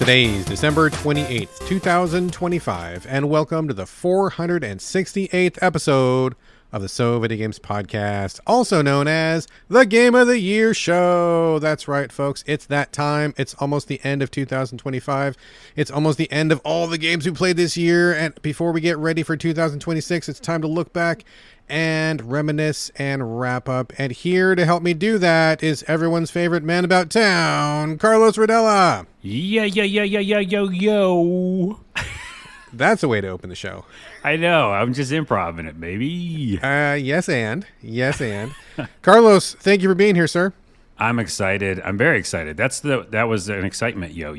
Today is December 28th, 2025, and welcome to the 468th episode of the So Videogames podcast, also known as the Game of the Year Show. That's right, folks. It's that time. It's almost the end of 2025. It's almost the end of all the games we played this year. And before we get ready for 2026, it's time to look back and reminisce and wrap up. And here to help me do that is everyone's favorite man about town, Carlos Rodela. Yo. That's a way to open the show. I know. I'm just improvising it, baby. Yes, and. Carlos, thank you for being here, sir. I'm excited. I'm very excited. That was an excitement. Yo.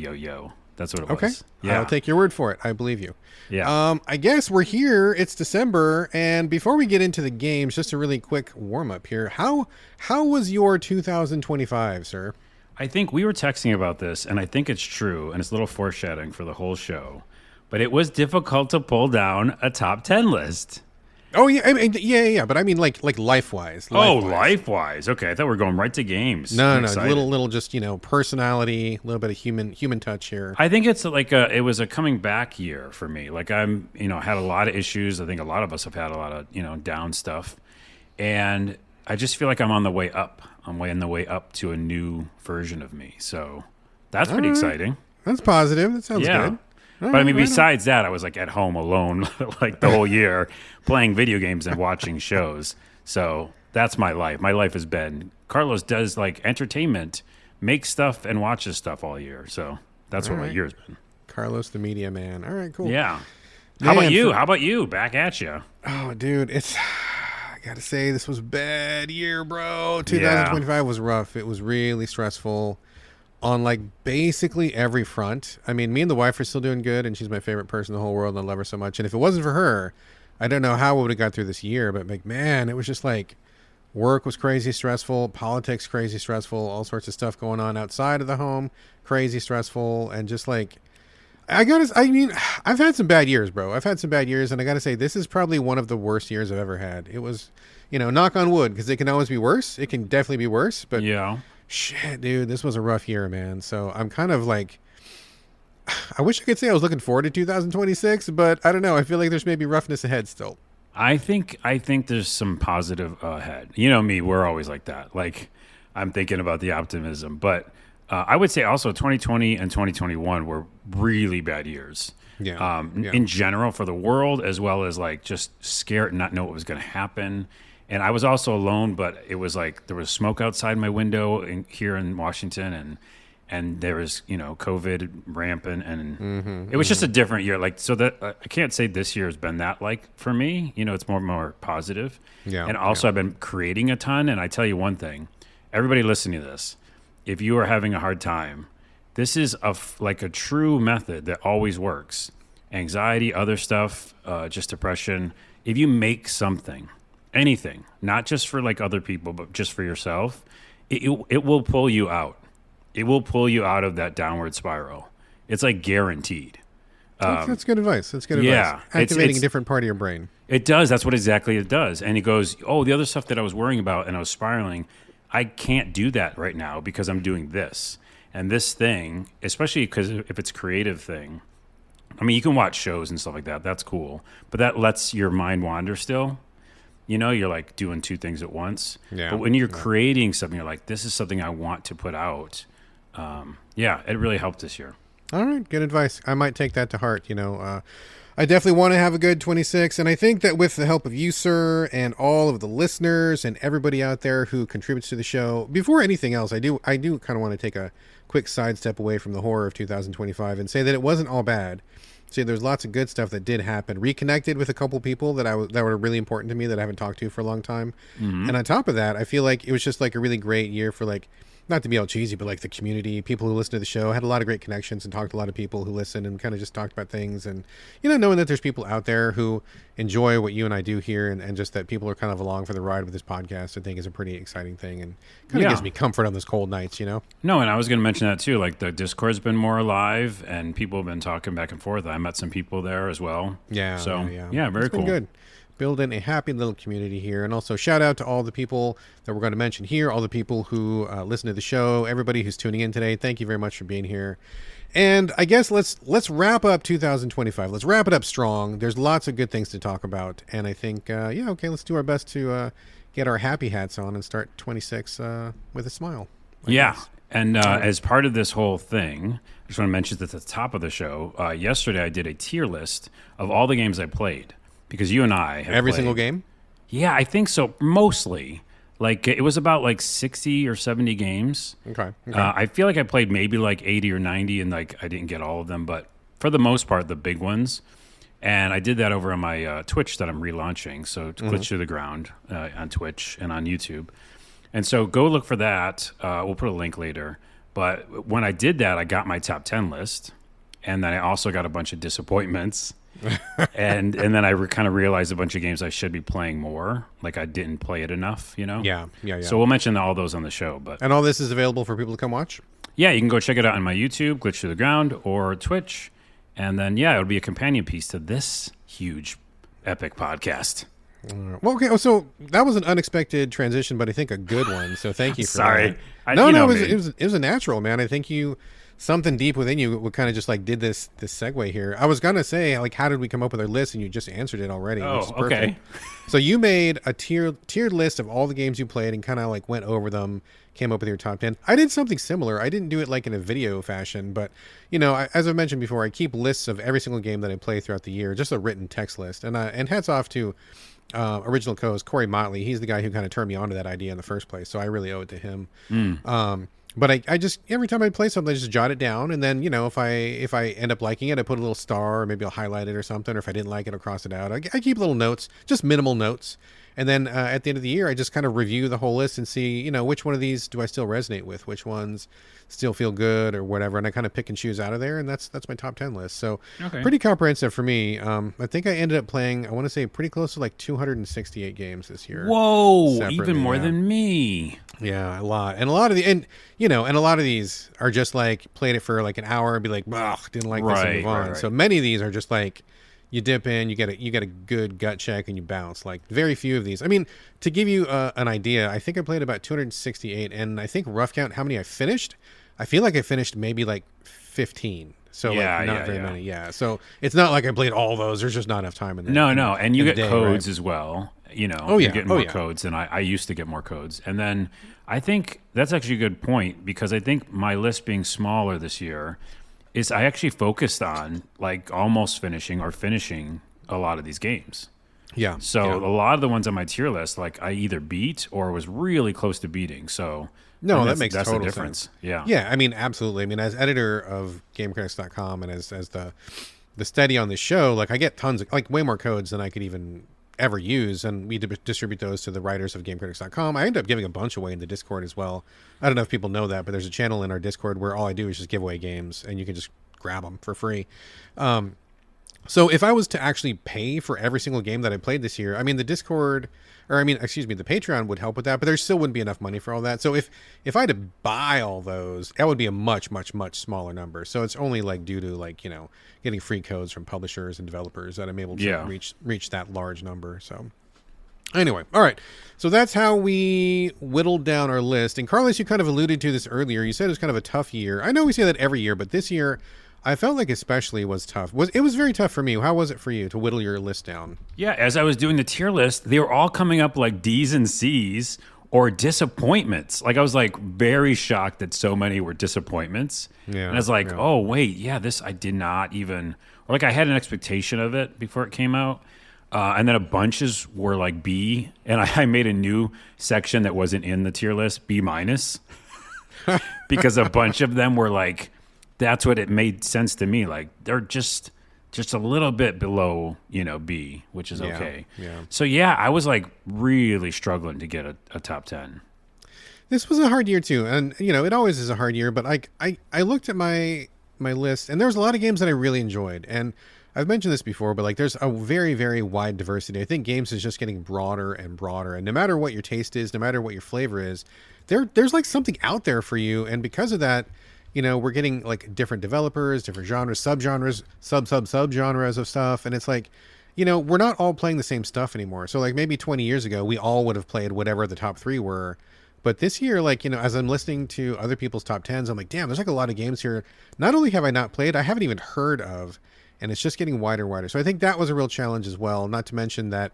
That's what it was. Okay. Yeah. I'll take your word for it. I believe you. Yeah. I guess we're here. It's December, and before we get into the games, just a really quick warm up here. How was your 2025, sir? I think we were texting about this, and I think it's true, and it's a little foreshadowing for the whole show. But it was difficult to pull down a top 10 list. Oh yeah, yeah. But I mean, like life-wise. Life-wise. Okay, I thought we were going right to games. No. Little, just personality, a little bit of human touch here. I think it's it was a coming back year for me. Like I'm, had a lot of issues. I think a lot of us have had a lot of, down stuff, and I just feel like I'm on the way up. I'm on the way up to a new version of me. So that's pretty exciting. That's positive. That sounds good. But I mean, besides that, I was at home alone like the whole year playing video games and watching shows. So that's my life. My life has been. Carlos does entertainment, makes stuff and watches stuff all year. So that's what my year's been. Carlos, the media man. All right, cool. Yeah. How about you? Back at you. Oh, dude, I gotta say, this was a bad year, bro. 2025 was rough. It was really stressful on basically every front. I mean, me and the wife are still doing good, and she's my favorite person in the whole world, and I love her so much. And if it wasn't for her, I don't know how we would have got through this year. But man, it was just work was crazy stressful, politics crazy stressful, all sorts of stuff going on outside of the home, crazy stressful, and just I've had some bad years, bro. I've had some bad years, and I gotta say, this is probably one of the worst years I've ever had. It was, knock on wood, because it can always be worse. It can definitely be worse, but yeah. Shit, dude, this was a rough year, man. So I'm kind of I wish I could say I was looking forward to 2026, but I don't know. I feel like there's maybe roughness ahead still. I think there's some positive ahead. You know me, we're always like that. I'm thinking about the optimism, but I would say also 2020 and 2021 were really bad years. Yeah. In general for the world, as well as just scared and not know what was going to happen. And I was also alone, but it was there was smoke outside my window here in Washington, and there was COVID rampant, and it was just a different year. So that I can't say this year has been that for me. It's more positive. Yeah. And also I've been creating a ton. And I tell you one thing, everybody listening to this, if you are having a hard time, this is a true method that always works. Anxiety, other stuff, just depression. If you make something. Anything, not just for other people, but just for yourself, it will pull you out. It will pull you out of that downward spiral. It's guaranteed. That's good advice. Yeah, activating a different part of your brain. It does. That's what exactly it does. And it goes, the other stuff that I was worrying about and I was spiraling, I can't do that right now because I'm doing this. And this thing, especially because if it's a creative thing, I mean, you can watch shows and stuff like that. That's cool. But that lets your mind wander still. You're doing two things at once. Yeah. But when you're creating something, you're this is something I want to put out. It really helped this year. All right. Good advice. I might take that to heart. I definitely want to have a good 26. And I think that with the help of you, sir, and all of the listeners and everybody out there who contributes to the show, before anything else, I do kind of want to take a quick sidestep away from the horror of 2025 and say that it wasn't all bad. See, there's lots of good stuff that did happen. Reconnected with a couple people that were really important to me that I haven't talked to for a long time. Mm-hmm. And on top of that, I feel like it was just a really great year for not to be all cheesy, but the community, people who listen to the show. I had a lot of great connections and talked to a lot of people who listen and kind of just talked about things. And, knowing that there's people out there who enjoy what you and I do here and just that people are kind of along for the ride with this podcast, I think is a pretty exciting thing and kind of gives me comfort on those cold nights, No, and I was going to mention that too. The Discord's been more alive and people have been talking back and forth. I met some people there as well. Yeah. So, very cool. Good. building a happy little community here. And also shout out to all the people that we're going to mention here, all the people who listen to the show, everybody who's tuning in today. Thank you very much for being here. And I guess let's wrap up 2025. Let's wrap it up strong. There's lots of good things to talk about. And I think, let's do our best to get our happy hats on and start 26 with a smile. And as part of this whole thing, I just want to mention at the top of the show, yesterday I did a tier list of all the games I played. Because you and I have Every played. single game? Yeah, I think so. Mostly. Like, it was about like 60 or 70 games. Okay. I feel like I played maybe like 80 or 90, and like I didn't get all of them. But for the most part, the big ones. And I did that over on my Twitch that I'm relaunching. So Glitch to the Ground on Twitch and on YouTube. And so go look for that. We'll put a link later. But when I did that, I got my top 10 list. And then I also got a bunch of disappointments. and then I kind of realized a bunch of games I should be playing more. Like I didn't play it enough, you know? Yeah. So we'll mention all those on the show. And all this is available for people to come watch? Yeah, you can go check it out on my YouTube, Glitch to the Ground, or Twitch. And then, it'll be a companion piece to this huge, epic podcast. Well, okay. So that was an unexpected transition, but I think a good one. So thank you for Sorry. that. It was a natural, man. I think something deep within you kind of just like did this segue here. I was gonna say, like, how did we come up with our list, and you just answered it already. Oh, which is perfect. okay. So you made a tiered list of all the games you played and kind of like went over them, came up with your top 10. I did something similar. I didn't do it like in a video fashion, but as I mentioned before, I keep lists of every single game that I play throughout the year, just a written text list. And hats off to original co-host Corey Motley. He's the guy who kind of turned me on to that idea in the first place, so I really owe it to him. But I just, every time I play something, I just jot it down. And then, if I end up liking it, I put a little star, or maybe I'll highlight it or something. Or if I didn't like it, I'll cross it out. I keep little notes, just minimal notes. And then at the end of the year, I just kind of review the whole list and see, which one of these do I still resonate with? Which ones still feel good or whatever. And I kind of pick and choose out of there. And that's my top 10 list. So pretty comprehensive for me. I think I ended up playing, I want to say pretty close to like 268 games this year. Whoa, even more than me. Yeah, a lot. And a lot of a lot of these are just like played it for like an hour and be like, ugh, didn't like this and move on. Right. So many of these are just like you dip in, you get a good gut check and you bounce. Like very few of these. I mean, to give you an idea, I think I played about 268, and I think rough count how many I finished. I feel like I finished maybe like 15. So not very many. Yeah. So it's not like I played all those. There's just not enough time in there. No. And you get codes as well. You're getting more codes, and I used to get more codes. And then I think that's actually a good point, because I think my list being smaller this year is I actually focused on like almost finishing a lot of these games. Yeah. So a lot of the ones on my tier list, like I either beat or was really close to beating. So that makes total difference. Sense. Yeah. Yeah. I mean, absolutely. I mean, as editor of GameCritics.com and as the steady on this show, like I get tons of like way more codes than I could even ever use, and we distribute those to the writers of GameCritics.com. I end up giving a bunch away in the Discord as well. I don't know if people know that, but there's a channel in our Discord where all I do is just give away games, and you can just grab them for free. So if I was to actually pay for every single game that I played this year, I mean, the Patreon would help with that, but there still wouldn't be enough money for all that. So if I had to buy all those, that would be a much, much, much smaller number. So it's only like due to like, getting free codes from publishers and developers that I'm able to reach that large number. So anyway, all right. So that's how we whittled down our list. And Carlos, you kind of alluded to this earlier. You said it was kind of a tough year. I know we say that every year, but this year I felt like especially was tough. It was very tough for me. How was it for you to whittle your list down? Yeah, as I was doing the tier list, they were all coming up like D's and C's or disappointments. Like I was like very shocked that so many were disappointments. Yeah, and I was like, oh wait, this I did not even, or like I had an expectation of it before it came out. And then a bunches were like B, and I made a new section that wasn't in the tier list, B minus, because a bunch of them were like, that's what it made sense to me. Like they're just a little bit below, B, which is okay. Yeah. So I was like really struggling to get a top 10. This was a hard year too, and it always is a hard year. But I looked at my list, and there was a lot of games that I really enjoyed, and I've mentioned this before, but like there's a very, very wide diversity. I think games is just getting broader and broader, and no matter what your taste is, no matter what your flavor is, there's like something out there for you, and because of that, we're getting like different developers, different genres, subgenres, subgenres of stuff. And it's like, we're not all playing the same stuff anymore. So like maybe 20 years ago, we all would have played whatever the top three were. But this year, like, as I'm listening to other people's top tens, I'm like, damn, there's like a lot of games here. Not only have I not played, I haven't even heard of, and it's just getting wider and wider. So I think that was a real challenge as well. Not to mention that,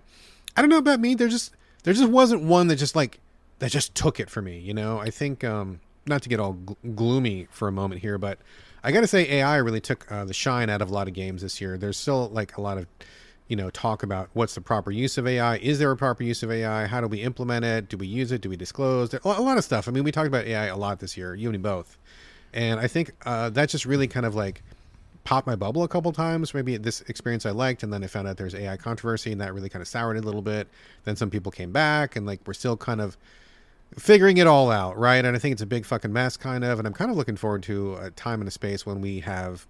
I don't know about me, there just wasn't one that just took it for me. I think, not to get all gloomy for a moment here, but I got to say AI really took the shine out of a lot of games this year. There's still like a lot of talk about what's the proper use of AI. Is there a proper use of AI? How do we implement it? Do we use it? Do we disclose? A lot of stuff. I mean, we talked about AI a lot this year, you and me both. And I think that just really kind of like popped my bubble a couple times. Maybe this experience I liked, and then I found out there's AI controversy, and that really kind of soured it a little bit. Then some people came back, and like we're still kind of figuring it all out, right? And I think it's a big fucking mess, kind of. And I'm kind of looking forward to a time and a space when we have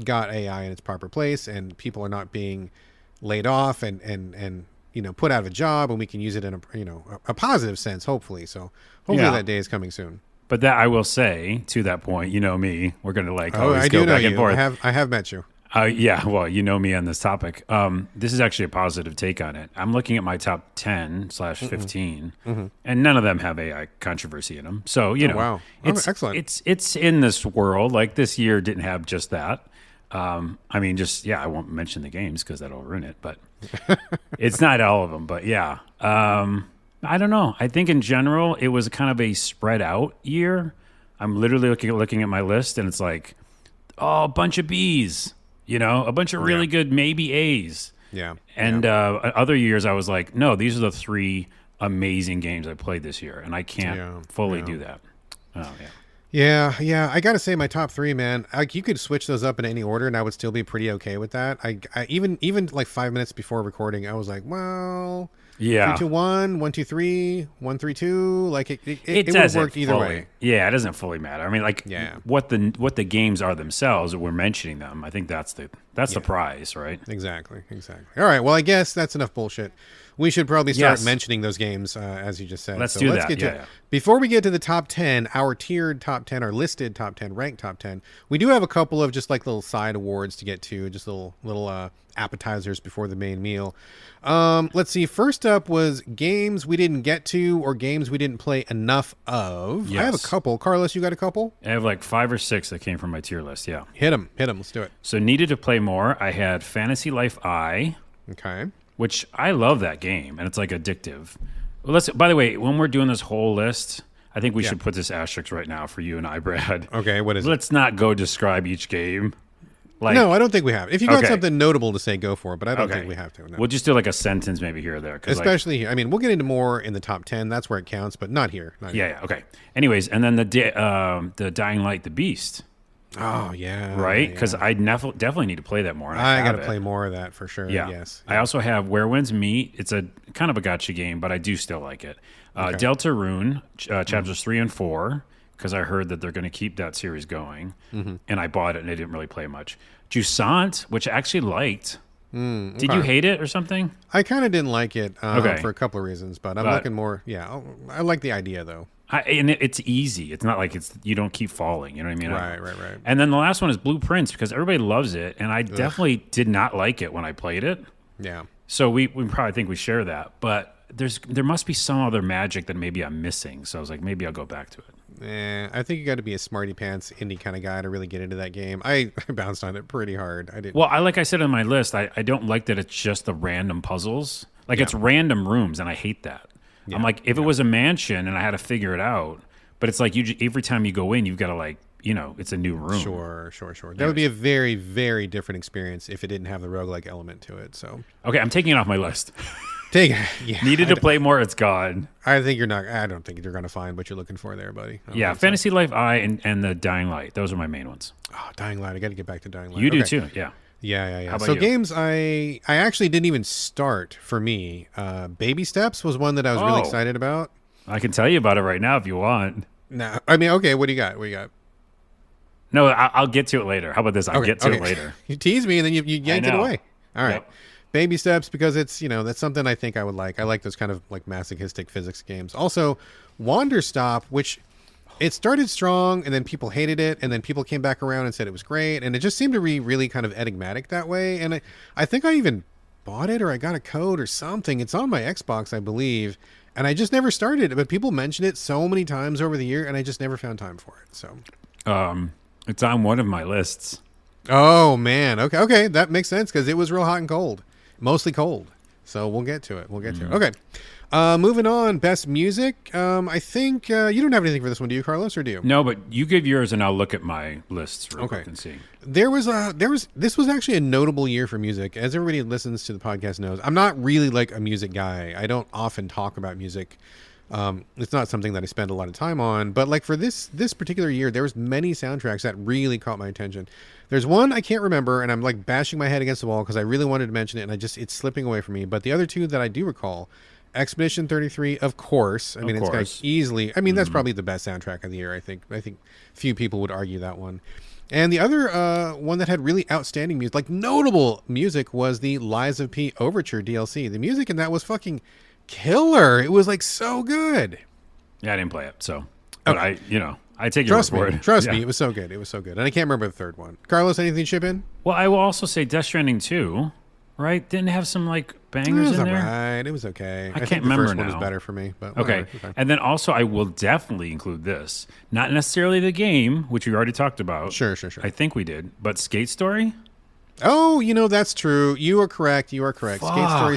got AI in its proper place, and people are not being laid off and put out of a job, and we can use it in a positive sense, hopefully. So hopefully that day is coming soon. But that I will say to that point, me, we're going to like always I do go know back you. and forth. I have met you. Yeah, well, me on this topic. This is actually a positive take on it. I'm looking at my top 10/15, and none of them have AI controversy in them. So, wow. It's excellent. It's in this world. Like this year didn't have just that. I mean, I won't mention the games because that'll ruin it, but it's not all of them. But yeah, I don't know. I think in general, it was kind of a spread out year. I'm literally looking at my list, and it's like, a bunch of Bs, a bunch of really good maybe As. Yeah. And other years, I was like, no, these are the 3 amazing games I played this year, and I can't fully do that. Oh, yeah. Yeah. I gotta say, my top 3, man. Like, you could switch those up in any order, and I would still be pretty okay with that. I even like 5 minutes before recording, I was like, well, yeah, 3, 2, 1, 1, 2, 3, 1, 3, 2. Like it would have worked either way. Yeah, it doesn't fully matter. I mean, like, what the games are themselves, we're mentioning them. I think that's the prize, right? Exactly. All right. Well, I guess that's enough bullshit. We should probably start mentioning those games, as you just said. Let's do that. Get to Before we get to the top 10, our tiered top 10, our listed top 10, ranked top 10, we do have a couple of just like little side awards to get to, just little appetizers before the main meal. Let's see. First up was games we didn't get to or games we didn't play enough of. Yes. I have a couple. Carlos, you got a couple? I have like 5 or 6 that came from my tier list, yeah. Hit them. Let's do it. So needed to play more. I had Fantasy Life I. Okay. Which I love that game, and it's like addictive. By the way, when we're doing this whole list, I think we should put this asterisk right now for you and I, Brad. Okay, what is it? Let's not go describe each game. No, I don't think we have. If you got something notable to say, go for it, but I don't think we have to. No. We'll just do like a sentence maybe here or there. Especially here. I mean, we'll get into more in the top 10. That's where it counts, but not here. Yeah, okay. Anyways, and then the Dying Light, the Beast. Oh, yeah. Right? Because I definitely need to play that more. I got to play more of that for sure. Yeah. Yes. I also have Where Winds Meet. It's a kind of a gotcha game, but I do still like it. Deltarune, chapters 3 and 4, because I heard that they're going to keep that series going. And I bought it, and I didn't really play much. Jusant, which I actually liked. Did you hate it or something? I kind of didn't like it for a couple of reasons, but I'm looking more. Yeah, I like the idea, though. And it's easy. It's not like you don't keep falling. You know what I mean? Right. And then the last one is Blueprints because everybody loves it, and I definitely did not like it when I played it. Yeah. So we probably think we share that, but there must be some other magic that maybe I'm missing. So I was like, maybe I'll go back to it. I think you got to be a smarty pants indie kind of guy to really get into that game. I bounced on it pretty hard. I didn't. Well, like I said on my list, I don't like that it's just the random puzzles. Like it's random rooms, and I hate that. Yeah, I'm like, if it was a mansion and I had to figure it out, but it's like every time you go in, you've got to like, it's a new room. Sure. That would be a very, very different experience if it didn't have the roguelike element to it. So okay, I'm taking it off my list. Needed to play more. It's gone. I don't think you're going to find what you're looking for there, buddy. Fantasy Life I and the Dying Light. Those are my main ones. Oh, Dying Light. I got to get back to Dying Light. You do too. Yeah. Yeah. How about so you? Games I actually didn't even start for me. Baby Steps was one that I was really excited about. I can tell you about it right now if you want. No, I mean, okay. What do you got? No, I'll get to it later. How about this? I'll get to it later. You tease me and then you yank it away. All right. Yep. Baby Steps, because it's, that's something I think I would like. I like those kind of like masochistic physics games. Also, Wander Stop, which it started strong and then people hated it and then people came back around and said it was great. And it just seemed to be really kind of enigmatic that way. And I think I even bought it or I got a code or something. It's on my Xbox, I believe, and I just never started it. But people mention it so many times over the year, and I just never found time for it. So, It's on one of my lists. oh man, okay, that makes sense because it was real hot and cold, mostly cold. So we'll get to it. Okay. Moving on, best music. I think you don't have anything for this one, do you, Carlos, or do you? No, but you give yours, and I'll look at my lists real quick and see. This was actually a notable year for music. As everybody who listens to the podcast knows, I'm not really like a music guy. I don't often talk about music. It's not something that I spend a lot of time on. But like for this particular year, there was many soundtracks that really caught my attention. There's one I can't remember, and I'm like bashing my head against the wall because I really wanted to mention it, and it's slipping away from me. But the other two that I do recall. Expedition 33, of course. I mean, it's got easily. I mean, that's probably the best soundtrack of the year. I think few people would argue that one. And the other one that had really outstanding music, like notable music, was the Lies of P Overture DLC. The music in that was fucking killer. It was like so good. Yeah, I didn't play it, so but I take your word for it. Trust me, it was so good. It was so good. And I can't remember the third one. Carlos, anything to chip in? Well, I will also say Death Stranding 2, right? Didn't have some like bangers in there. Right, it was okay. I can't think remember the first now. one was better for me, but okay. And then also I will definitely include this. Not necessarily the game, which we already talked about. Sure. I think we did, but Skate Story. Oh, that's true. You are correct. Skate Story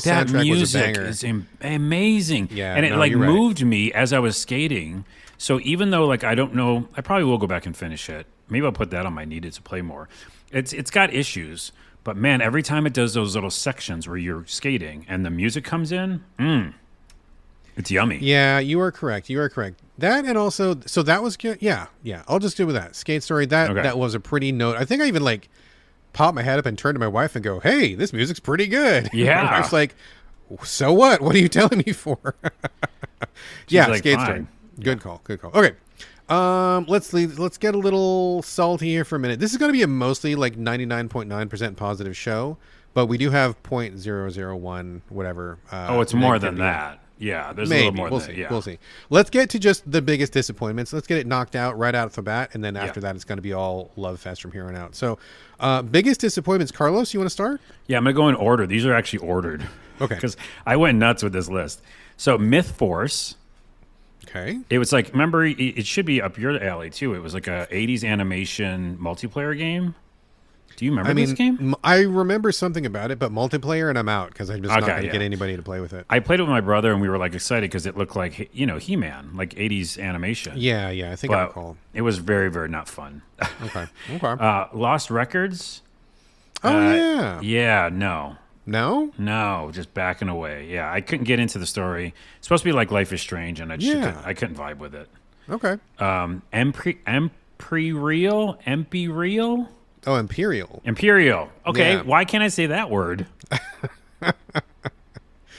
soundtrack was a banger. Is amazing. Yeah, and it you're right. moved me as I was skating. So even though I don't know, I probably will go back and finish it. Maybe I'll put that on my needed to play more. It's got issues. But man, every time it does those little sections where you're skating and the music comes in, it's yummy. Yeah, you are correct. That and also, so that was good. Yeah. I'll just do with that. Skate Story, that was a pretty note. I think I even popped my head up and turned to my wife and go, "Hey, this music's pretty good." Yeah. My wife's like, "So what? What are you telling me for?" Yeah, Skate fine. Story. Good call. Okay. Let's get a little salty here for a minute. This is going to be a mostly 99.9% positive show, but we do have 0.001 whatever. It's more than that. Yeah, there's maybe. A little more than that. Yeah. We'll see. Let's get to just the biggest disappointments. Let's get it knocked out right out the bat, and then after that, it's going to be all love fest from here on out. So, biggest disappointments. Carlos, you want to start? Yeah, I'm going to go in order. These are actually ordered. Okay. Because I went nuts with this list. So, Myth Force. Okay. It was remember, it should be up your alley too. It was like a 80s animation multiplayer game. Do you remember this game? I remember something about it, but multiplayer, and I'm out because I'm just not going to get anybody to play with it. I played it with my brother, and we were excited because it looked like He-Man, like 80s animation. Yeah, I think I recall. It was very, very not fun. Okay. Lost Records. Oh yeah. Yeah, no. No, just backing away. Yeah, I couldn't get into the story. It's supposed to be like Life is Strange, and I couldn't vibe with it. Okay. Empyreal. Oh, Imperial. Okay, Yeah. Why can't I say that word?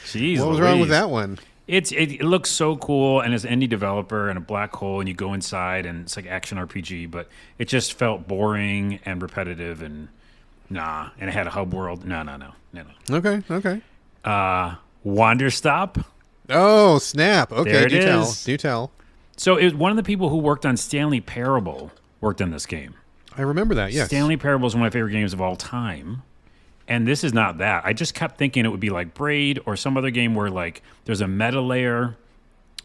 Jeez, what was wrong with that one? It looks so cool, and as an indie developer and a black hole, and you go inside, and it's like action RPG, but it just felt boring and repetitive, and and it had a hub world. No. Okay. Wanderstop. Oh, snap. Okay, There it is. Do tell. So it was one of the people who worked on Stanley Parable worked on this game. I remember that, yes. Stanley Parable is one of my favorite games of all time. And this is not that. I just kept thinking it would be like Braid or some other game where there's a meta layer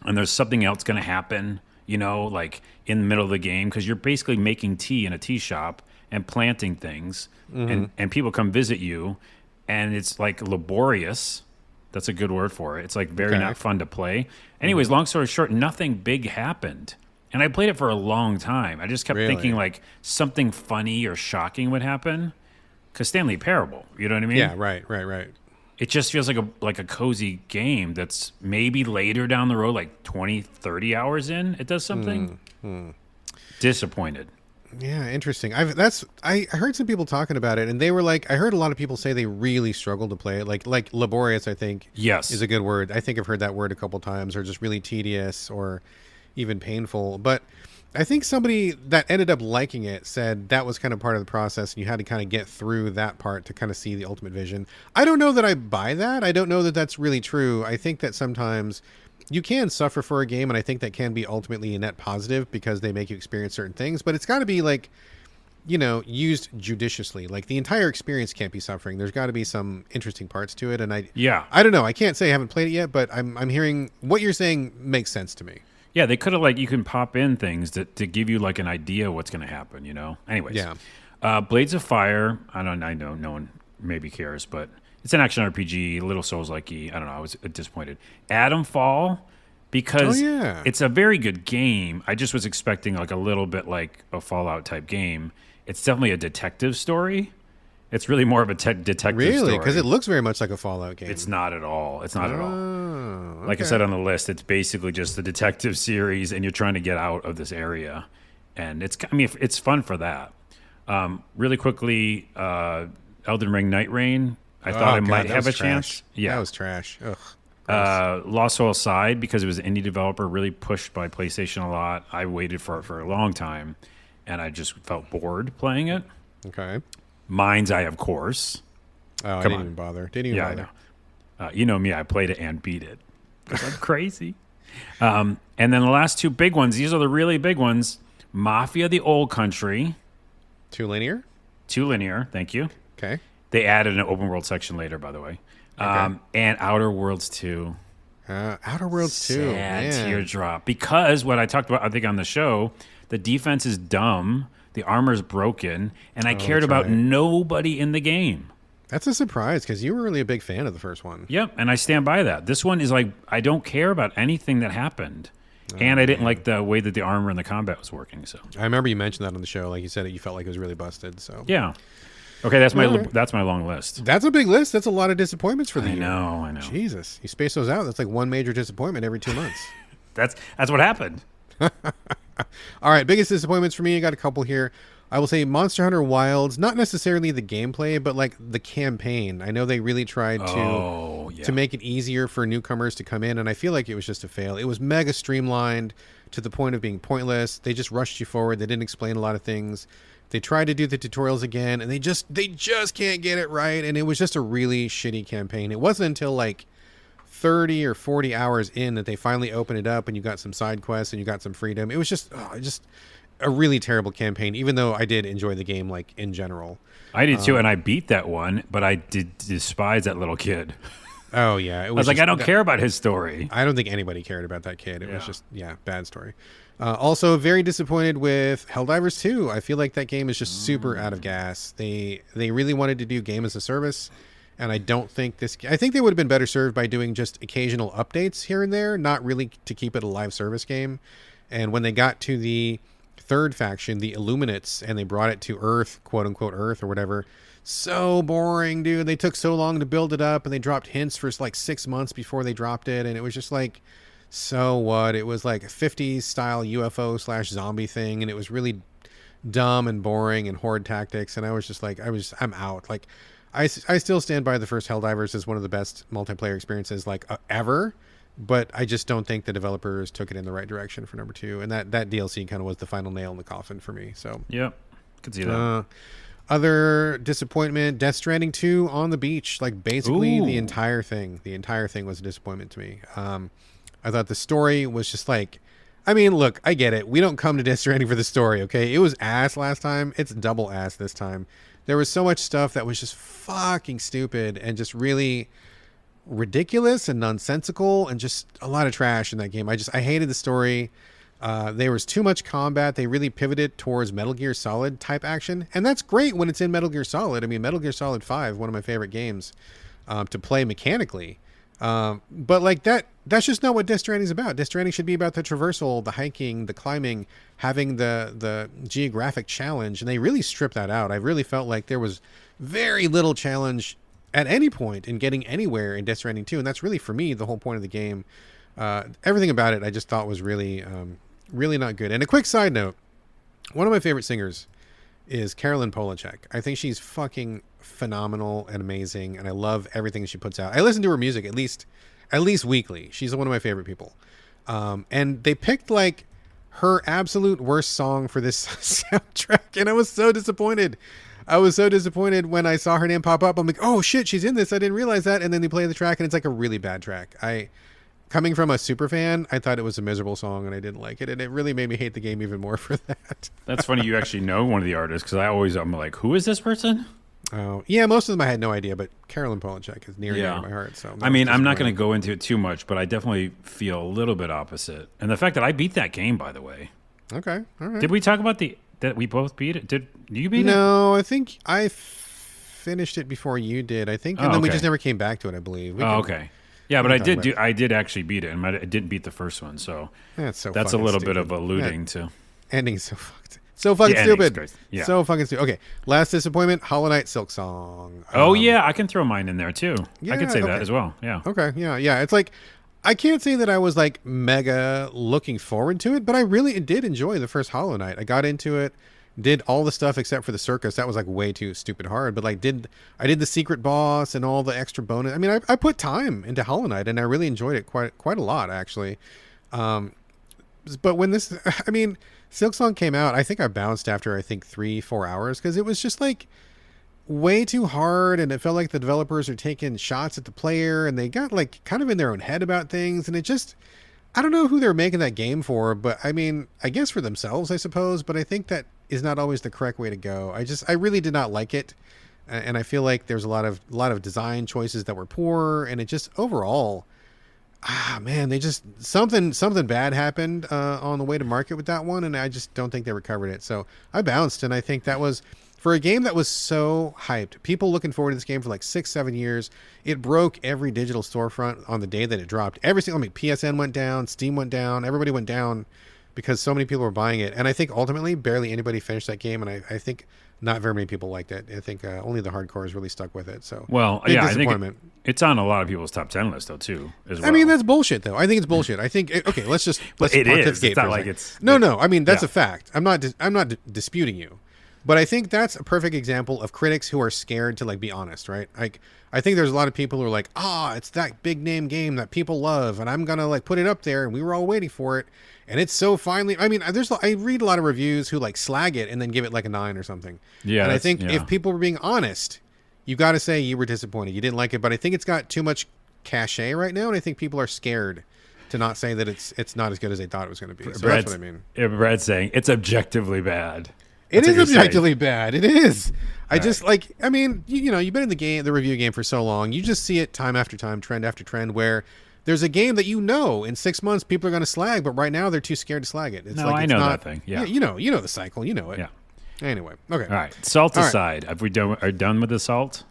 and there's something else going to happen, in the middle of the game, because you're basically making tea in a tea shop and planting things, and people come visit you, and it's laborious. That's a good word for it. It's very not fun to play. Anyways, long story short, nothing big happened. And I played it for a long time. I just kept thinking something funny or shocking would happen. Because Stanley Parable, you know what I mean? Yeah, right. It just feels like a cozy game that's maybe later down the road, 20, 30 hours in, it does something. Disappointed. Yeah, interesting. I heard some people talking about it, and they were I heard a lot of people say they really struggled to play it. Like laborious, I think, is a good word. I think I've heard that word a couple times, or just really tedious, or even painful. But I think somebody that ended up liking it said that was kind of part of the process, and you had to kind of get through that part to kind of see the ultimate vision. I don't know that I buy that. I don't know that that's really true. I think that sometimes you can suffer for a game, and I think that can be ultimately a net positive because they make you experience certain things. But it's got to be used judiciously. Like the entire experience can't be suffering. There's got to be some interesting parts to it. And Yeah. I don't know. I can't say I haven't played it yet, but I'm hearing what you're saying makes sense to me. Yeah, they could have like you can pop in things to give you like an idea what's going to happen. Anyways, Yeah. Blades of Fire. I know no one maybe cares, but it's an action RPG, a little Souls-like-y. I don't know. I was disappointed. Adam Fall, because Oh, yeah. it's a very good game. I just was expecting like a little bit like a Fallout type game. It's definitely a detective story. It's really more of a detective story. Really? Because it looks very much like a Fallout game. It's not at all. It's not at all. Oh, Like I okay. said on the list, it's basically just the detective series, and you're trying to get out of this area, and it's fun for that. Really quickly, Elden Ring Night Rain. I thought it God, might that have was a trash. chance. Yeah, That was trash. Ugh. Lost Soul Side, because it was an indie developer, really pushed by PlayStation a lot. I waited for it for a long time, and I just felt bored playing it. Okay. Mind's Eye, of course. Oh, I Come didn't on. even bother. Didn't even Yeah, I bother. know. You know me, I played it and beat it because I'm crazy. And then the last two big ones, these are the really big ones. Mafia: The Old Country, Too linear? 2 linear, thank you. Okay. They added an open world section later, by the way. Okay. And Outer Worlds 2. Outer Worlds 2. Sad Man. teardrop. Because what I talked about, I think, on the show, the defense is dumb, the armor's broken, and I cared that's about right. nobody in the game. That's a surprise because you were really a big fan of the first one. Yep, and I stand by that. This one is like, I don't care about anything that happened. And I didn't like the way that the armor and the combat was working. So I remember you mentioned that on the show. Like you said, you felt like it was really busted. So yeah, okay, that's my All right. that's my long list. that's a big list. That's a lot of disappointments for the I year. know. Jesus, you space those out. That's like one major disappointment every 2 months. That's what happened. All right, biggest disappointments for me. I got a couple here. I will say Monster Hunter Wilds, not necessarily the gameplay, but like the campaign. I know they really tried to make it easier for newcomers to come in, and I feel like it was just a fail. It was mega streamlined to the point of being pointless. They just rushed you forward. They didn't explain a lot of things. They tried to do the tutorials again, and they just can't get it right. And it was just a really shitty campaign. It wasn't until like 30 or 40 hours in that they finally opened it up, and you got some side quests and you got some freedom. It was just a really terrible campaign, even though I did enjoy the game, like in general. I did too, and I beat that one, but I did despise that little kid. Oh yeah, it I was like, just- I don't care about his story. I don't think anybody cared about that kid. It was Yeah. just bad story. Also, very disappointed with Helldivers 2. I feel like that game is just super out of gas. They really wanted to do game as a service, and I don't think I think they would have been better served by doing just occasional updates here and there, not really to keep it a live service game. And when they got to the third faction, the Illuminates, and they brought it to Earth, quote unquote Earth or whatever, so boring, dude. They took so long to build it up, and they dropped hints for like 6 months before they dropped it, and it was just like, so what? It was like a 50s style UFO/zombie thing, and it was really dumb and boring and horde tactics, and I was just like, I'm out. Like, I still stand by the first Helldivers as one of the best multiplayer experiences like ever, but I just don't think the developers took it in the right direction for number 2, and that DLC kind of was the final nail in the coffin for me. So Yep, could see that. other disappointment, Death Stranding 2 on the beach. Like basically Ooh. the entire thing was a disappointment to me. I thought the story was just like, I mean, look, I get it. We don't come to Death Stranding for the story, okay? It was ass last time. It's double ass this time. There was so much stuff that was just fucking stupid and just really ridiculous and nonsensical and just a lot of trash in that game. I hated the story. There was too much combat. They really pivoted towards Metal Gear Solid type action, and that's great when it's in Metal Gear Solid. I mean, Metal Gear Solid 5, one of my favorite games to play mechanically. But like that's just not what Death Stranding is about. Death Stranding should be about the traversal, the hiking, the climbing, having the geographic challenge, and they really stripped that out. I really felt like there was very little challenge at any point in getting anywhere in Death Stranding 2, and that's really, for me, the whole point of the game. Everything about it I just thought was really really not good. And a quick side note, one of my favorite singers is Carolyn Polachek. I think she's fucking phenomenal and amazing, and I love everything she puts out. I listen to her music at least weekly. She's one of my favorite people. And they picked like her absolute worst song for this soundtrack, and I was so disappointed. I was so disappointed when I saw her name pop up. I'm like, oh shit, she's in this. I didn't realize that. And then they play the track, and it's like a really bad track. coming from a super fan, I thought it was a miserable song and I didn't like it, and it really made me hate the game even more for that. That's funny. You actually know one of the artists because I'm like, who is this person? Oh, yeah, most of them I had no idea, but Carolyn Polachek is near and dear to my heart. So I mean, I'm not going to go into it too much, but I definitely feel a little bit opposite. And the fact that I beat that game, by the way. Okay, all right. Did we talk about that we both beat it? Did you beat it? No, I think I finished it before you did. I think, and then we okay. just never came back to it. I believe. Okay. Yeah, but I did actually beat it, and I didn't beat the first one, so that's a little bit of alluding to ending so fucking stupid. Yeah. So fucking stupid. Okay, last disappointment: Hollow Knight Silk Song. Yeah, I can throw mine in there too. I could say that as well. Yeah. Okay. Yeah. It's like I can't say that I was like mega looking forward to it, but I really did enjoy the first Hollow Knight. I got into it. Did all the stuff except for the circus. That was like way too stupid hard. But like, I did the secret boss and all the extra bonus. I mean, I put time into Hollow Knight and I really enjoyed it quite a lot actually. But when Silksong came out, I think I bounced after 3-4 hours because it was just like way too hard, and it felt like the developers are taking shots at the player, and they got like kind of in their own head about things, and it just. I don't know who they're making that game for, but I mean, I guess for themselves, I suppose. But I think that is not always the correct way to go. I really did not like it, and I feel like there's a lot of design choices that were poor, and it just overall, man, they just something bad happened on the way to market with that one, and I just don't think they recovered it. So I bounced, and I think that was. For a game that was so hyped, people looking forward to this game for like 6-7 years, it broke every digital storefront on the day that it dropped. PSN went down, Steam went down, everybody went down because so many people were buying it. And I think ultimately barely anybody finished that game, and I think not very many people liked it. I think only the hardcores really stuck with it. So I think it's on a lot of people's top 10 list though too. As well. I mean, that's bullshit though. I think it's bullshit. I think let's it is. It's not like it's no. I mean, that's a fact. I'm not disputing you. But I think that's a perfect example of critics who are scared to like be honest, right? Like I think there's a lot of people who are like, it's that big name game that people love, and I'm gonna like put it up there, and we were all waiting for it, and it's so finally. I mean, I read a lot of reviews who like slag it and then give it like a 9 or something. Yeah, and I think if people were being honest, you got to say you were disappointed, you didn't like it. But I think it's got too much cachet right now, and I think people are scared to not say that it's not as good as they thought it was going to be. So that's what I mean. Brad's saying it's objectively bad. It is objectively bad. It is. I just like. I mean, you've been in the review game for so long. You just see it time after time, trend after trend, where there's a game that in 6 months people are going to slag, but right now they're too scared to slag it. I know that thing. Yeah, you know the cycle. You know it. Yeah. Anyway, okay. All right. Salt aside, have we done with the salt?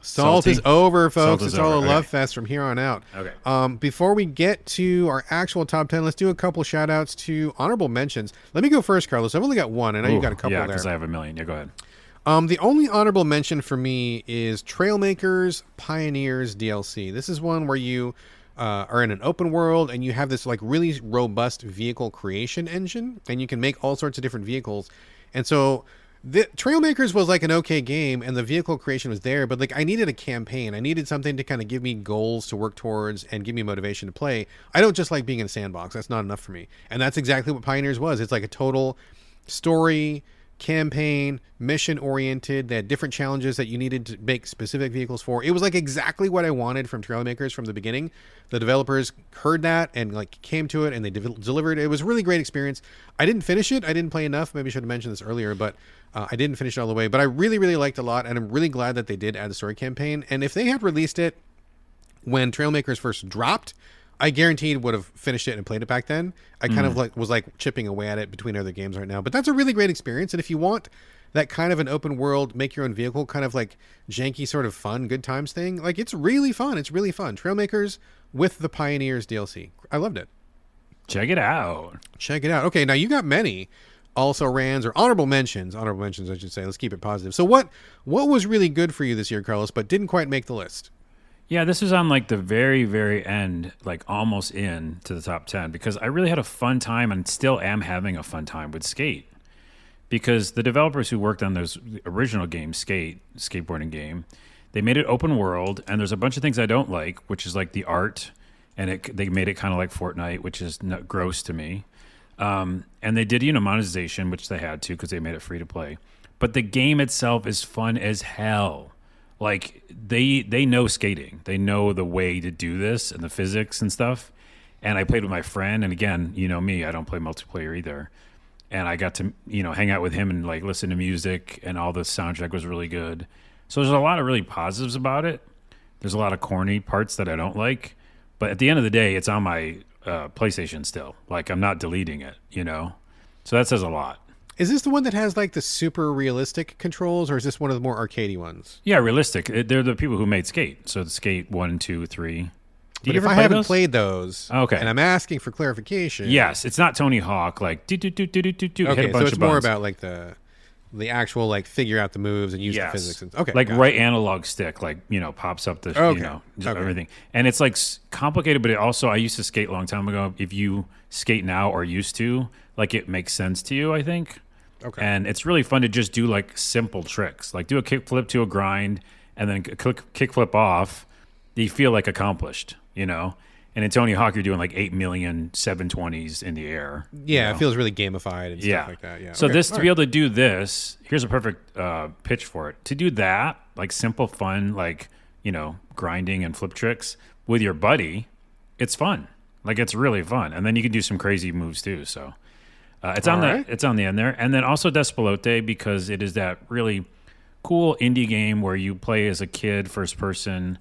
Salt is over, folks. It's all a love Okay. fest from here on out. Okay. Before we get to our actual top 10, let's do a couple shout outs to honorable mentions. Let me go first, Carlos. I've only got one. I know you've got a couple there. Yeah, because I have a million. Yeah, go ahead. The only honorable mention for me is Trailmakers Pioneers DLC. This is one where you are in an open world and you have this like really robust vehicle creation engine, and you can make all sorts of different vehicles. And so the Trailmakers was like an okay game, and the vehicle creation was there, but like I needed a campaign. I needed something to kind of give me goals to work towards and give me motivation to play. I don't just like being in a sandbox. That's not enough for me. And that's exactly what Pioneers was. It's like a total story, campaign, mission oriented. They had different challenges that you needed to make specific vehicles for. It was like exactly what I wanted from Trailmakers from the beginning. The developers heard that and like came to it, and they delivered. It was a really great experience. I didn't finish it. I didn't play enough. Maybe I should have mentioned this earlier, but I didn't finish it all the way. But I really, really liked it a lot, and I'm really glad that they did add the story campaign. And if they had released it when Trailmakers first dropped, I guaranteed would have finished it and played it back then. I kind of was chipping away at it between other games right now. But that's a really great experience. And if you want that kind of an open world, make your own vehicle, kind of like janky sort of fun, good times thing, like it's really fun. It's really fun. Trailmakers with the Pioneers DLC. I loved it. Check it out. Okay, now you got many also rans or honorable mentions, I should say. Let's keep it positive. So what was really good for you this year, Carlos, but didn't quite make the list? Yeah, this was on like the very, very end, like almost in to the top 10, because I really had a fun time and still am having a fun time with Skate. Because the developers who worked on those original games, skateboarding game, they made it open world, and there's a bunch of things I don't like, which is like the art, and they made it kind of like Fortnite, which is gross to me. And they did, monetization, which they had to because they made it free to play. But the game itself is fun as hell. Like they know skating, they know the way to do this and the physics and stuff, And I played with my friend, and again, you know me, I don't play multiplayer either. And I got to, hang out with him and like listen to music, and all the soundtrack was really good. So there's a lot of really positives about it. There's a lot of corny parts that I don't like, but at the end of the day, it's on my PlayStation still. Like, I'm not deleting it, So that says a lot. Is this the one that has like the super realistic controls, or is this one of the more arcadey ones? Yeah, realistic. They're the people who made Skate. So the Skate 1, 2, 3. But if I haven't played those, okay, and I'm asking for clarification. Yes, it's not Tony Hawk like do. Okay, so it's more about like the actual like figure out the moves and use the physics. And, okay, like right analog stick, like pops up the everything, and it's like complicated. But it also, I used to skate a long time ago. If you skate now or used to, like, it makes sense to you, I think. Okay, and it's really fun to just do like simple tricks, like do a kick flip to a grind, and then kick flip off. You feel like accomplished. And in Tony Hawk, you're doing like 8 million 720s in the air. Yeah, it feels really gamified and stuff like that. Yeah. So to be able to do this, here's a perfect pitch for it. To do that, like simple, fun, like, grinding and flip tricks with your buddy, it's fun. Like, it's really fun. And then you can do some crazy moves too. So it's on the end there. And then also Despelote, because it is that really cool indie game where you play as a kid, first person,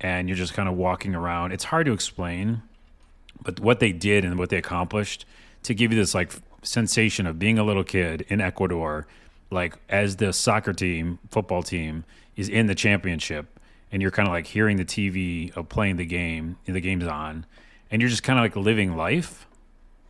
and you're just kind of walking around. It's hard to explain, but what they did and what they accomplished to give you this like sensation of being a little kid in Ecuador, like as the soccer team, football team is in the championship, and you're kind of like hearing the TV of playing the game, and the game's on, and you're just kind of like living life.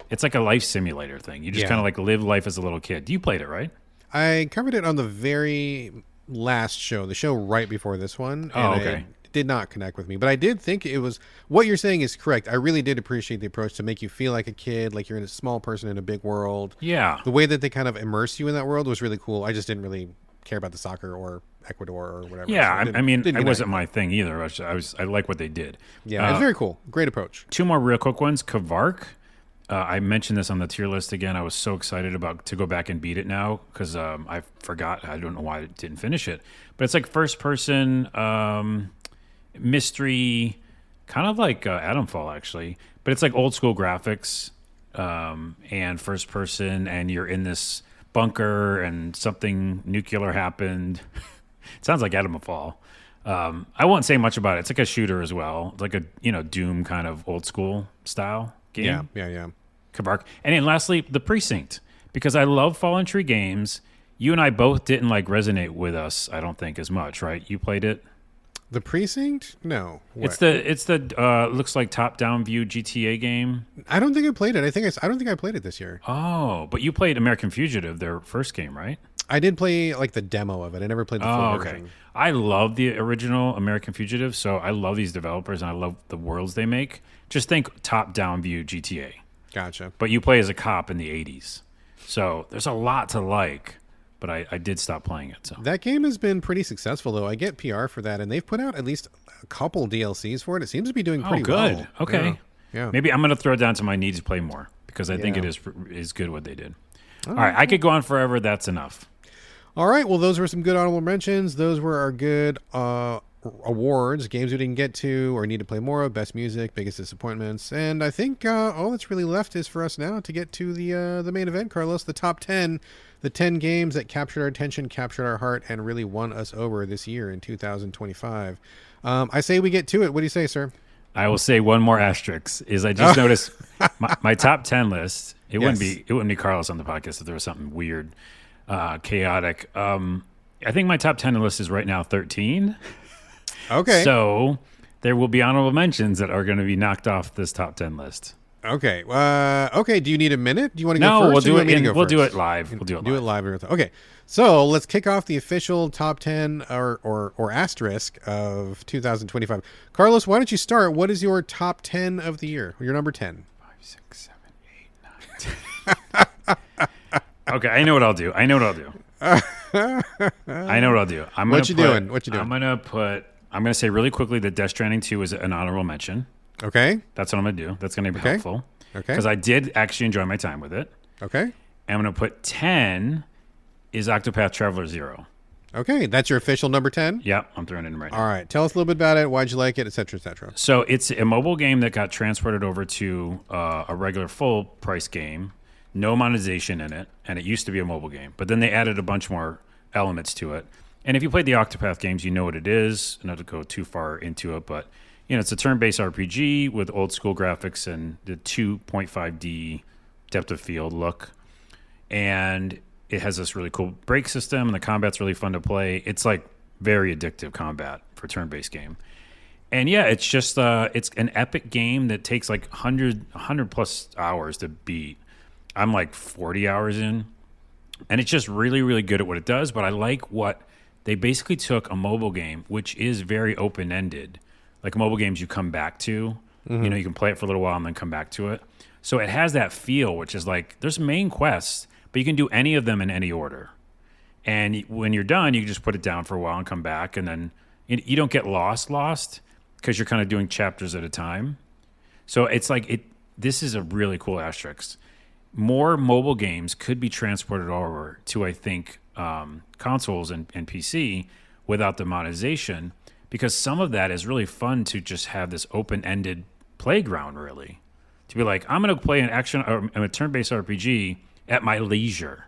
It's like a life simulator thing. You just kind of like live life as a little kid. You played it, right? I covered it on the very last show, the show right before this one. Oh, okay. Did not connect with me, but I did think it was, what you're saying is correct. I really did appreciate the approach to make you feel like a kid, like you're in a small person in a big world. Yeah. The way that they kind of immerse you in that world was really cool. I just didn't really care about the soccer or Ecuador or whatever. Yeah, so it wasn't my thing either. I like what they did. Yeah, it's very cool. Great approach. Two more real quick ones. Kavark. I mentioned this on the tier list again. I was so excited to go back and beat it now because I forgot. I don't know why I didn't finish it. But it's like first person mystery, kind of like Adamfall actually, but it's like old school graphics and first person, and you're in this bunker and something nuclear happened. It sounds like Adamfall. I won't say much about it. It's like a shooter as well. It's like a Doom kind of old school style game. Yeah. Kabark. And then lastly, The Precinct, because I love Fallen Tree games. You and I both didn't like resonate with us, I don't think, as much, right? You played it? The Precinct? No. What? It's the looks like top-down view GTA game. I don't think I played it. I don't think I played it this year. Oh, but you played American Fugitive, their first game, right? I did play like the demo of it. I never played the full version. I love the original American Fugitive, so I love these developers and I love the worlds they make. Just think top-down view GTA. Gotcha. But you play as a cop in the 80s. So there's a lot to like. But I did stop playing it. So that game has been pretty successful, though. I get PR for that, and they've put out at least a couple DLCs for it. It seems to be doing pretty good. well. Okay. Yeah. Maybe I'm going to throw it down to my need to play more because I think it is good what they did. All right. I could go on forever. That's enough. All right. Well, those were some good honorable mentions. Those were our good awards, games we didn't get to or need to play more of, best music, biggest disappointments. And I think all that's really left is for us now to get to the main event, Carlos, the top 10. The 10 games that captured our attention, captured our heart, and really won us over this year in 2025. I say we get to it. What do you say, sir? I will say one more asterisk. Is I just noticed my top 10 list. It wouldn't be Carlos on the podcast if there was something weird, chaotic. I think my top 10 list is right now 13. Okay. So there will be honorable mentions that are going to be knocked off this top 10 list. Okay. Okay. Do you need a minute? Do you want to go no, first? We'll do it. We'll do it live. We'll do it live. Okay. So let's kick off the official top 10 or asterisk of 2025. Carlos, why don't you start? What is your top 10 of the year? Your number 10. 5, 6, 7, 8, 9, 10. Okay. I know what I'll do. I'm going to say really quickly that Death Stranding 2 is an honorable mention. Okay. That's what I'm going to do. That's going to be helpful. Okay. Because I did actually enjoy my time with it. Okay. And I'm going to put 10 is Octopath Traveler 0. Okay, that's your official number 10? Yep, I'm throwing it in right All now. right, tell us a little bit about it, why'd you like it, etc., etc. So it's a mobile game that got transported over to a regular full price game, no monetization in it, and it used to be a mobile game. But then they added a bunch more elements to it. And if you played the Octopath games, you know what it is. Not to go too far into it, but it's a turn-based RPG with old school graphics and the 2.5D depth of field look. And it has this really cool break system, and the combat's really fun to play. It's like very addictive combat for turn-based game. And yeah, it's just it's an epic game that takes like 100 plus hours to beat. I'm like 40 hours in, and it's just really, really good at what it does. But I like what they basically took a mobile game, which is very open-ended. Like mobile games you come back to, you can play it for a little while and then come back to it. So it has that feel, which is like there's main quests, but you can do any of them in any order. And when you're done, you can just put it down for a while and come back. And then you don't get lost because you're kind of doing chapters at a time. So it's like this is a really cool asterisk. More mobile games could be transported over to, I think, consoles and PC without the monetization, because some of that is really fun to just have this open-ended playground, really. To be like, I'm going to play an action or a turn-based RPG at my leisure.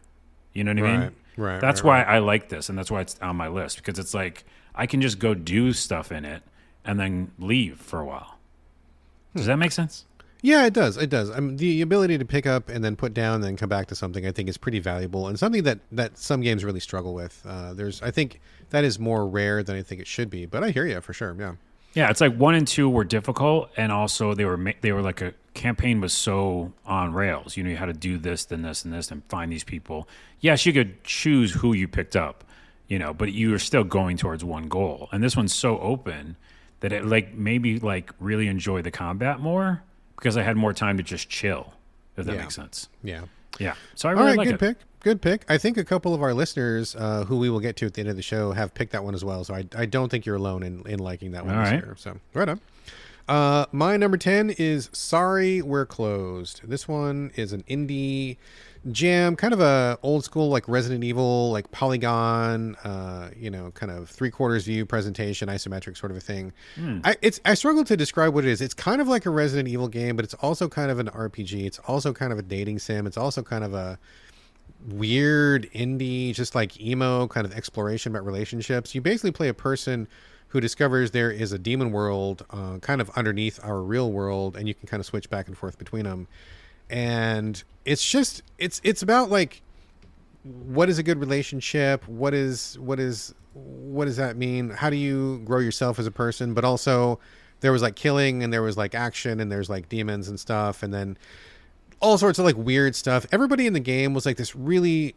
You know what I mean? Right. That's why I like this, and that's why it's on my list, because it's like I can just go do stuff in it and then leave for a while. Does that make sense? Yeah, it does. It does. The ability to pick up and then put down and then come back to something, I think, is pretty valuable, and something that some games really struggle with. I think that is more rare than I think it should be, but I hear you for sure. Yeah. Yeah, it's like 1 and 2 were difficult, and also they were like a campaign was so on rails. You had to do this, then this, and this, and find these people. Yes, you could choose who you picked up, but you were still going towards one goal. And this one's so open that it made me really enjoy the combat more because I had more time to just chill. If that makes sense. Yeah. Yeah. So I really like it. Good pick. I think a couple of our listeners, who we will get to at the end of the show, have picked that one as well. So I don't think you're alone in liking that one this year. So right on. My number 10 is Sorry We're Closed. This one is an indie jam, kind of a old school like Resident Evil, like polygon, kind of 3/4 view presentation, isometric sort of a thing. I struggle to describe what it is. It's kind of like a Resident Evil game, but it's also kind of an RPG. It's also kind of a dating sim. It's also kind of a weird indie, just like emo kind of exploration about relationships. You basically play a person who discovers there is a demon world kind of underneath our real world, and you can kind of switch back and forth between them. And it's just it's about like, what is a good relationship? What does that mean? How do you grow yourself as a person? But also there was like killing, and there was like action, and there's like demons and stuff, and then all sorts of like weird stuff. Everybody in the game was like this really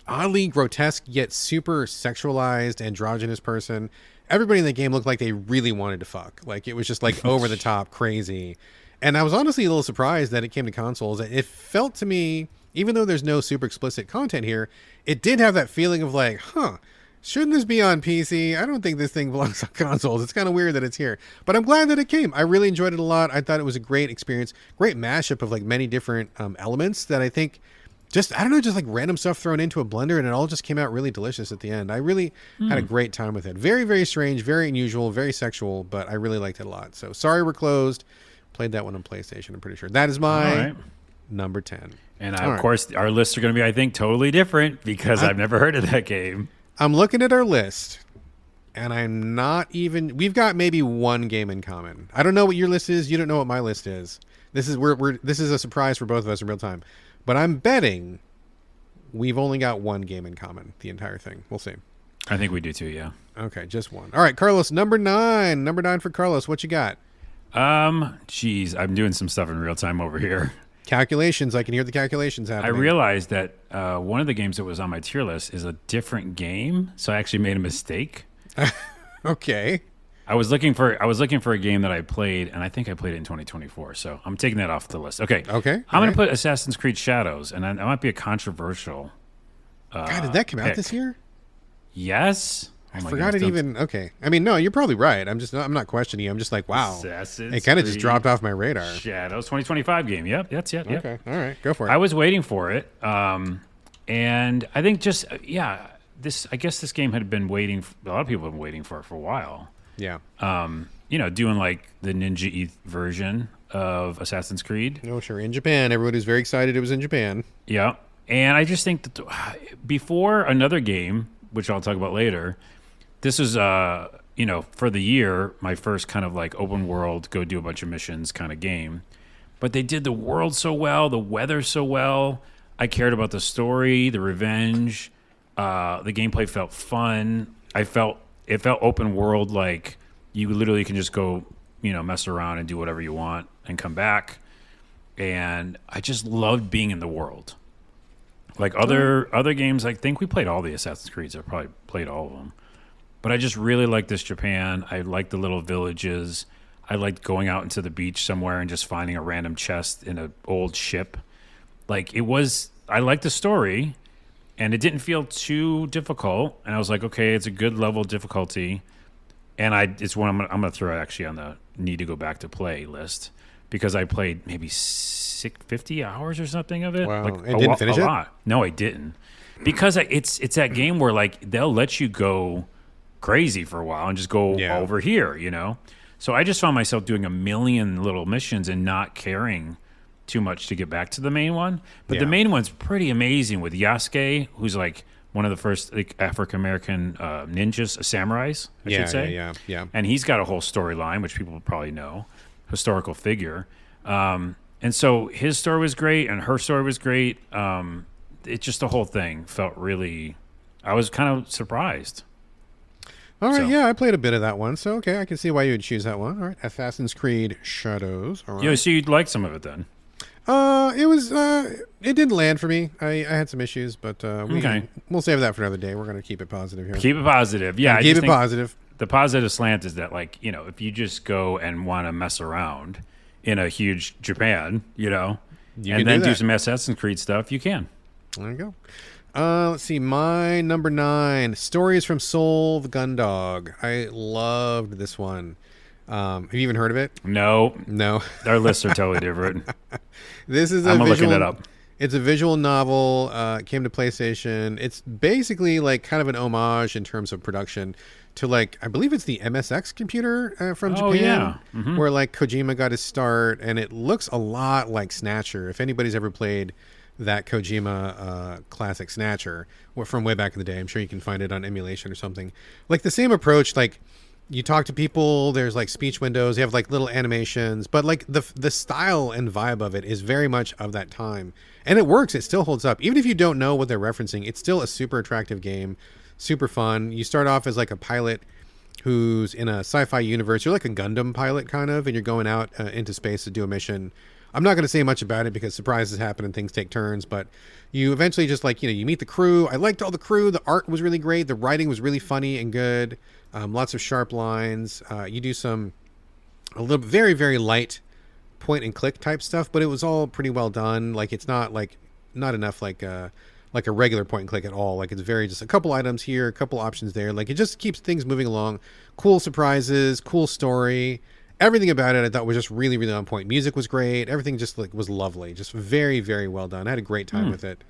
oddly grotesque yet super sexualized androgynous person. Everybody in the game looked like they really wanted to fuck. Like it was just like over the top crazy. And I was honestly a little surprised that it came to consoles. It felt to me, even though there's no super explicit content here, it did have that feeling of like, shouldn't this be on PC? I don't think this thing belongs on consoles. It's kind of weird that it's here, but I'm glad that it came. I really enjoyed it a lot. I thought it was a great experience, great mashup of like many different elements that I think just like random stuff thrown into a blender, and it all just came out really delicious at the end. I really had a great time with it. Very, very strange, very unusual, very sexual, but I really liked it a lot. So Sorry We're Closed. Played that one on PlayStation, I'm pretty sure. That is my number 10. And of course, our lists are going to be, I think, totally different because I've never heard of that game. I'm looking at our list, and I'm not even... We've got maybe one game in common. I don't know what your list is. You don't know what my list is. This is this is a surprise for both of us in real time. But I'm betting we've only got one game in common, the entire thing. We'll see. I think we do too, yeah. Okay, just one. All right, Carlos, number 9. Number 9 for Carlos. What you got? Geez, I'm doing some stuff in real time over here. Calculations. I can hear the calculations happening. I realized that one of the games that was on my tier list is a different game, so I actually made a mistake. Okay. I was looking for a game that I played, and I think I played it in 2024. So I'm taking that off the list. Okay. Okay. I'm going to put Assassin's Creed Shadows, and that might be a controversial. God, did that come out this year? Yes. I forgot it even. Okay. I mean, no, you're probably right. I'm not questioning you. I'm just like, wow. Assassin's it kind of just dropped off my radar. Shadows 2025 game. Yep. That's it. Yep. Okay. All right. Go for it. I was waiting for it. And I think I guess this game had been waiting. A lot of people have been waiting for it for a while. Yeah. Doing like the Ninja version of Assassin's Creed. No, sure. In Japan, everybody's very excited it was in Japan. Yeah. And I just think that before another game, which I'll talk about later, this is, for the year, my first kind of like open world, go do a bunch of missions kind of game. But they did the world so well, the weather so well. I cared about the story, the revenge. The gameplay felt fun. It felt open world, like you literally can just go, mess around and do whatever you want and come back. And I just loved being in the world. Like other games, I think we played all the Assassin's Creeds. I probably played all of them. But I just really liked this Japan. I liked the little villages. I liked going out into the beach somewhere and just finding a random chest in an old ship. Like I liked the story, and it didn't feel too difficult. And I was like, okay, it's a good level of difficulty. And it's one I'm going to throw actually on the need to go back to play list, because I played maybe 50 hours or something of it. Wow. Like and didn't finish it? Lot. No, I didn't. Because it's that game where like they'll let you go crazy for a while and just go over here, So I just found myself doing a million little missions and not caring too much to get back to the main one. But the main one's pretty amazing with Yasuke, who's like one of the first like African-American ninjas, samurais, I should say. Yeah. And he's got a whole storyline, which people probably know, historical figure. And so his story was great, and her story was great. It just the whole thing felt really. I was kind of surprised. All right, I played a bit of that one, so okay, I can see why you would choose that one. All right, Assassin's Creed Shadows. All right. Yeah, so you'd like some of it then. It didn't land for me. I had some issues, but we'll save that for another day. We're going to keep it positive here. Keep it positive, yeah. Keep it positive. The positive slant is that, like, if you just go and want to mess around in a huge Japan, and then do some Assassin's Creed stuff, you can. There you go. Let's see. My number 9, Stories from Seoul, the Gundog. I loved this one. Have you even heard of it? No. Our lists are totally different. This is I'm looking it up. It's a visual novel. It came to PlayStation. It's basically like kind of an homage in terms of production to, like, I believe it's the MSX computer from Japan, where like Kojima got his start, and it looks a lot like Snatcher. If anybody's ever played that Kojima classic Snatcher from way back in the day, I'm sure you can find it on emulation or something. Like the same approach, like you talk to people, there's like speech windows, you have like little animations, but like the style and vibe of it is very much of that time. And it works, it still holds up. Even if you don't know what they're referencing, it's still a super attractive game, super fun. You start off as like a pilot who's in a sci-fi universe. You're like a Gundam pilot kind of, and you're going out into space to do a mission. I'm not going to say much about it because surprises happen and things take turns, but you eventually just like, you meet the crew. I liked all the crew. The art was really great. The writing was really funny and good. Lots of sharp lines. You do a little very, very light point and click type stuff, but it was all pretty well done. Like it's not enough like a regular point and click at all. Like it's very just a couple items here, a couple options there. Like it just keeps things moving along. Cool surprises, cool story. Everything about it I thought was just really, really on point. Music was great. Everything just like was lovely. Just very, very well done. I had a great time with it.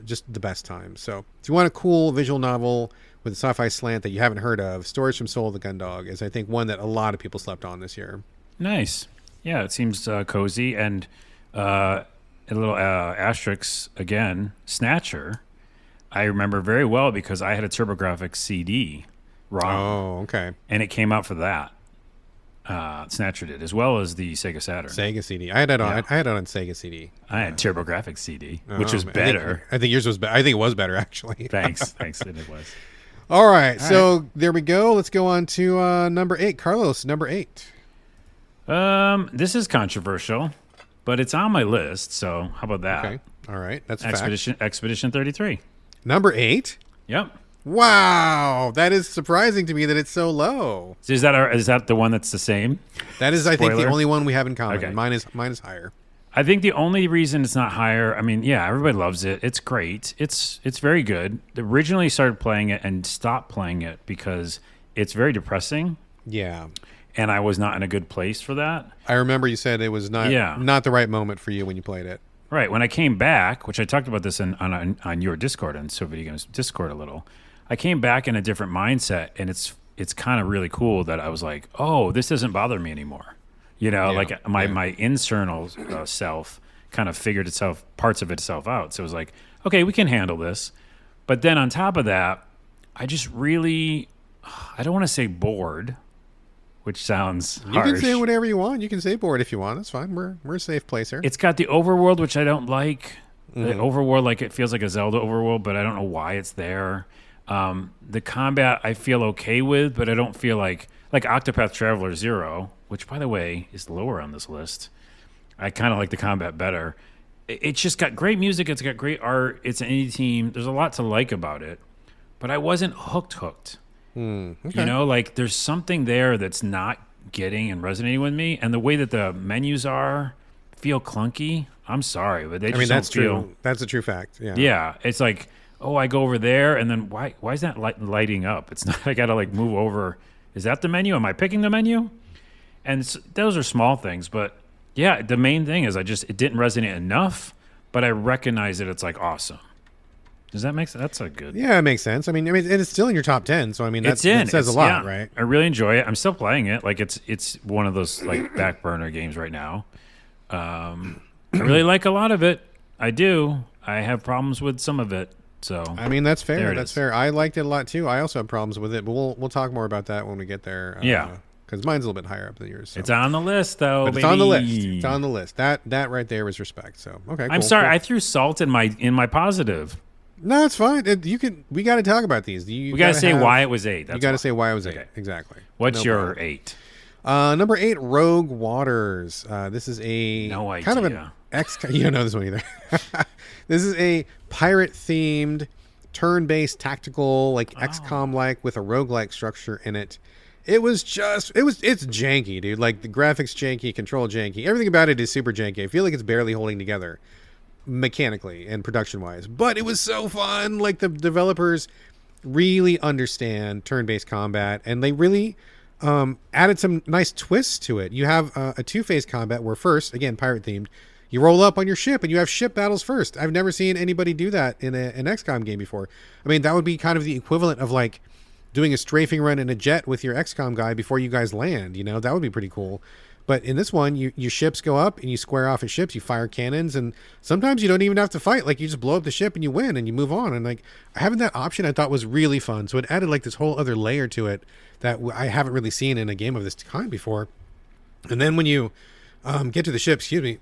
Just the best time. So if you want a cool visual novel with a sci-fi slant that you haven't heard of, Stories from Seoul, the Gundog is, I think, one that a lot of people slept on this year. Nice. Yeah, it seems cozy. And a little asterisk again, Snatcher, I remember very well because I had a TurboGrafx CD ROM. Oh, okay. And it came out for that. Snatcher did, as well as the Sega Saturn. Sega CD. I had it on Sega CD. I had TurboGrafx CD, which was better. I think yours was better. I think it was better, actually. Thanks. It was. All right. So there we go. Let's go on to number 8. Carlos, number 8. This is controversial, but it's on my list. So how about that? Okay. All right. That's Expedition 33. Number 8? Yep. Wow, that is surprising to me that it's so low. So is that the one that's the same? That is, I think, the only one we have in common. Okay. Mine is higher. I think the only reason it's not higher, I mean, yeah, everybody loves it. It's great. It's very good. Originally started playing it and stopped playing it because it's very depressing. Yeah. And I was not in a good place for that. I remember you said it was not the right moment for you when you played it. Right. When I came back, which I talked about this on your Discord, on So Videogames Discord a little, I came back in a different mindset, and it's kind of really cool that I was like, oh, this doesn't bother me anymore. Like my internal self kind of figured parts of itself out. So it was like, okay, we can handle this. But then on top of that, I just really, I don't want to say bored, which sounds harsh. You can say whatever you want. You can say bored if you want. That's fine. We're a safe place here. It's got the overworld, which I don't like. The overworld, like it feels like a Zelda overworld, but I don't know why it's there. The combat I feel okay with, but I don't feel like Octopath Traveler 0, which by the way is lower on this list. I kind of like the combat better. It's just got great music. It's got great art. It's an indie team. There's a lot to like about it, but I wasn't hooked. Okay. Like there's something there that's not getting and resonating with me, and the way that the menus feel clunky. I'm sorry, but they just that's don't feel. true. That's a true fact. Yeah. Yeah, it's like, oh, I go over there, and then why is that lighting up? It's not. I gotta like move over. Is that the menu? Am I picking the menu? And those are small things, but yeah, the main thing is it didn't resonate enough, but I recognize that it's like awesome. Does that make sense? That's a good. Yeah, it makes sense. I mean, it's still in your top 10, so I mean, that says a lot, right? I really enjoy it. I'm still playing it. Like it's one of those like back burner games right now. I really like a lot of it. I do. I have problems with some of it. So I mean, that's fair. That's fair. I liked it a lot too. I also have problems with it, but we'll talk more about that when we get there. Yeah. Because mine's a little bit higher up than yours. So. It's on the list, though. But it's on the list. It's on the list. That right there is respect. So okay. I'm sorry. Cool. I threw salt in my positive. No, it's fine. We got to talk about these. We got to say why it was 8. You got to say why it was 8. Okay. Exactly. What's your 8? Number 8, Rogue Waters. This is a kind of an you don't know this one either. This is a pirate-themed, turn-based tactical, like XCOM-like, with a roguelike structure in it. It's janky, dude. Like the graphics janky, control janky. Everything about it is super janky. I feel like it's barely holding together mechanically and production-wise. But it was so fun. Like the developers really understand turn-based combat, and they really added some nice twists to it. You have a two-phase combat where first, again, pirate-themed, you roll up on your ship and you have ship battles first. I've never seen anybody do that in an XCOM game before. I mean, that would be kind of the equivalent of like doing a strafing run in a jet with your XCOM guy before you guys land. That would be pretty cool. But in this one, your ships go up and you square off at ships, you fire cannons, and sometimes you don't even have to fight. Like you just blow up the ship and you win and you move on. And like having that option I thought was really fun. So it added like this whole other layer to it that I haven't really seen in a game of this kind before. And then when you get to the ship, excuse me,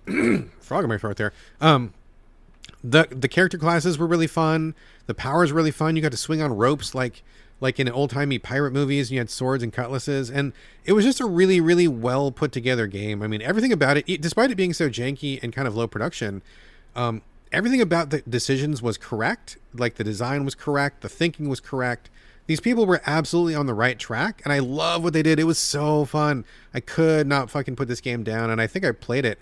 frog in my throat there. The character classes were really fun. The powers were really fun. You got to swing on ropes like in old-timey pirate movies. You had swords and cutlasses, and it was just a really, really well put together game. I mean, everything about it, despite it being so janky and kind of low production, everything about the decisions was correct. Like the design was correct, the thinking was correct. These people were absolutely on the right track, and I love what they did. It was so fun. I could not fucking put this game down, and I think I played it,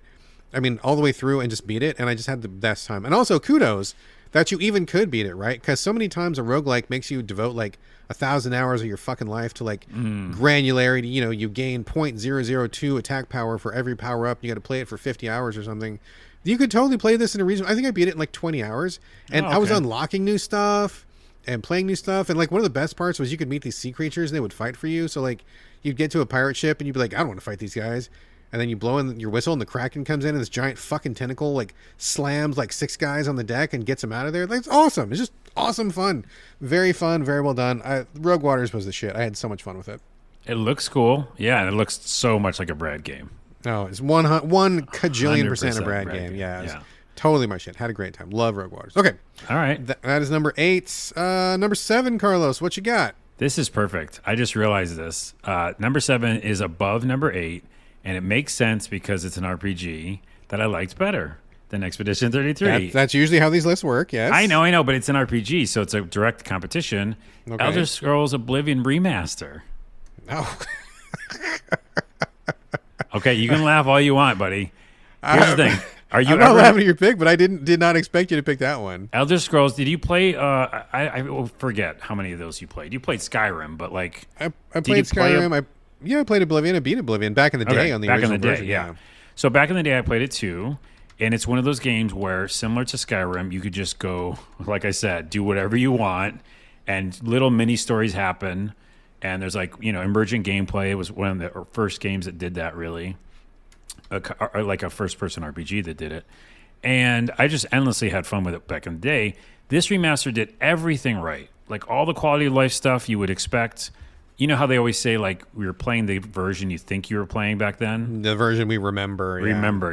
all the way through and just beat it, and I just had the best time. And also, kudos that you even could beat it, right? Because so many times a roguelike makes you devote like 1,000 hours of your fucking life to like granularity. You gain 0.002 attack power for every power up. You got to play it for 50 hours or something. You could totally play this in a reason. I think I beat it in like 20 hours, and I was unlocking new stuff and playing new stuff. And like one of the best parts was you could meet these sea creatures and they would fight for you. So like you'd get to a pirate ship and you'd be like, I don't want to fight these guys. And then you blow in your whistle and the Kraken comes in and this giant fucking tentacle like slams like 6 guys on the deck and gets them out of there. Like, it's awesome. It's just awesome fun. Very fun. Very well done. Rogue Waters was the shit. I had so much fun with it. It looks cool. Yeah. And it looks so much like a Brad game. Oh, it's one cajillion % a Brad game. Yeah. Totally my shit. Had a great time. Love Rogue Waters. Okay. All right. That is number 8. Number 7, Carlos, what you got? This is perfect. I just realized this. Number 7 is above number 8, and it makes sense because it's an RPG that I liked better than Expedition 33. That's usually how these lists work, yes. I know, but it's an RPG, so it's a direct competition. Okay. Elder Scrolls Oblivion Remaster. Oh. Okay, you can laugh all you want, buddy. Here's the thing. I'm not laughing at your pick, but I did not expect you to pick that one. Elder Scrolls, did you play, I forget how many of those you played. You played Skyrim, but like... I played Skyrim. I played Oblivion. I beat Oblivion back in the day on the original version. Yeah. So back in the day, I played it too. And it's one of those games where, similar to Skyrim, you could just go, like I said, do whatever you want, and little mini stories happen. And there's like, emergent gameplay. It was one of the first games that did that, really. Like a first-person RPG that did it. And I just endlessly had fun with it back in the day. This remaster did everything right. Like all the quality of life stuff you would expect. You know how they always say, like, we were playing the version you think you were playing back then? The version we remember.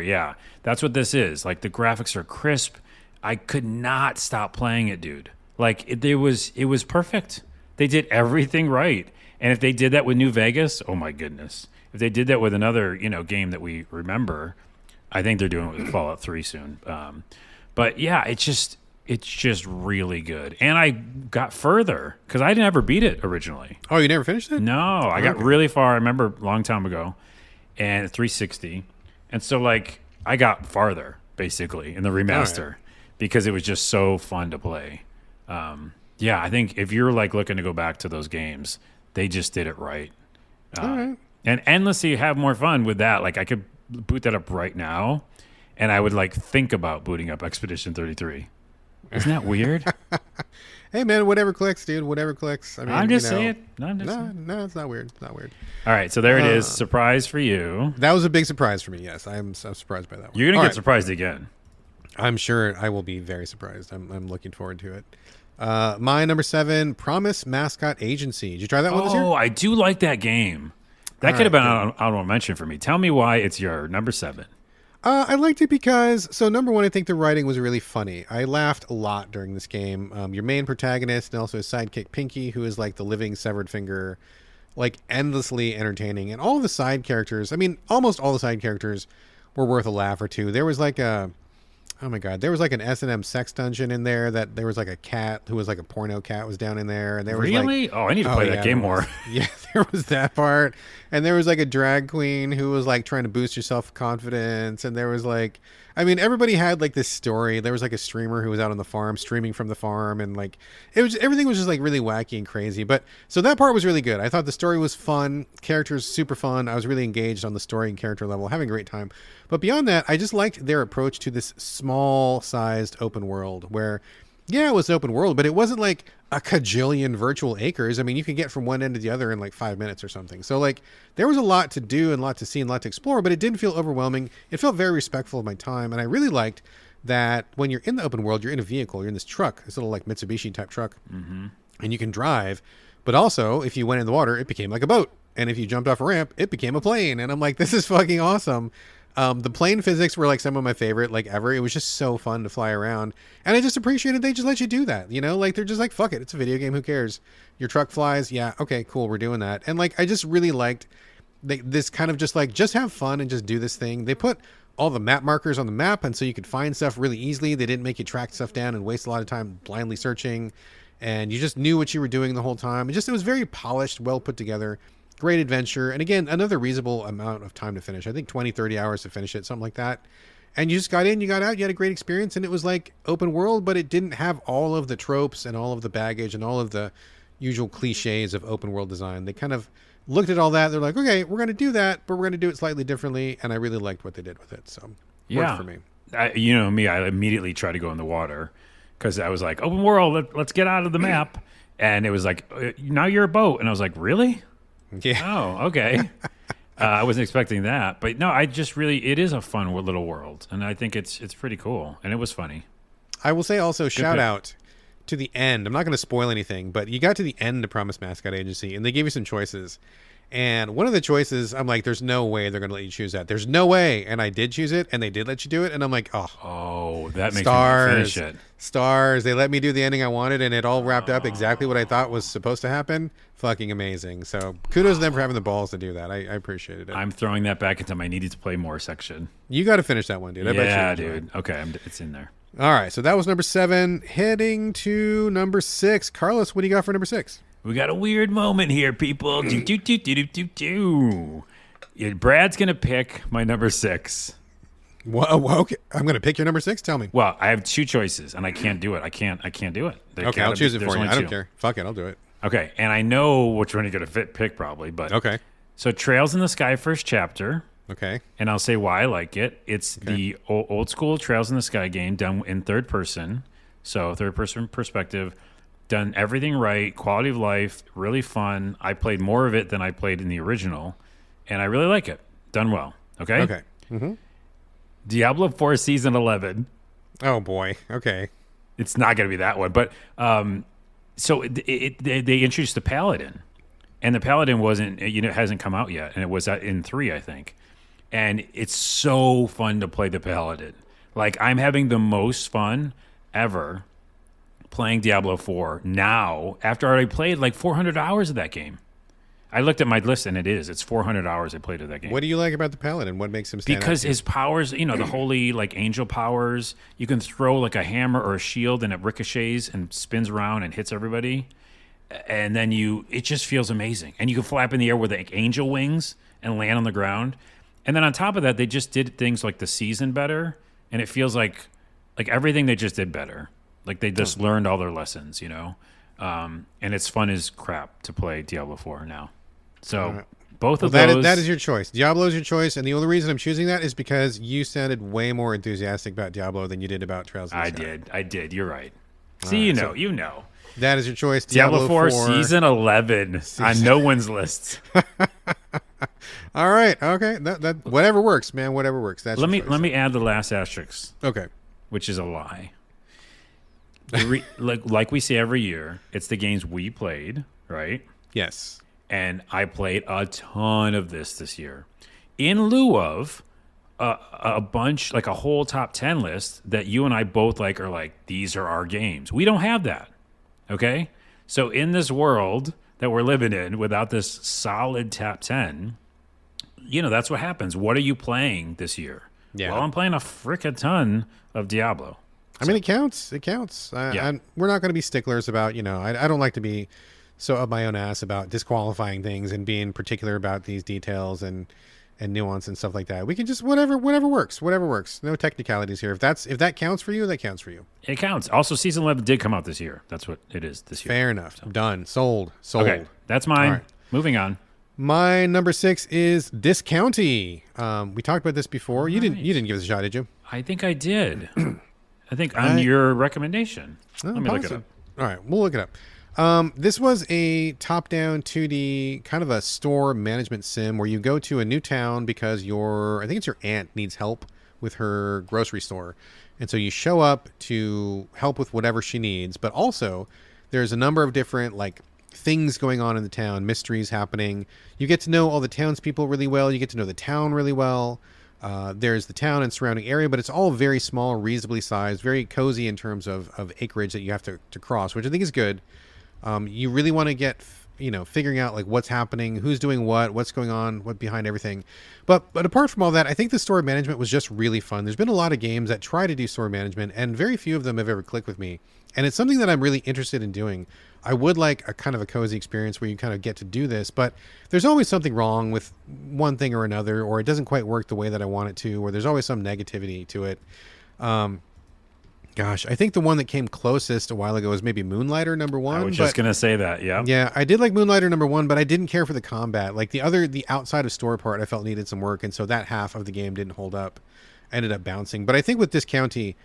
Yeah. That's what this is. Like, the graphics are crisp. I could not stop playing it, dude. Like, it was perfect. They did everything right. And if they did that with New Vegas, oh my goodness. If they did that with another, game that we remember, I think they're doing it with Fallout 3 soon. But yeah, it's just really good. And I got further because I never beat it originally. Oh, you never finished it? No, I got really far. I remember a long time ago, and 360. And so, like, I got farther, basically, in the remaster because it was just so fun to play. Yeah, I think if you're, like, looking to go back to those games, they just did it right. All right. And endlessly have more fun with that. Like, I could boot that up right now, and I would, like, think about booting up Expedition 33. Isn't that weird? Hey, man, whatever clicks, dude. Whatever clicks. I mean, I'm just saying. No, saying. It's not weird. It's not weird. All right, so there it is. Surprise for you. That was a big surprise for me, yes. I'm surprised by that one. You're going to get surprised again. I'm sure I will be very surprised. I'm looking forward to it. My number 7, Promise Mascot Agency. Did you try that one this year? Oh, I do like that game. That could have been an honorable mention for me. Tell me why it's your number 7. I liked it because, so number 1, I think the writing was really funny. I laughed a lot during this game. Your main protagonist and also his sidekick Pinky, who is like the living severed finger, like endlessly entertaining. And all the side characters, I mean, almost all the side characters were worth a laugh or two. There was like oh my God, there was like an S&M sex dungeon in there that there was like a cat who was like a porno cat was down in there. And there was really? I need to play that game more. Yeah, there was that part. And there was like a drag queen who was like trying to boost your self-confidence. And there was like, I mean, everybody had like this story. There was like a streamer who was out on the farm, streaming from the farm. And like, everything was just like really wacky and crazy. But so that part was really good. I thought the story was fun. Characters super fun. I was really engaged on the story and character level, having a great time. But beyond that, I just liked their approach to this small-sized open world where, yeah, it was open world, but it wasn't like a cajillion virtual acres. I mean, you could get from one end to the other in like 5 minutes or something. So like there was a lot to do and a lot to see and a lot to explore, but it didn't feel overwhelming. It felt very respectful of my time. And I really liked that when you're in the open world, you're in a vehicle, you're in this truck, this little like Mitsubishi type truck, and you can drive. But also, if you went in the water, it became like a boat. And if you jumped off a ramp, it became a plane. And I'm like, this is fucking awesome. The plane physics were like some of my favorite, like ever. It was just so fun to fly around. And I just appreciated they just let you do that, like they're just like, fuck it. It's a video game. Who cares? Your truck flies. Yeah. Okay, cool. We're doing that. And like, I just really liked this kind of just like, just have fun and just do this thing. They put all the map markers on the map. And so you could find stuff really easily. They didn't make you track stuff down and waste a lot of time blindly searching. And you just knew what you were doing the whole time. It was very polished, well put together. Great adventure. And again, another reasonable amount of time to finish. I think 20, 30 hours to finish it, something like that. And you just got in, you got out, you had a great experience. And it was like open world, but it didn't have all of the tropes and all of the baggage and all of the usual cliches of open world design. They kind of looked at all that. They're like, okay, we're going to do that, but we're going to do it slightly differently. And I really liked what they did with it. So worked for me. I immediately tried to go in the water because I was like, open world, let's get out of the map. And it was like, now you're a boat. And I was like, really? Yeah. Oh, okay. I wasn't expecting that, but no, it is a fun little world, and I think it's pretty cool, and it was funny. I will say also, shout out to the end. I'm not going to spoil anything, but you got to the end of Promise Mascot Agency, and they gave you some choices. And one of the choices, I'm like, there's no way they're going to let you choose that. There's no way. And I did choose it, and they did let you do it. And I'm like, that makes me want to finish it. Stars. They let me do the ending I wanted, and it all wrapped up exactly what I thought was supposed to happen. Fucking amazing. So kudos to them for having the balls to do that. I appreciated it. I'm throwing that back into my needed to play more section. You got to finish that one, dude. I bet you dude. Okay, it's in there. All right, so that was number 7. Heading to number 6. Carlos, what do you got for number 6? We got a weird moment here, people. Brad's going to pick my number 6. Whoa, okay. I'm going to pick your number 6? Tell me. Well, I have 2 choices, and I can't do it. I can't do it. Okay, I'll choose it for you. I don't care. Fuck it, I'll do it. Okay, and I know which one you're going to pick probably, but... Okay. So Trails in the Sky first chapter, Okay. And I'll say why I like it. It's the old school Trails in the Sky game done in third person. So third person perspective, done everything right, quality of life, really fun. I played more of it than I played in the original, and I really like it. Done well. Okay? Okay. Mm-hmm. Diablo 4 Season 11. Oh, boy. Okay. It's not going to be that one. But so they introduced the Paladin. And the Paladin wasn't, it hasn't come out yet. And it was in 3, I think. And it's so fun to play the Paladin. Like, I'm having the most fun ever playing Diablo 4 now after I already played like 400 hours of that game. I looked at my list and it's 400 hours I played of that game. What do you like about the Paladin? What makes him stand out? Because his powers, the holy like angel powers, you can throw like a hammer or a shield and it ricochets and spins around and hits everybody. And then it just feels amazing. And you can flap in the air with like angel wings and land on the ground. And then on top of that, they just did things like the season better, and it feels like everything they just did better. Like they just learned all their lessons, and it's fun as crap to play Diablo 4 now. So both of those. That is your choice. Diablo is your choice, and the only reason I'm choosing that is because you sounded way more enthusiastic about Diablo than you did about Trails in the Sky. I did. You're right. See, right, you know. That is your choice. Diablo 4 Season 11 on no one's list. All right. Okay. That whatever works, man. Whatever works. That's let me add the last asterisk. Okay. Which is a lie. Like we say every year, it's the games we played, right? Yes. And I played a ton of this year, in lieu of a bunch, like a whole top 10 list that you and I both like are like, these are our games. We don't have that. Okay. So in this world that we're living in, without this solid top 10, that's what happens. What are you playing this year? Yeah. Well, I'm playing a frickin' ton of Diablo. I mean, it counts. It counts. We're not going to be sticklers about, I don't like to be so up my own ass about disqualifying things and being particular about these details and nuance and stuff like that. We can just whatever works. No technicalities here. If that counts for you, that counts for you. It counts. Also, Season 11 did come out this year. That's what it is this year. Fair enough. So. Done. Sold. Okay, that's mine. Right. Moving on. My number 6 is This County. We talked about this before. Right. You didn't give us a shot, did you? I think I did. I think on your recommendation. Let me look it up. All right, we'll look it up. This was a top-down 2D kind of a store management sim where you go to a new town because I think it's your aunt needs help with her grocery store. And so you show up to help with whatever she needs, but also there's a number of different like things going on in the town, mysteries happening. You get to know all the townspeople really well. You get to know the town really well. There's the town and surrounding area, but it's all very small, reasonably sized, very cozy in terms of acreage that you have to cross, which I think is good. You really want to get, figuring out like what's happening, who's doing what's going on, what behind everything. But apart from all that, I think the story management was just really fun. There's been a lot of games that try to do story management, and very few of them have ever clicked with me. And it's something that I'm really interested in doing. I would like a kind of a cozy experience where you kind of get to do this, but there's always something wrong with one thing or another, or it doesn't quite work the way that I want it to, or there's always some negativity to it. Gosh, I think the one that came closest a while ago was maybe Moonlighter number 1. I was just going to say that, yeah. Yeah, I did like Moonlighter number 1, but I didn't care for the combat. Like the outside of story part I felt needed some work, and so that half of the game didn't hold up. I ended up bouncing. But I think with This County,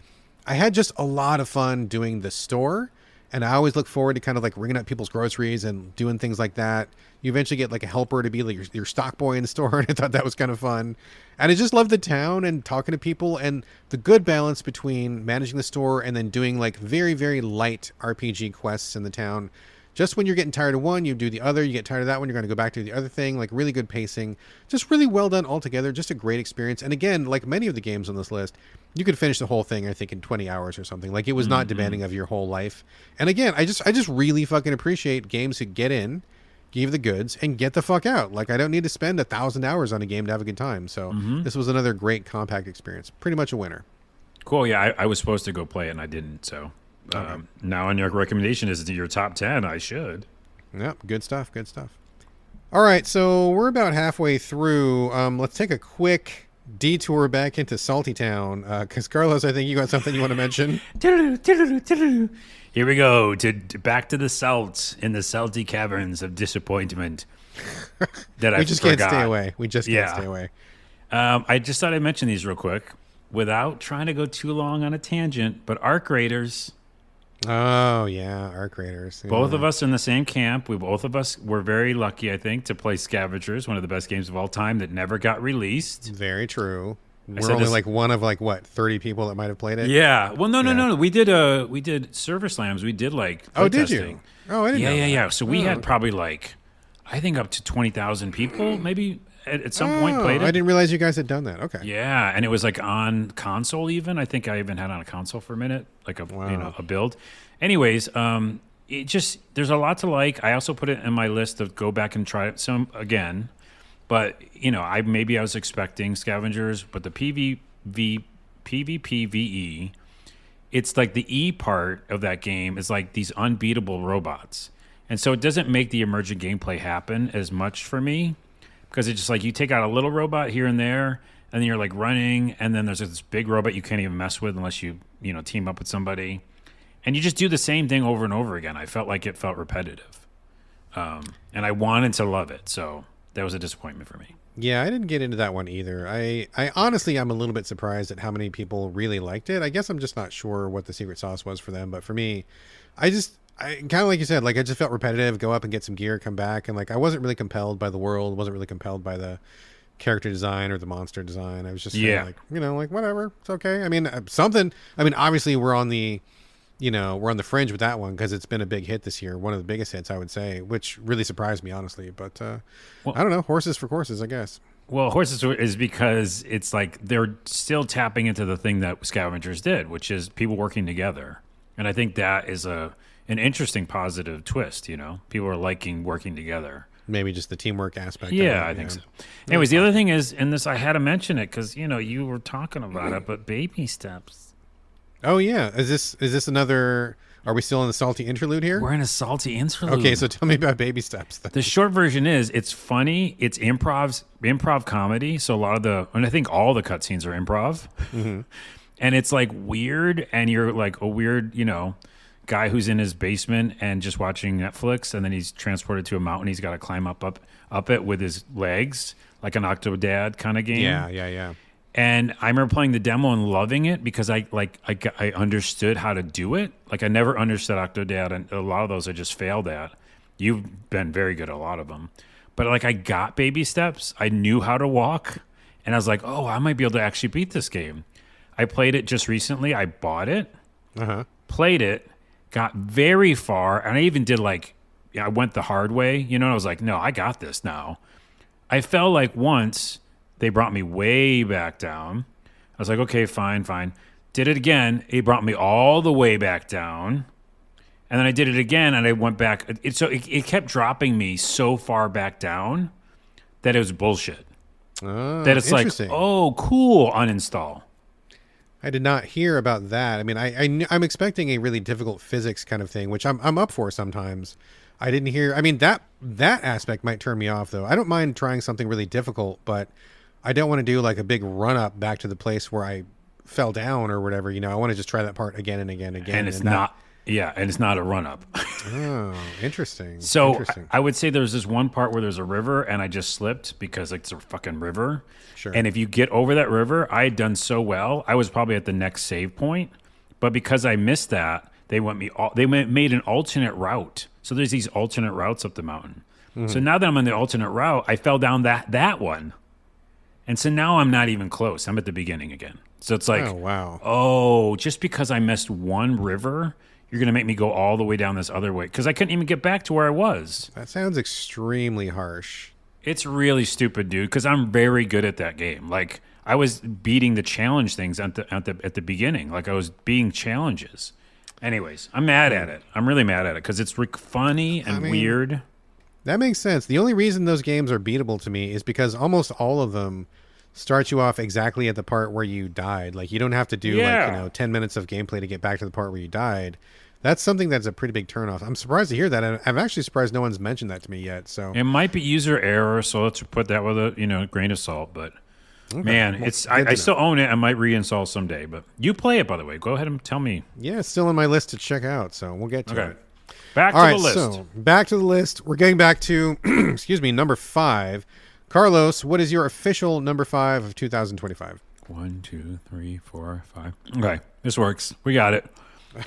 I had just a lot of fun doing the store, and I always look forward to kind of like ringing up people's groceries and doing things like that. You eventually get like a helper to be like your stock boy in the store, and I thought that was kind of fun. And I just love the town and talking to people and the good balance between managing the store and then doing like very, very light RPG quests in the town. Just when you're getting tired of one, you do the other. You get tired of that one, you're going to go back to the other thing. Like really good pacing. Just really well done altogether. Just a great experience. And again, like many of the games on this list, you could finish the whole thing, I think, in 20 hours or something. Like it was not demanding of your whole life. And again, I just really fucking appreciate games who get in, give the goods, and get the fuck out. Like I don't need to spend 1,000 hours on a game to have a good time. So this was another great compact experience. Pretty much a winner. Cool. Yeah, I was supposed to go play it and I didn't. So now on your recommendation is your top 10, I should. Yep. Good stuff. Good stuff. All right. So we're about halfway through. Let's take a quick detour back into Salty Town. Because Carlos, I think you got something you want to mention. Here we go back to the salt in the salty caverns of disappointment that I We just forgot. can't stay away. We just can't stay away. I just thought I'd mention these real quick without trying to go too long on a tangent. But Arc Raiders, Oh yeah, Arc Raiders. both Yeah. of us in the same camp. Both of us were very lucky, I think, to play Scavengers, one of the best games of all time that never got released. Very true. We're said only this- like one of like what 30 people that might have played it. Yeah. Well, no. Yeah. We did server slams. We did like Oh, did playtesting. you? Oh, I didn't know that. Yeah. So we Oh, had okay. probably like, I think up to 20,000 people maybe at some point played it. I didn't realize you guys had done that. Okay. Yeah, and it was like on console even. I think I even had on a console for a minute, like Wow. a build. Anyways, it just there's a lot to like. I also put it in my list of go back and try it some again. But I was expecting Scavengers, but the PvPVE, it's like the E part of that game is like these unbeatable robots. And so it doesn't make the emergent gameplay happen as much for me because it's just like you take out a little robot here and there and then you're like running and then there's this big robot you can't even mess with unless you team up with somebody. And you just do the same thing over and over again. I felt like it felt repetitive. And I wanted to love it. So that was a disappointment for me. Yeah, I didn't get into that one either. I honestly, I'm a little bit surprised at how many people really liked it. I guess I'm just not sure what the secret sauce was for them. But for me, I kind of like you said, like I just felt repetitive. Go up and get some gear, come back, and like I wasn't really compelled by the world. Wasn't really compelled by the character design or the monster design. I was just kinda like like whatever, it's okay. I mean, something. I mean, obviously we're on the we're on the fringe with that one because it's been a big hit this year, one of the biggest hits I would say, which really surprised me honestly. But Well- I don't know, horses for courses, I guess. Well, horses is because it's like they're still tapping into the thing that Scavengers did, which is people working together. And I think that is an interesting positive twist, People are liking working together. Maybe just the teamwork aspect. Yeah, I think so. Anyways, the other thing is, and this I had to mention it because, you were talking about it, but baby steps. Oh yeah, is this another? Are we still in the salty interlude here? We're in a salty interlude. Okay, so tell me about baby steps. Then. The short version is it's funny. It's improv comedy. So and I think all the cutscenes are improv. Mm-hmm. And it's like weird. And you're like a weird, guy who's in his basement and just watching Netflix. And then he's transported to a mountain. He's got to climb up it with his legs, like an Octodad kind of game. Yeah. And I remember playing the demo and loving it because I understood how to do it. Like I never understood Octodad, and a lot of those I just failed at. You've been very good at a lot of them, but like I got baby steps. I knew how to walk, and I was like, oh, I might be able to actually beat this game. I played it just recently. I bought it, played it, got very far, and I even did I went the hard way. I was like, no, I got this now. I fell like once. They brought me way back down. I was like, okay, fine. Did it again. It brought me all the way back down. And then I did it again, and I went back. It kept dropping me so far back down that it was bullshit. That it's like, oh, cool, uninstall. I did not hear about that. I mean, I'm expecting a really difficult physics kind of thing, which I'm up for sometimes. I didn't hear. I mean, that aspect might turn me off, though. I don't mind trying something really difficult, but I don't want to do like a big run up back to the place where I fell down or whatever. I want to just try that part again and again. And it's not a run up. Oh, interesting. So interesting. I would say there's this one part where there's a river and I just slipped because it's a fucking river. Sure. And if you get over that river, I had done so well. I was probably at the next save point, but because I missed that, they made an alternate route. So there's these alternate routes up the mountain. Mm-hmm. So now that I'm on the alternate route, I fell down that one. And so now I'm not even close. I'm at the beginning again. So it's like, oh, wow. Oh, just because I missed one river, you're going to make me go all the way down this other way. Because I couldn't even get back to where I was. That sounds extremely harsh. It's really stupid, dude, because I'm very good at that game. Like, I was beating the challenge things at the beginning. Like, I was beating challenges. Anyways, I'm mad at it. I'm really mad at it because it's funny and weird. That makes sense. The only reason those games are beatable to me is because almost all of them start you off exactly at the part where you died. Like, you don't have to do 10 minutes of gameplay to get back to the part where you died. That's something that's a pretty big turnoff. I'm surprised to hear that. I'm actually surprised no one's mentioned that to me yet. So it might be user error, so let's put that with a grain of salt. But man, well, I still own it. I might reinstall someday. But you play it, by the way. Go ahead and tell me. Yeah, it's still on my list to check out. So we'll get to it. Back to the list. So back to the list. We're getting back to, excuse me, number 5, Carlos, what is your official number 5 of 2025? 1, 2, 3, 4, 5. Okay, this works. We got it.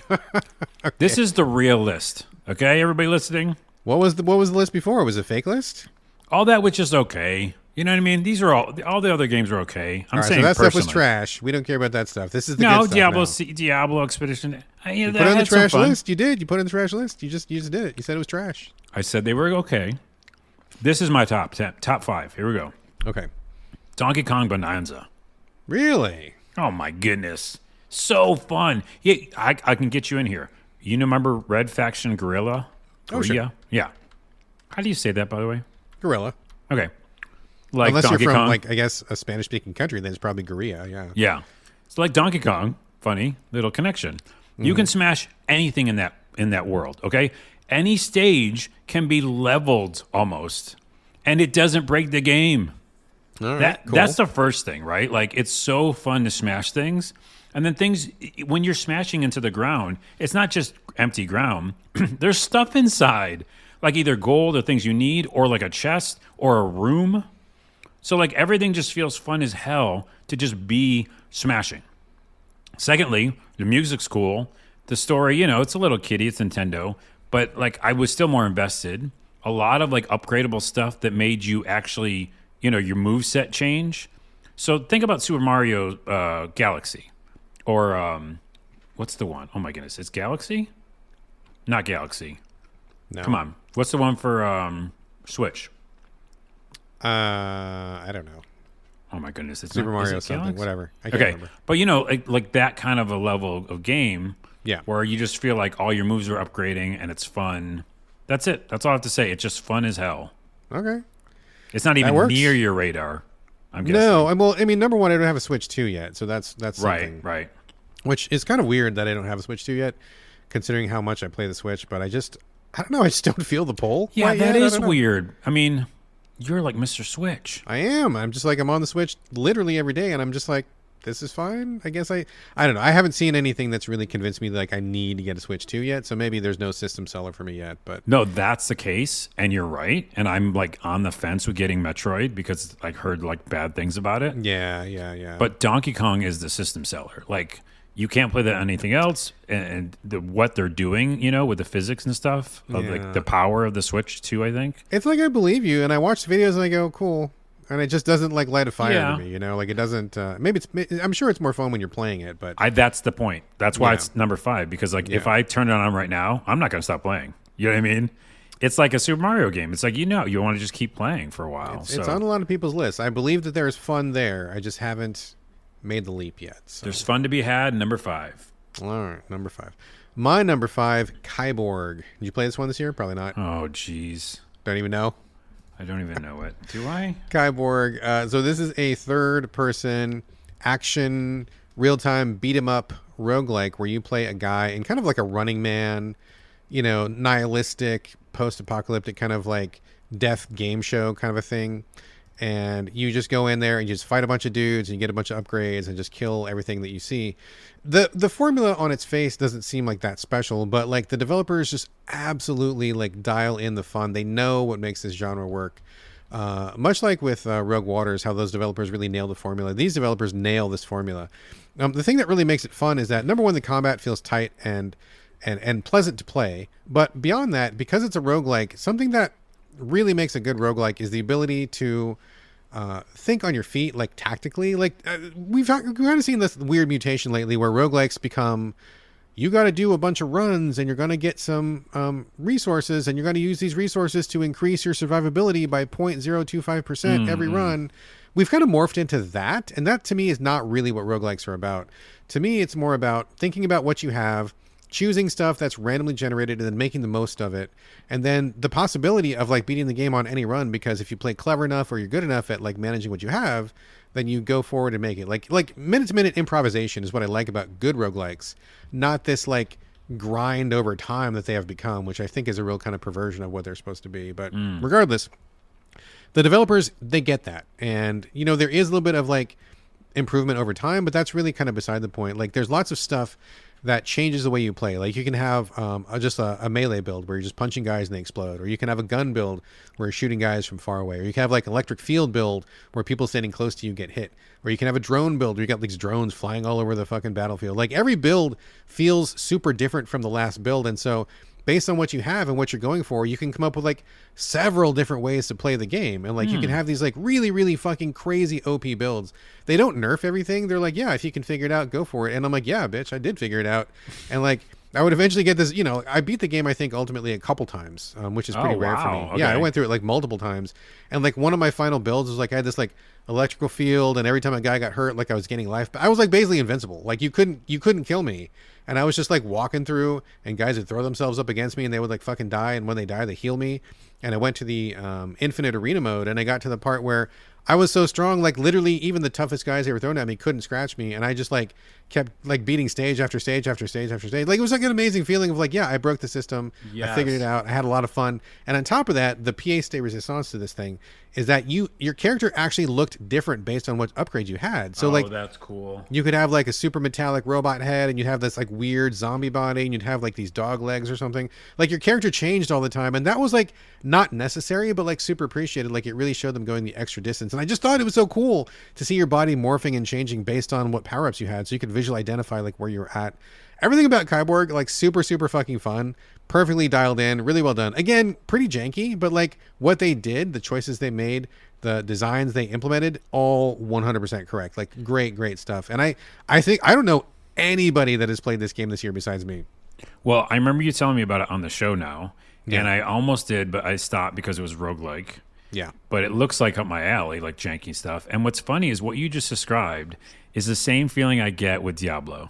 Okay. This is the real list. Okay, everybody listening? What was the list before? Was it a fake list? All that was just okay. You know what I mean? These are all the other games are okay. I'm All right, saying so that stuff was personally. trash. We don't care about that stuff. This is the No, good stuff. Diablo Expedition. You put it on the trash list. You did. You put it in the trash list. You just did it. You said it was trash. I said they were okay. This is my top 5. Here we go. Okay. Donkey Kong Bonanza. Really? Oh my goodness, so fun! Yeah, I can get you in here. You remember Red Faction Gorilla? Oh, sure. Yeah. How do you say that, by the way? Gorilla. Okay. Like Unless Donkey you're from, Kong. like, I guess, a Spanish-speaking country, then it's probably Gorilla, yeah. Yeah. It's like Donkey Kong. Funny little connection. You can smash anything in that world. Okay. Any stage can be leveled almost, and it doesn't break the game. All right, cool. That's the first thing, right? Like, it's so fun to smash things. And then things, when you're smashing into the ground, it's not just empty ground. There's stuff inside, like either gold or things you need, or like a chest or a room. So, like, everything just feels fun as hell to just be smashing. Secondly, the music's cool. The story, it's a little kiddie, it's Nintendo. But, like, I was still more invested. A lot of, like, upgradable stuff that made you actually... your moveset change. So think about Super Mario Galaxy. Or, what's the one? Oh my goodness. It's Galaxy? Not Galaxy. No. Come on. What's the one for Switch? I don't know. Oh my goodness. It's Super not, Mario is it something, Galaxy? whatever. I can't remember. But, like that kind of a level of game Yeah. where you just feel like all your moves are upgrading and it's fun. That's it. That's all I have to say. It's just fun as hell. Okay. It's not even works. near your radar, I'm guessing. No, I mean, number one, I don't have a Switch 2 yet, so that's something. Right. Which is kind of weird that I don't have a Switch 2 yet, considering how much I play the Switch. But I don't know. I just don't feel the pull. Yeah, quite that yet. I is don't know. weird. I mean, you're like Mr. Switch. I am. I'm just like I'm on the Switch literally every day, and I'm just like, this is fine. I guess I don't know. I haven't seen anything that's really convinced me that, like, I need to get a Switch 2 yet. So maybe there's no system seller for me yet. But No, that's the case, and you're right. And I'm like on the fence with getting Metroid because I heard like bad things about it. yeah. But Donkey Kong is the system seller. Like, you can't play that on anything else, and what they're doing, with the physics and stuff, of like the power of the Switch too. I think it's like I believe you, and I watch the videos and I go, cool. And it just doesn't like light a fire Yeah. to me, like it doesn't. Maybe I'm sure it's more fun when you're playing it, but that's the point. That's why Yeah. it's number 5 because like if Yeah. I turn it on right now, I'm not going to stop playing. You know what I mean? It's like a Super Mario game. It's like you want to just keep playing for a while. it's on a lot of people's lists. I believe that there's fun there. I just haven't made the leap yet. So. There's fun to be had. Number 5. All right, number 5. My number 5, Kyborg. Did you play this one this year? Probably not. Oh, jeez. Don't even know. I don't even know it. Do I? Kyborg. So this is a third-person action, real-time beat-em-up roguelike where you play a guy in kind of like a Running Man, nihilistic, post-apocalyptic kind of like death game show kind of a thing. And you just go in there and you just fight a bunch of dudes and you get a bunch of upgrades and just kill everything that you see. The formula on its face doesn't seem like that special, but like the developers just absolutely like dial in the fun. They know what makes this genre work. Much like with Rogue Waters, how those developers really nail the formula. These developers nail this formula. The thing that really makes it fun is that, number one, the combat feels tight and pleasant to play. But beyond that, because it's a roguelike, something that really makes a good roguelike is the ability to think on your feet, like tactically. Like we've kind of seen this weird mutation lately where roguelikes become, you got to do a bunch of runs and you're going to get some resources and you're going to use these resources to increase your survivability by 0.025% every run. We've kind of morphed into that. And that to me is not really what roguelikes are about. To me, it's more about thinking about what you have, choosing stuff that's randomly generated and then making the most of it. And then the possibility of like beating the game on any run, because if you play clever enough or you're good enough at like managing what you have, then you go forward and make it. Like minute to minute improvisation is what I like about good roguelikes, not this like grind over time that they have become, which I think is a real kind of perversion of what they're supposed to be. But regardless, the developers, they get that. And, there is a little bit of like, improvement over time, but that's really kind of beside the point. Like, there's lots of stuff that changes the way you play. Like, you can have just a melee build where you're just punching guys and they explode, or you can have a gun build where you're shooting guys from far away, or you can have like electric field build where people standing close to you get hit, or you can have a drone build where you got these drones flying all over the fucking battlefield. Like, every build feels super different from the last build, and so based on what you have and what you're going for, you can come up with like several different ways to play the game. And like, you can have these like really, really fucking crazy OP builds. They don't nerf everything. They're like, yeah, if you can figure it out, go for it. And I'm like, yeah, bitch, I did figure it out. And like, I would eventually get this, I beat the game, I think, ultimately a couple times, which is pretty rare for me. Okay. Yeah, I went through it like multiple times. And like, one of my final builds was like, I had this like electrical field, and every time a guy got hurt, like I was gaining life. But I was like basically invincible. Like, you couldn't kill me. And I was just like walking through, and guys would throw themselves up against me, and they would like fucking die. And when they die, they heal me. And I went to the infinite arena mode, and I got to the part where I was so strong, like literally even the toughest guys they were throwing at me couldn't scratch me. And I just like kept like beating stage after stage after stage after stage. Like, it was like an amazing feeling of like, yeah, I broke the system. Yes. I figured it out. I had a lot of fun. And on top of that, the pièce de résistance to this thing is that your character actually looked different based on what upgrades you had. So like, that's cool. You could have like a super metallic robot head, and you'd have this like weird zombie body, and you'd have like these dog legs or something. Like, your character changed all the time, and that was like not necessary, but like super appreciated. Like, it really showed them going the extra distance. And I just thought it was so cool to see your body morphing and changing based on what power-ups you had, so you could visually identify like where you were at. Everything about Kyborg, like super, super fucking fun, perfectly dialed in, really well done. Again, pretty janky, but like what they did, the choices they made, the designs they implemented, all 100% correct. Like, great stuff. And I think, I don't know anybody that has played this game this year besides me. Well, I remember you telling me about it on the show now, and I almost did, but I stopped because it was roguelike. Yeah. But it looks like up my alley, like janky stuff. And what's funny is what you just described is the same feeling I get with Diablo,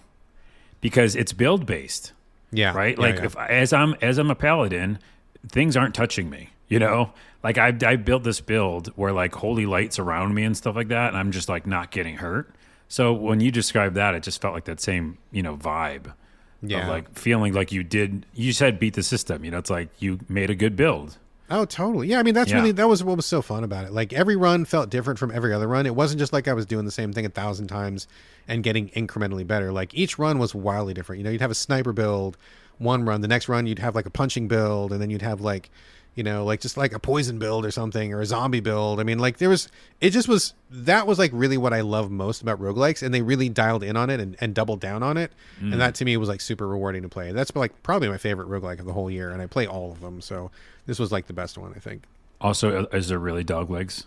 because it's build based. Yeah. Right. Yeah, like, yeah. if as I'm a paladin, things aren't touching me. Like, I built this build where like holy lights around me and stuff like that, and I'm just like not getting hurt. So when you described that, it just felt like that same vibe. Yeah. Of like feeling like you said beat the system. It's like you made a good build. Oh, totally. Yeah, I mean, that was what was so fun about it. Like, every run felt different from every other run. It wasn't just like I was doing the same thing 1,000 times and getting incrementally better. Like, each run was wildly different. You'd have a sniper build one run. The next run, you'd have like a punching build, and then you'd have like, like just like a poison build or something, or a zombie build. I mean, like, that was like really what I love most about roguelikes, and they really dialed in on it and doubled down on it. And that to me was like super rewarding to play. That's like probably my favorite roguelike of the whole year, and I play all of them. So this was like the best one, I think. Also, is there really dog legs?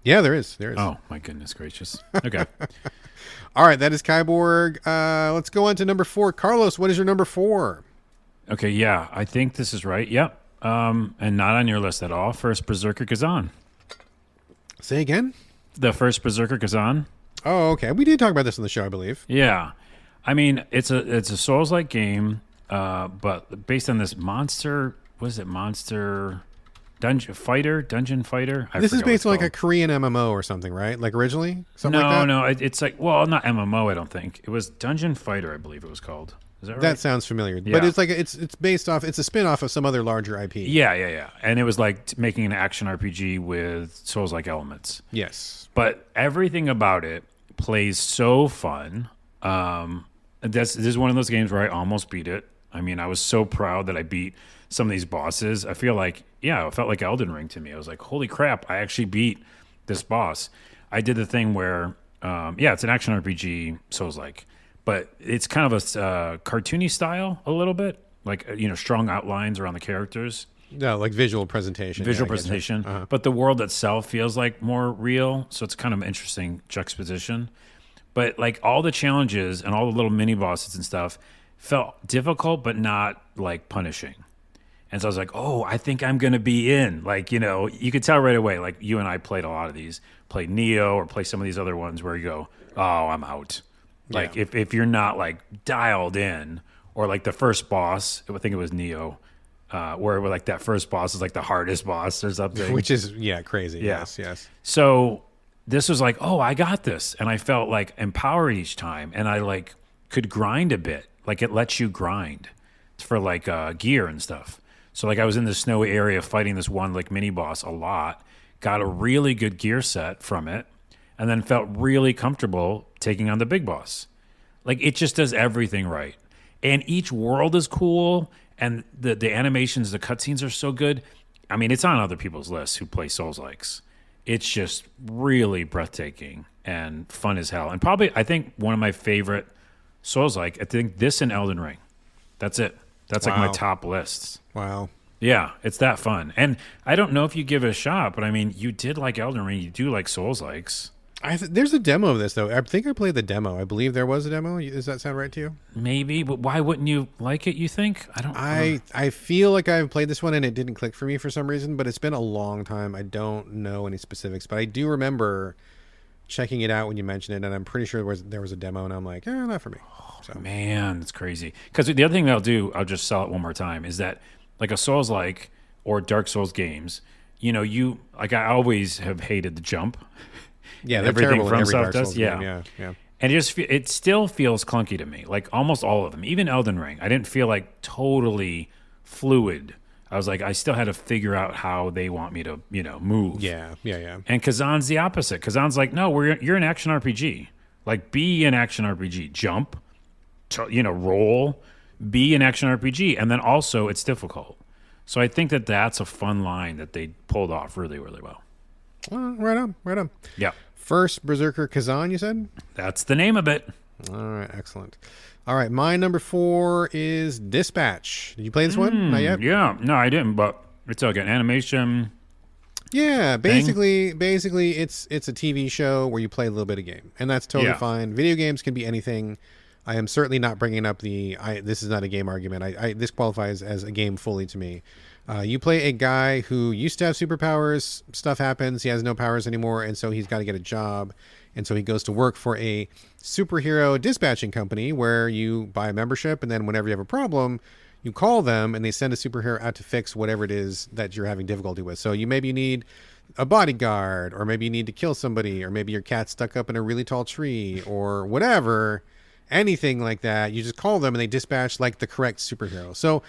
Yeah, there is. Oh, my goodness gracious. Okay. All right, that is Kyborg. Let's go on to number 4. Carlos, what is your number 4? Okay, yeah, I think this is right. Yep. And not on your list at all. First Berserker Kazan. Say again? The first Berserker Kazan. Oh, okay. We did talk about this on the show, I believe. Yeah. I mean, it's a Souls-like game, but based on this monster dungeon fighter? This is based on like a Korean MMO or something, right? Like, originally? Something like that? No. It's like, well, not MMO, I don't think. It was Dungeon Fighter, I believe it was called. Is that right? That sounds familiar. Yeah. But it's like it's based off, it's a spin-off of some other larger IP. Yeah. And it was like making an action RPG with Souls-like elements. Yes. But everything about it plays so fun. This is one of those games where I almost beat it. I mean, I was so proud that I beat some of these bosses. I feel like, it felt like Elden Ring to me. I was like, holy crap, I actually beat this boss. I did the thing where, it's an action RPG, Souls-like. But it's kind of a cartoony style a little bit, like, strong outlines around the characters. No, like visual presentation. Presentation. But the world itself feels like more real, so it's kind of an interesting juxtaposition. But like all the challenges and all the little mini bosses and stuff felt difficult, but not like punishing. And so I was like, oh, I think I'm going to be in. Like, you could tell right away, like you and I played a lot of these, play Neo or play some of these other ones where you go, oh, I'm out. Like if you're not like dialed in, or like the first boss, I think it was Neo, where like that first boss is like the hardest boss or something. Which is, crazy. Yeah. Yes. So this was like, oh, I got this. And I felt like empowered each time. And I like could grind a bit. Like it lets you grind for like gear and stuff. So like I was in the snowy area fighting this one like mini boss a lot, got a really good gear set from it. and then felt really comfortable taking on the big boss. Like it just does everything right. And each world is cool, and the animations, the cutscenes are so good. I mean, it's on other people's lists who play Souls likes. It's just really breathtaking and fun as hell. And probably I think one of my favorite Souls like, I think this and Elden Ring. That's it. That's like my Wow. top lists. Wow. Yeah, it's that fun. And I don't know if you give it a shot, but I mean, you did like Elden Ring. You do like Souls likes. There's a demo of this though. I think I played the demo. I believe there was a demo. Does that sound right to you? Maybe, but why wouldn't you like it, you think? I don't I feel like I've played this one and it didn't click for me for some reason, but it's been a long time. I don't know any specifics, but I do remember checking it out when you mentioned it, and I'm pretty sure there was a demo, and I'm like, not for me. So Man, it's crazy. Because the other thing that I'll do, I'll just sell it one more time, is that like a Souls like or Dark Souls games, you like I always have hated the jump. yeah, they're Everything terrible in from every South Dark does, Souls yeah. game. Yeah, yeah. And it still feels clunky to me, like almost all of them. Even Elden Ring, I didn't feel like totally fluid. I was like, I still had to figure out how they want me to, move. Yeah, yeah, yeah. And Kazan's the opposite. Kazan's like, no, you're an action RPG. Like, be an action RPG. Jump, roll, be an action RPG. And then also, it's difficult. So I think that that's a fun line that they pulled off really, really well. Right on, right on. Yeah. First Berserker Kazan, you said? That's the name of it. All right, excellent. All right, my number 4 is Dispatch. Did you play this one? Not yet? Yeah. No, I didn't, but it's like an animation. Yeah, basically it's a TV show where you play a little bit of game, and that's totally Yeah. fine. Video games can be anything. I am certainly not bringing up this is not a game argument. This qualifies as a game fully to me. You play a guy who used to have superpowers. Stuff happens. He has no powers anymore, and so he's got to get a job. And so he goes to work for a superhero dispatching company where you buy a membership, and then whenever you have a problem, you call them, and they send a superhero out to fix whatever it is that you're having difficulty with. So maybe you need a bodyguard, or maybe you need to kill somebody, or maybe your cat's stuck up in a really tall tree, or whatever, anything like that. You just call them, and they dispatch like the correct superhero. So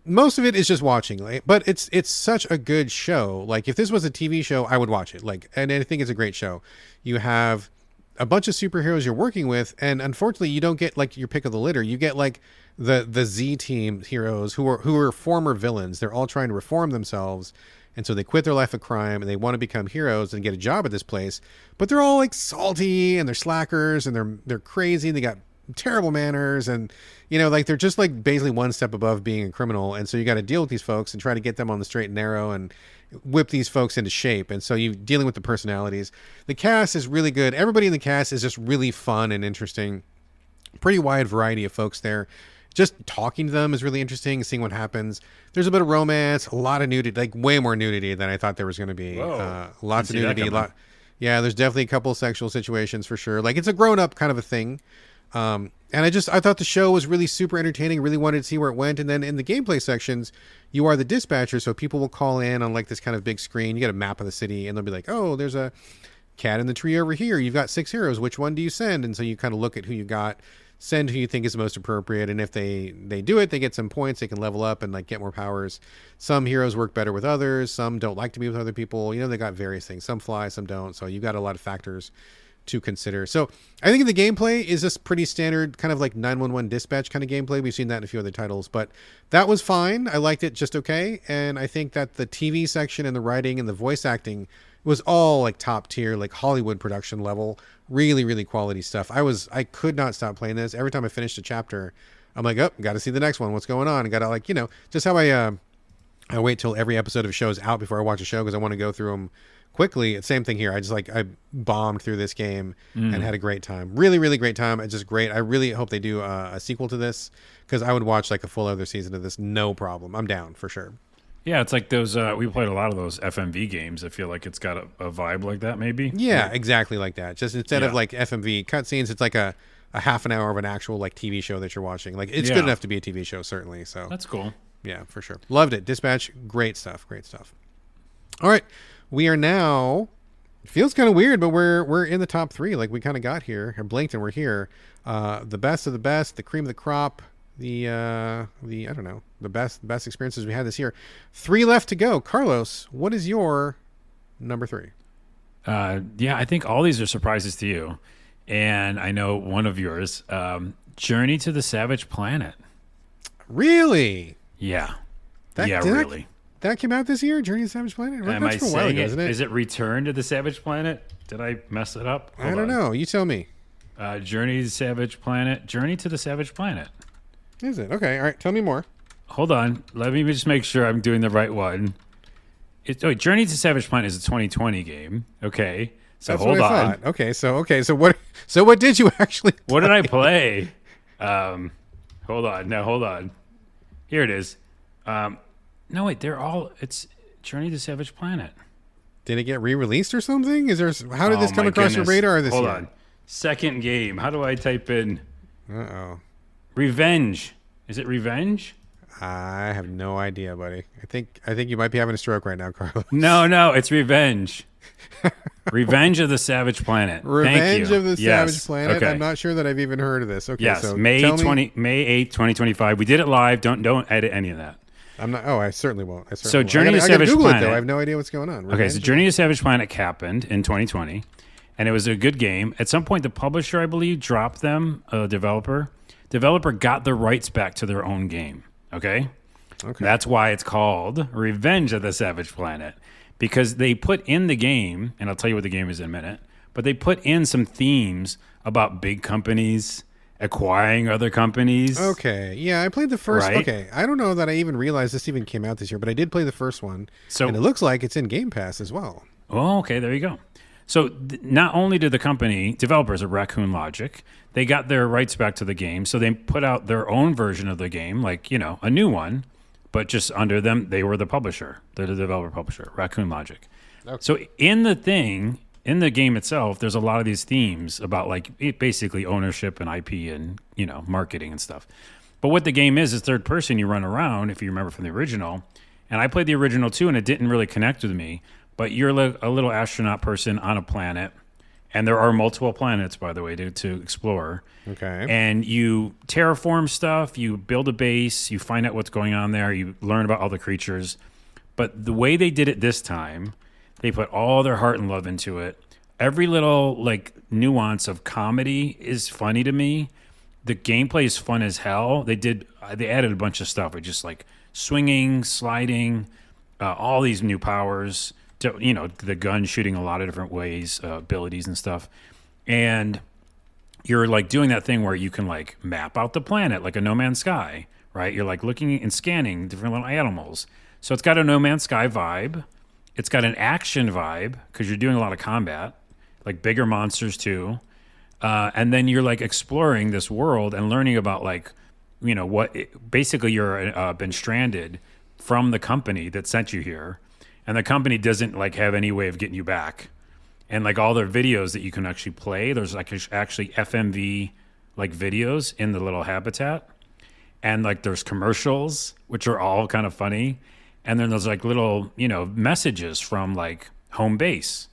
most of it is just watching, but it's such a good show. Like if this was a TV show, I would watch it. And I think it's a great show. You have a bunch of superheroes you're working with, and unfortunately, you don't get like your pick of the litter. You get like the Z team heroes who are former villains. They're all trying to reform themselves, and so they quit their life of crime and they want to become heroes and get a job at this place. But they're all like salty and they're slackers and they're crazy. And they got terrible manners, and like they're just like basically one step above being a criminal. And so you got to deal with these folks and try to get them on the straight and narrow and whip these folks into shape. And so you're dealing with the personalities. The cast is really good. Everybody in the cast is just really fun and interesting. Pretty wide variety of folks there. Just talking to them is really interesting, seeing what happens. There's a bit of romance, a lot of nudity, like way more nudity than I thought there was going to be. Whoa. Lots of Didn't see that nudity. coming. Yeah, there's definitely a couple of sexual situations for sure. Like it's a grown up kind of a thing. And I thought the show was really super entertaining. Really wanted to see where it went. And then in the gameplay sections, you are the dispatcher. So people will call in on like this kind of big screen. You get a map of the city and they'll be like, oh, there's a cat in the tree over here. You've got 6 heroes. Which one do you send? And so you kind of look at who you got, send who you think is the most appropriate. And if they do it, they get some points. They can level up and like get more powers. Some heroes work better with others. Some don't like to be with other people. They got various things. Some fly, some don't. So you've got a lot of factors to consider. So I think the gameplay is just pretty standard, kind of like 911 dispatch kind of gameplay. We've seen that in a few other titles, but that was fine. I liked it just okay. And I think that the TV section and the writing and the voice acting was all like top tier, like Hollywood production level, really, really quality stuff. I could not stop playing this. Every time I finished a chapter, I'm like, oh, got to see the next one. What's going on? I got to like, just how I wait till every episode of a show is out before I watch a show because I want to go through them quickly. Same thing here. I bombed through this game and had a great time. Really, really great time. It's just great. I really hope they do a sequel to this because I would watch like a full other season of this. No problem. I'm down for sure. Yeah, it's like those. We played a lot of those FMV games. I feel like it's got a vibe like that, maybe. Yeah, exactly like that. Just instead of like FMV cutscenes, it's like a half an hour of an actual like TV show that you're watching. Like it's good enough to be a TV show, certainly. So that's cool. Yeah, for sure. Loved it. Dispatch, great stuff. Great stuff. All right. We are now, it feels kind of weird, but we're in the top 3. Like we kind of got here. I blinked and we're here. The best of the best, the cream of the crop, the I don't know, the best experiences we had this year. 3 left to go. Carlos, what is your number 3? Yeah, I think all these are surprises to you. And I know one of yours, Journey to the Savage Planet. Really? Yeah. That Yeah, did really. that came out this year? Journey to Savage Planet? Am I That's from a while saying ago, it? isn't it? Is it Return to the Savage Planet? Did I mess it up? I don't know. You tell me. Journey to the Savage Planet. Journey to the Savage Planet. Is it? Okay. All right. Tell me more. Hold on. Let me just make sure I'm doing the right one. Journey to Savage Planet is a 2020 game. Okay. So That's hold what I on. thought. Okay. So what? So what did you actually? What did I play? Hold on. No, hold on. Here it is. No, wait. It's Journey to Savage Planet. Did it get re-released or something? Is there? How did this Oh, come my across your goodness. radar this Hold year? on. Second game. How do I type in Uh-oh. Revenge? Is it Revenge? I have no idea, buddy. I think you might be having a stroke right now, Carlos. No, it's Revenge. Revenge of the Savage Planet. Thank Revenge you. of the Yes. Savage Planet. Okay. I'm not sure that I've even heard of this. Okay, Yes, so May tell me. May 8th, 2025. We did it live. Don't edit any of that. I'm not. Oh, I certainly won't. I certainly So won't. Journey to I gotta Savage Google it Planet. though. I have no idea what's going on. Okay, so Revenge? Journey to Savage Planet happened in 2020, and it was a good game. At some point, the publisher, I believe, dropped them, a developer. Developer got the rights back to their own game. Okay? Okay. That's why it's called Revenge of the Savage Planet, because they put in the game, and I'll tell you what the game is in a minute, but they put in some themes about big companies acquiring other companies. Okay. Yeah, I played the first. Right? Okay. I don't know that I even realized this even came out this year, but I did play the first one. So- and it looks like it's in Game Pass as well. Oh, okay, there you go. So not only did the company developers of Raccoon Logic, they got their rights back to the game, so they put out their own version of the game, like a new one, but just under them, they were the publisher. They're the developer publisher, Raccoon Logic. Okay. So in the game itself, there's a lot of these themes about basically ownership and IP and marketing and stuff. But what the game is third person. You run around, if you remember from the original, and I played the original too, and it didn't really connect with me. But you're a little astronaut person on a planet, and there are multiple planets, by the way, to explore. Okay. And you terraform stuff, you build a base, you find out what's going on there, you learn about all the creatures. But the way they did it this time, they put all their heart and love into it. Every little nuance of comedy is funny to me. The gameplay is fun as hell. They added a bunch of stuff with just swinging, sliding, all these new powers. The gun shooting a lot of different ways, abilities and stuff. And you're doing that thing where you can map out the planet like a No Man's Sky, right? You're looking and scanning different little animals. So it's got a No Man's Sky vibe. It's got an action vibe because you're doing a lot of combat, bigger monsters too. And then you're exploring this world and learning about basically you're been stranded from the company that sent you here. And the company doesn't have any way of getting you back. And all their videos that you can actually play, there's actually FMV videos in the little habitat. And there's commercials, which are all kind of funny. And then there's little, messages from home base.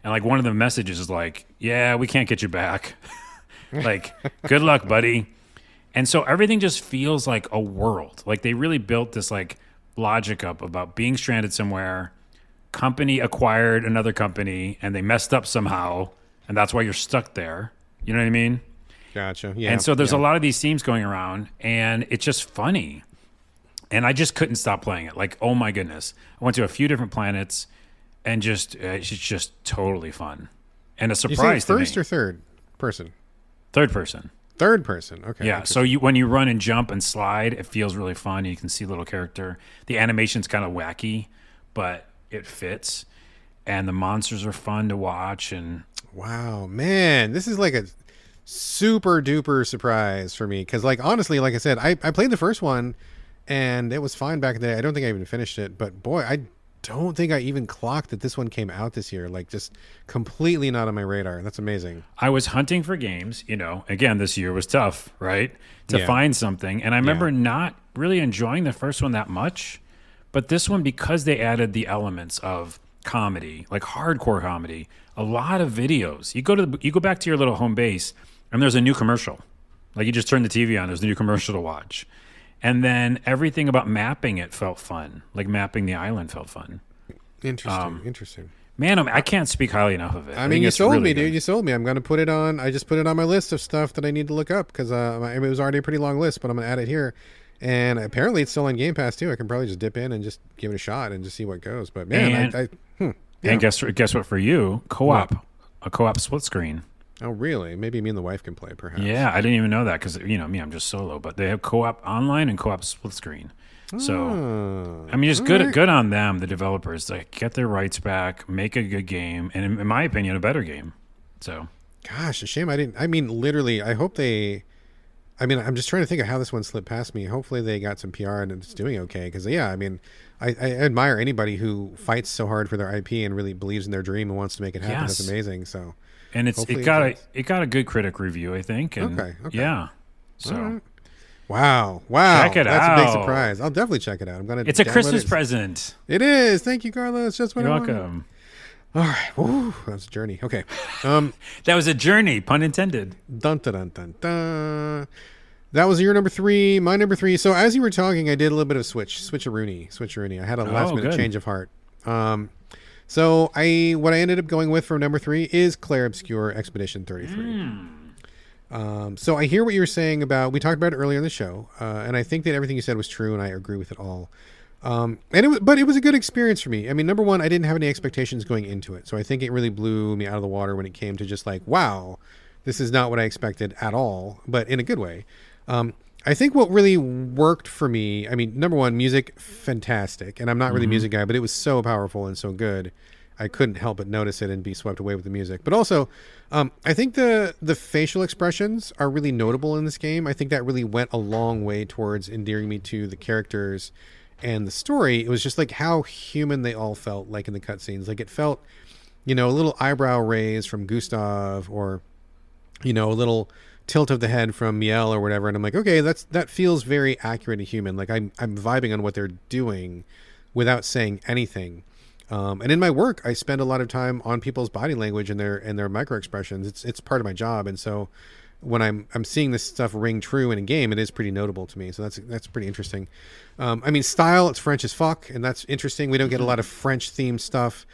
And one of the messages is yeah, we can't get you back. Good luck, buddy. And so everything just feels like a world. They really built this logic up about being stranded somewhere. Company acquired another company and they messed up somehow, and that's why you're stuck there. You know what I mean? Gotcha. Yeah. And so there's a lot of these themes going around, and it's just funny. And I just couldn't stop playing it. Oh my goodness. I went to a few different planets, and it's just totally fun. And a You say surprise to me. first or third person? Third person. Third person. Okay. Yeah, so when you run and jump and slide, it feels really fun. You can see a little character. The animation's kind of wacky, but it fits. And the monsters are fun to watch. And Wow, man, this is a super duper surprise for me because honestly, like I said, I played the first one and it was fine back in the day. I don't think I even finished it, but boy, I don't think I even clocked that this one came out this year. Just completely not on my radar. That's amazing. I was hunting for games, again, this year was tough, right? To Yeah. find something. And I remember not really enjoying the first one that much, but this one, because they added the elements of comedy, hardcore comedy, a lot of videos. You go back to your little home base and there's a new commercial. You just turn the TV on, there's a new commercial to watch. And then everything about mapping it felt fun. Mapping the island felt fun. Interesting. Interesting. Man, I can't speak highly enough of it. I I mean, think you it's sold really me, good. dude. You sold me. I'm going to put it on. I just put it on my list of stuff that I need to look up because it was already a pretty long list, but I'm going to add it here. And apparently it's still on Game Pass, too. I can probably just dip in and just give it a shot and just see what goes. But, man, And yeah. and guess what for you? Co-op. What? A co-op split screen. Oh, really? Maybe me and the wife can play, perhaps. Yeah, I didn't even know that because me, I'm just solo. But they have co-op online and co-op split screen. So, Oh, I mean, just all good right. good on them, the developers, to get their rights back, make a good game, and in my opinion, a better game. So, Gosh, a shame I didn't. I mean, literally, I hope they. I mean, I'm just trying to think of how this one slipped past me. Hopefully, they got some PR and it's doing okay. Because, yeah, I mean, I admire anybody who fights so hard for their IP and really believes in their dream and wants to make it happen. Yes. That's amazing. So, and hopefully it got a good critic review, I think. And Okay. yeah. So, All right. Wow. Check it That's a big out. surprise. I'll definitely check it out. I'm gonna. it's a download Christmas it. present. It is. Thank you, Carlos. Just what You're I wanted. welcome. All right. Woo, that was a journey. Okay. That was a journey, pun intended. Dun dun dun dun dun. That was your number 3. My number 3. So as you were talking, I did a little bit of switcheroonie. I had a last minute good. change of heart. So what I ended up going with for number 3 is Clair Obscure Expedition 33. So I hear what you were saying about. We talked about it earlier in the show, and I think that everything you said was true, and I agree with it all. But it was a good experience for me. I mean, number one, I didn't have any expectations going into it, so I think it really blew me out of the water when it came to just like, wow, this is not what I expected at all, but in a good way. I think what really worked for me, I mean, number one, music, fantastic, and I'm not really a music guy, but it was so powerful and so good. I couldn't help but notice it and be swept away with the music. But also, I think the facial expressions are really notable in this game. I think that really went a long way towards endearing me to the characters and the story. It was just like how human they all felt, like in the cutscenes. Like it felt, a little eyebrow raise from Gustav, or a little tilt of the head from Miel or whatever. And I'm like, okay, that feels very accurate and human. Like I'm vibing on what they're doing without saying anything. And in my work, I spend a lot of time on people's body language and their micro expressions. It's part of my job, and so when I'm seeing this stuff ring true in a game, it is pretty notable to me. So that's pretty interesting. I mean, style, it's French as fuck, and that's interesting. We don't get a lot of French themed stuff.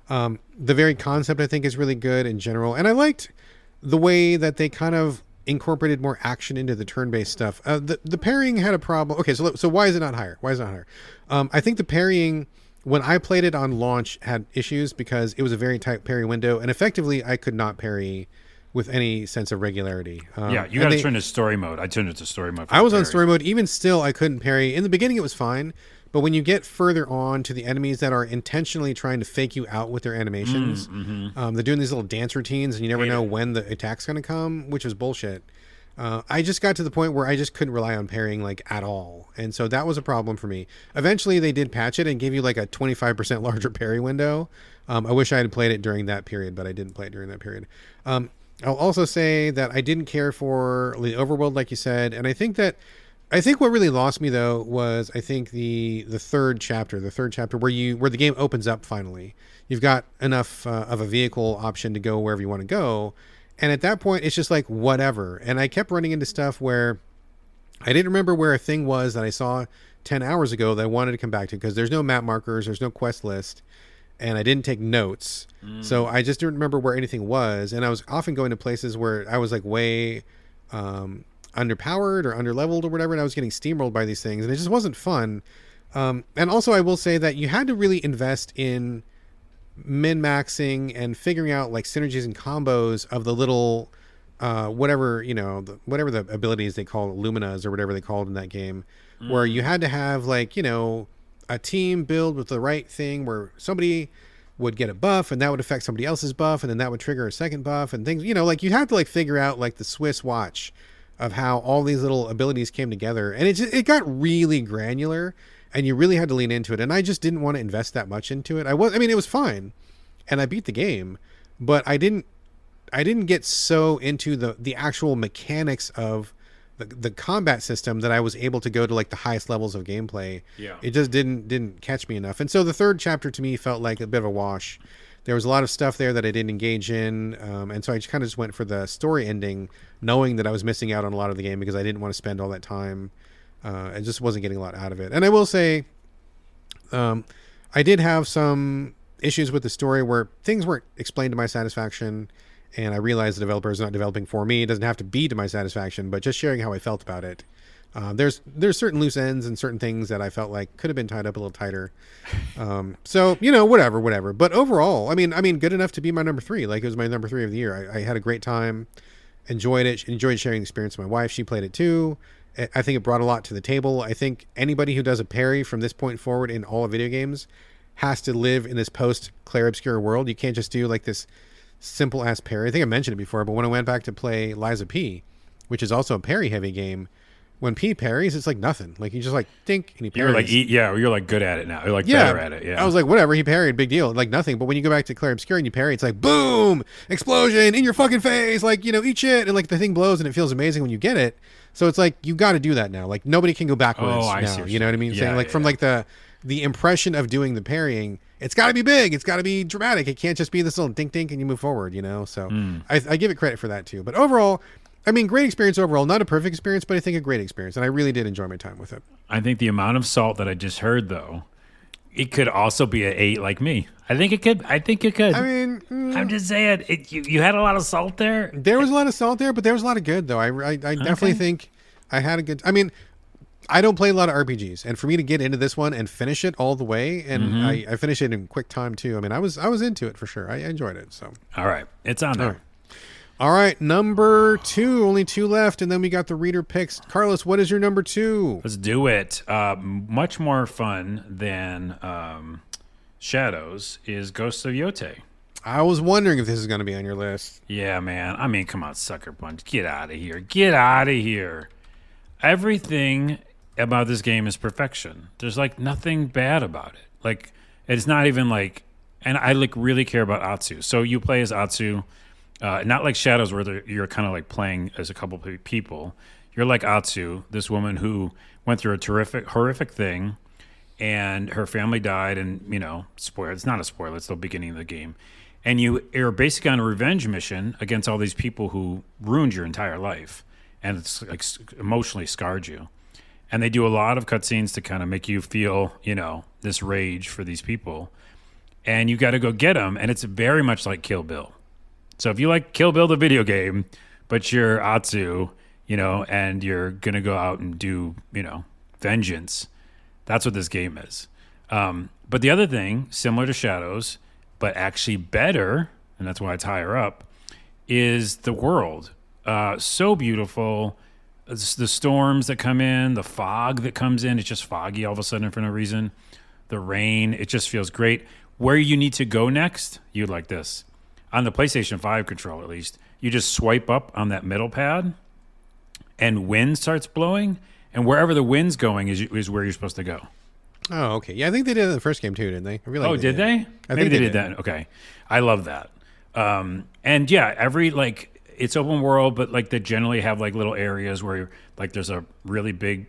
The very concept, I think, is really good in general, and I liked the way that they kind of incorporated more action into the turn-based stuff. The parrying had a problem. Okay, so why is it not higher? I think the parrying, when I played it on launch, had issues because it was a very tight parry window, and effectively I could not parry with any sense of regularity. Yeah, you got to turn to story mode. I turned it to story mode. I was on story mode. Even still, I couldn't parry. In the beginning, it was fine, but when you get further on to the enemies that are intentionally trying to fake you out with their animations, they're doing these little dance routines, and you never know when the attack's going to come, which was bullshit. I just got to the point where I just couldn't rely on parrying like at all. And so that was a problem for me. Eventually they did patch it and give you like a 25% larger parry window. I wish I had played it during that period, but I didn't play it during that period. I'll also say that I didn't care for the overworld, like you said. And I think what really lost me though was I think the third chapter where the game opens up finally. You've got enough of a vehicle option to go wherever you want to go. And at that point, it's just like, whatever. And I kept running into stuff where I didn't remember where a thing was that I saw 10 hours ago that I wanted to come back to, because there's no map markers, there's no quest list, and I didn't take notes. So I just didn't remember where anything was. And I was often going to places where I was like way underpowered or underleveled or whatever, and I was getting steamrolled by these things, and it just wasn't fun. And also, I will say that you had to really invest in min-maxing and figuring out like synergies and combos of the little whatever the abilities they call luminas or whatever they called in that game, where you had to have like a team build with the right thing where somebody would get a buff and that would affect somebody else's buff, and then that would trigger a second buff and things, like you had to like figure out like the Swiss watch of how all these little abilities came together, and it got really granular. And you really had to lean into it. And I just didn't want to invest that much into it. It was fine. And I beat the game. But I didn't get so into the actual mechanics of the combat system that I was able to go to like the highest levels of gameplay. Yeah. It just didn't catch me enough. And so the third chapter to me felt like a bit of a wash. There was a lot of stuff there that I didn't engage in. And so I just kind of just went for the story ending, knowing that I was missing out on a lot of the game because I didn't want to spend all that time. I just wasn't getting a lot out of it. And I will say, I did have some issues with the story where things weren't explained to my satisfaction, and I realized the developer is not developing for me. It doesn't have to be to my satisfaction, but just sharing how I felt about it. There's certain loose ends and certain things that I felt like could have been tied up a little tighter. So whatever. But overall, I mean, good enough to be my number 3. Like, it was my number 3 of the year. I had a great time, enjoyed it, enjoyed sharing the experience with my wife. She played it too. I think it brought a lot to the table. I think anybody who does a parry from this point forward in all of video games has to live in this post Clair Obscura world. You can't just do like this simple ass parry. I think I mentioned it before, but when I went back to play Liza P, which is also a parry heavy game, when P parries, it's like nothing. Like, you just like dink and he parries. You're like good at it now. You're like better at it. Yeah. I was like, whatever, he parried, big deal, like nothing. But when you go back to Clair Obscura and you parry, it's like boom, explosion in your fucking face, like, eat shit, and like the thing blows and it feels amazing when you get it. So it's like, you got to do that now. Like, nobody can go backwards now. You know what I mean? Saying like from like the impression of doing the parrying, it's got to be big, it's got to be dramatic. It can't just be this little dink dink and you move forward. So I give it credit for that too. But overall, I mean, great experience overall. Not a perfect experience, but I think a great experience, and I really did enjoy my time with it. I think the amount of salt that I just heard, though, it could also be an 8 like me. I think it could. I mean, I'm just saying, you had a lot of salt there. There was a lot of salt there, but there was a lot of good, though. I definitely think I had a good. I mean, I don't play a lot of RPGs, and for me to get into this one and finish it all the way, and I finished it in quick time too. I mean, I was into it for sure. I enjoyed it. So all right, it's on there. All right, number 2. Only 2 left, and then we got the reader picks. Carlos, what is your number 2? Let's do it. Much more fun than Shadows is Ghosts of Yotei. I was wondering if this is going to be on your list. Yeah, man. I mean, come on, Sucker Punch. Get out of here. Get out of here. Everything about this game is perfection. There's, like, nothing bad about it. Like, it's not even, like... And I, like, really care about Atsu. So you play as Atsu... not like Shadows where you're kind of like playing as a couple of people. You're like Atsu, this woman who went through a horrific thing, and her family died, and, spoiler, it's not a spoiler, it's the beginning of the game. And you're basically on a revenge mission against all these people who ruined your entire life, and it's like emotionally scarred you. And they do a lot of cutscenes to kind of make you feel, this rage for these people. And you got to go get them, and it's very much like Kill Bill. So if you like Kill Bill the video game, but you're Atsu, and you're going to go out and do, vengeance, that's what this game is. But the other thing, similar to Shadows, but actually better, and that's why it's higher up, is the world. So beautiful. It's the storms that come in, the fog that comes in, it's just foggy all of a sudden for no reason. The rain, it just feels great. Where you need to go next, you like this. On the PlayStation 5 controller, at least, you just swipe up on that middle pad, and wind starts blowing, and wherever the wind's going is where you're supposed to go. Oh, okay. Yeah, I think they did it in the first game too, didn't they? I really did they? I think they did that. Okay. I love that. And yeah, it's open world, but like they generally have like little areas where like there's a really big,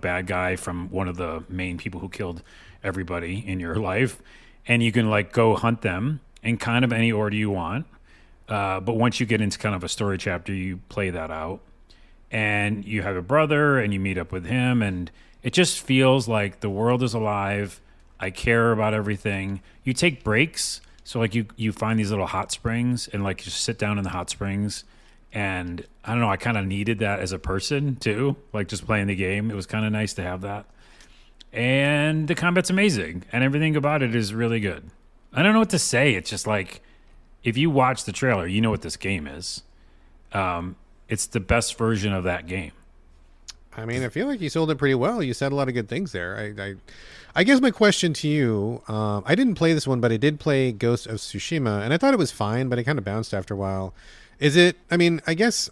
bad guy from one of the main people who killed everybody in your life, and you can like go hunt them in kind of any order you want. But once you get into kind of a story chapter, you play that out. And you have a brother, and you meet up with him, and it just feels like the world is alive. I care about everything. You take breaks. So, like, you find these little hot springs, and, like, just sit down in the hot springs. And, I don't know, I kind of needed that as a person, too. Like, just playing the game. It was kind of nice to have that. And the combat's amazing, and everything about it is really good. I don't know what to say. It's just like, if you watch the trailer, you know what this game is. It's the best version of that game. I mean, I feel like you sold it pretty well. You said a lot of good things there. I guess my question to you, I didn't play this one, but I did play Ghost of Tsushima, and I thought it was fine, but it kind of bounced after a while. I guess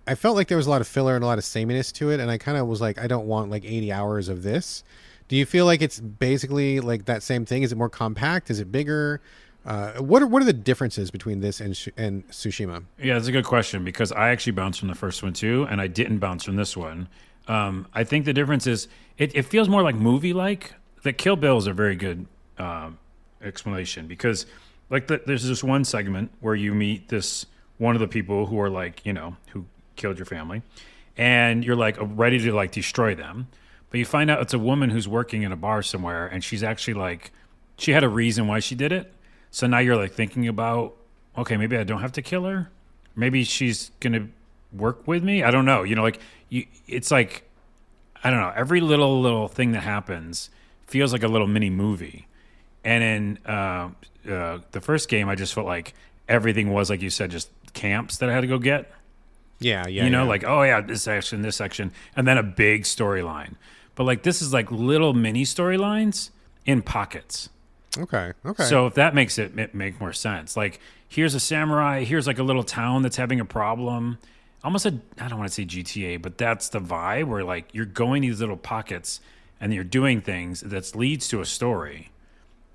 I felt like there was a lot of filler and a lot of sameness to it, and I kind of was like, I don't want like 80 hours of this. Do you feel like it's basically like that same thing? Is it more compact? Is it bigger? What are the differences between this and Tsushima? Yeah, that's a good question, because I actually bounced from the first one too, and I didn't bounce from this one. I think the difference is it feels more like movie-like. The Kill Bill is a very good explanation, because like there's this one segment where you meet one of the people who are like, who killed your family, and you're like ready to like destroy them. But you find out it's a woman who's working in a bar somewhere, and she's actually like she had a reason why she did it. So now you're like thinking about, okay, maybe I don't have to kill her. Maybe she's gonna work with me. I don't know. Like it's like I don't know. Every little thing that happens feels like a little mini movie. And in the first game, I just felt like everything was, like you said, just camps that I had to go get. Yeah. Like, oh yeah, this section, and then a big storyline. But like this is like little mini storylines in pockets. Okay. So if that makes it make more sense, like here's a samurai, here's like a little town that's having a problem. Almost I don't want to say GTA, but that's the vibe where like you're going these little pockets and you're doing things that leads to a story.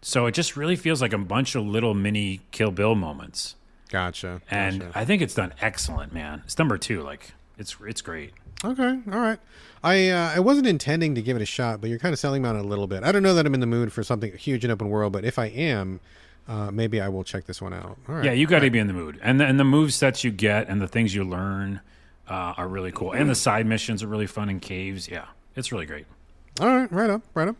So it just really feels like a bunch of little mini Kill Bill moments. Gotcha. And I think it's done excellent, man. It's number 2. Like it's great. Okay. All right. I wasn't intending to give it a shot, but you're kind of selling me on it a little bit. I don't know that I'm in the mood for something huge and open world, but if I am, maybe I will check this one out. All right. Yeah, you got to be in the mood. And the move sets you get and the things you learn are really cool. And the side missions are really fun in caves. Yeah, it's really great. All right, right up.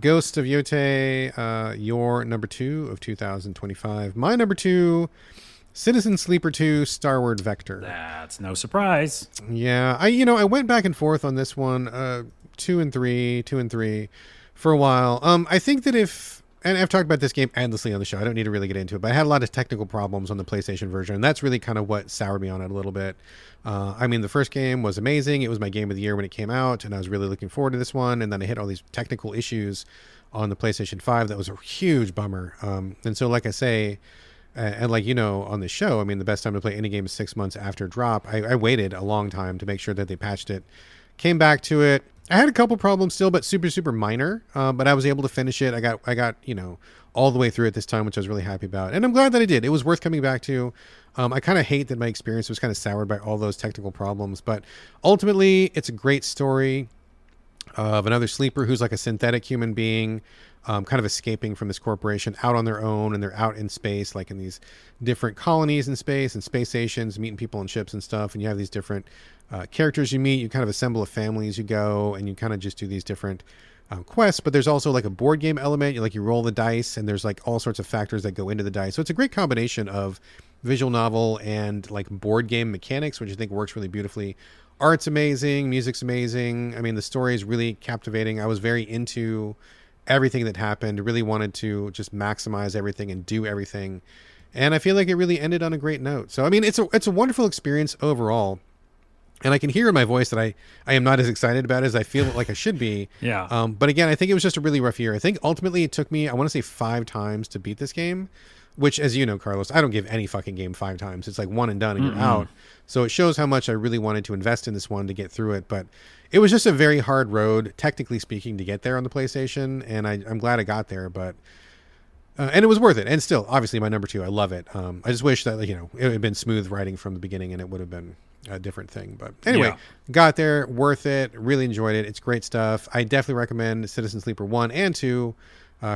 Ghost of Yote, your number 2 of 2025. My number 2, Citizen Sleeper 2, Starward Vector. That's no surprise. Yeah, I went back and forth on this one, 2 and 3, for a while. I think that and I've talked about this game endlessly on the show. I don't need to really get into it, but I had a lot of technical problems on the PlayStation version, and that's really kind of what soured me on it a little bit. The first game was amazing. It was my game of the year when it came out, and I was really looking forward to this one. And then I hit all these technical issues on the PlayStation 5. That was a huge bummer. And so, like I say, and like on the show, the best time to play any game is 6 months after drop. I waited a long time to make sure that they patched it. Came back to it. I had a couple problems still, but super minor. But I was able to finish it. I got all the way through it this time, which I was really happy about, and I'm glad that I did. It was worth coming back to. I kind of hate that my experience was kind of soured by all those technical problems, but ultimately, it's a great story of another sleeper who's like a synthetic human being, kind of escaping from this corporation out on their own, and they're out in space, like in these different colonies in space and space stations, meeting people on ships and stuff, and you have these different characters you meet. You kind of assemble a family as you go, and you kind of just do these different quests, but there's also like a board game element. You roll the dice, and there's like all sorts of factors that go into the dice. So it's a great combination of visual novel and like board game mechanics, which I think works really beautifully. Art's amazing, music's amazing. The story is really captivating. I was very into everything that happened, really wanted to just maximize everything and do everything. And I feel like it really ended on a great note. So, it's a wonderful experience overall. And I can hear in my voice that I am not as excited about it as I feel like I should be. Yeah. But again, I think it was just a really rough year. I think ultimately it took me, I want to say 5 times to beat this game, which, as you know, Carlos, I don't give any fucking game 5 times. It's like one and done and you're out. So it shows how much I really wanted to invest in this one to get through it. But it was just a very hard road, technically speaking, to get there on the PlayStation. And I'm glad I got there, but and it was worth it. And still, obviously, my number 2, I love it. I just wish that, it had been smooth riding from the beginning and it would have been a different thing. But anyway, got there, worth it, really enjoyed it. It's great stuff. I definitely recommend Citizen Sleeper 1 and 2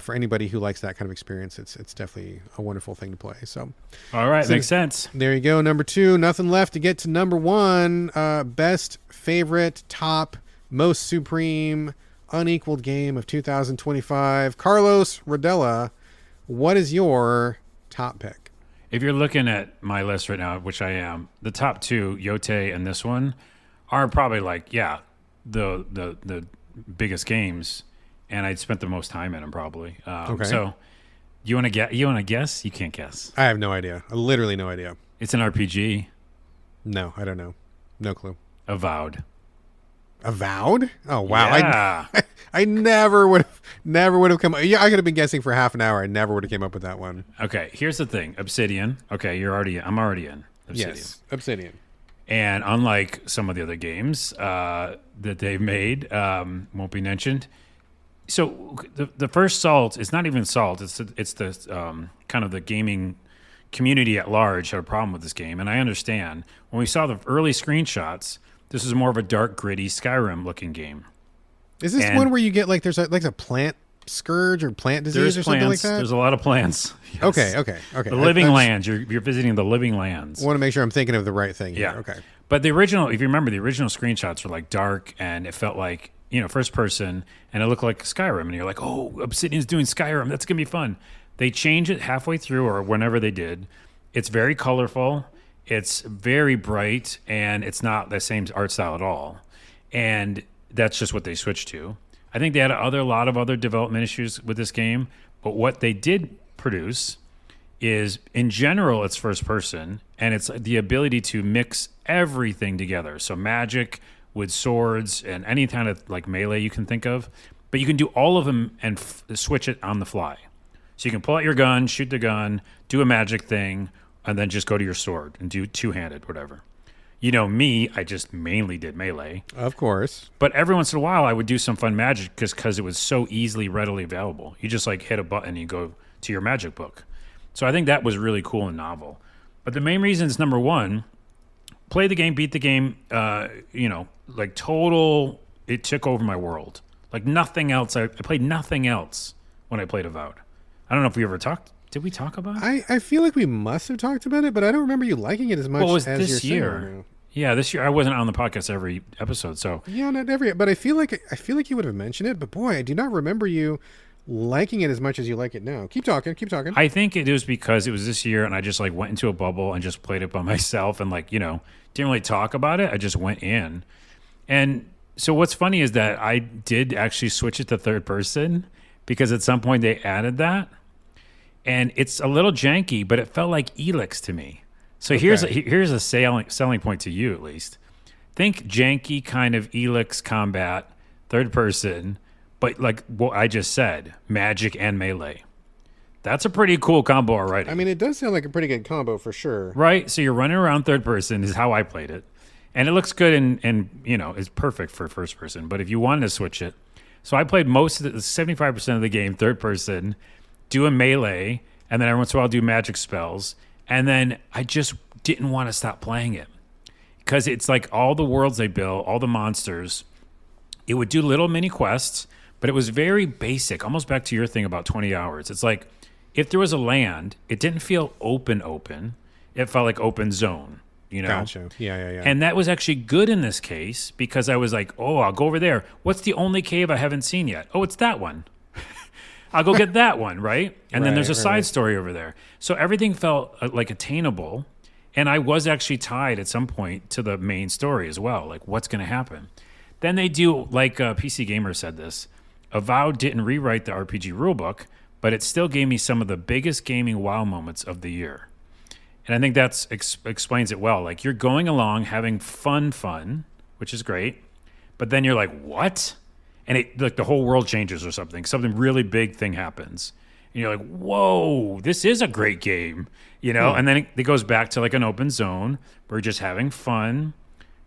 for anybody who likes that kind of experience. It's definitely a wonderful thing to play. So, all right, makes sense. There you go. Number 2, nothing left to get to number 1. Best, favorite, top, most supreme, unequaled game of 2025. Carlos Rodela, what is your top pick? If you're looking at my list right now, which I am, the top 2, Yote and this one, are probably like, the biggest games, and I'd spent the most time in them probably. Okay. So you want to get? You want to guess? You can't guess. I have no idea. Literally no idea. It's an RPG. No, I don't know. No clue. Avowed. Avowed? Oh wow! Yeah. I never would have come. Yeah, I could have been guessing for half an hour. I never would have came up with that one. Okay, here's the thing. Obsidian. Okay, I'm already in Obsidian. Yes, Obsidian. And unlike some of the other games that they've made, won't be mentioned. So the first Salt is not even Salt. It's the kind of the gaming community at large had a problem with this game, and I understand. When we saw the early screenshots, this is more of a dark, gritty Skyrim looking game. Is this one where you get there's a plant scourge or plant disease or something like that? There's a lot of plants. Yes. Okay. The living lands. You're visiting the living lands. I want to make sure I'm thinking of the right thing here. Yeah. Okay. But the original, if you remember, the original screenshots were like dark, and it felt like first person, and it looked like Skyrim, and you're like, oh, Obsidian's doing Skyrim, that's gonna be fun. They change it halfway through or whenever they did. It's very colorful, it's very bright, and it's not the same art style at all. And that's just what they switched to. I think they had a lot of other development issues with this game, but what they did produce is, in general, it's first person, and it's the ability to mix everything together. So magic with swords and any kind of like melee you can think of, but you can do all of them and switch it on the fly. So you can pull out your gun, shoot the gun, do a magic thing, and then just go to your sword and do two-handed, whatever. Me, I just mainly did melee. Of course. But every once in a while, I would do some fun magic because it was so readily available. You just like hit a button and you go to your magic book. So I think that was really cool and novel. But the main reason is, number one, play the game, beat the game, like total, it took over my world. Like nothing else. I played nothing else when I played Avowed. I don't know if we ever talked. Did we talk about it? I feel like we must have talked about it, but I don't remember you liking it as much was as this you're year. saying. Yeah, this year I wasn't on the podcast every episode, so Yeah, not every, but I feel like you would have mentioned it. But boy, I do not remember you liking it as much as you like it now. Keep talking. I think it was because it was this year, and I just like went into a bubble and just played it by myself, and didn't really talk about it. I just went in, and so what's funny is that I did actually switch it to third person because at some point they added that, and it's a little janky, but it felt like Elix to me. So here's a selling point to you, at least. Think janky kind of Elix combat, third person, but like what I just said, magic and melee. That's a pretty cool combo already. I mean, it does sound like a pretty good combo for sure. Right? So you're running around third person is how I played it. And it looks good and it's perfect for first person. But if you wanted to switch it, so I played most of the 75% of the game third person, doing melee, and then every once in a while do magic spells. And then I just didn't want to stop playing it because it's like all the worlds they built, all the monsters. It would do little mini quests, but it was very basic, almost back to your thing about 20 hours. It's like if there was a land, it didn't feel open. It felt like open zone, Gotcha. Yeah. And that was actually good in this case because I was like, oh, I'll go over there. What's the only cave I haven't seen yet? Oh, it's that one. I'll go get that one, right? And then there's a side story over there. So everything felt like attainable. And I was actually tied at some point to the main story as well. Like, what's going to happen? Then they do, like PC Gamer said this, Avowed didn't rewrite the RPG rulebook, but it still gave me some of the biggest gaming wow moments of the year. And I think that explains it well. Like, you're going along, having fun, which is great. But then you're like, what? And it like the whole world changes or something. Something really big thing happens. And you're like, whoa, this is a great game. And then it goes back to like an open zone. We're just having fun.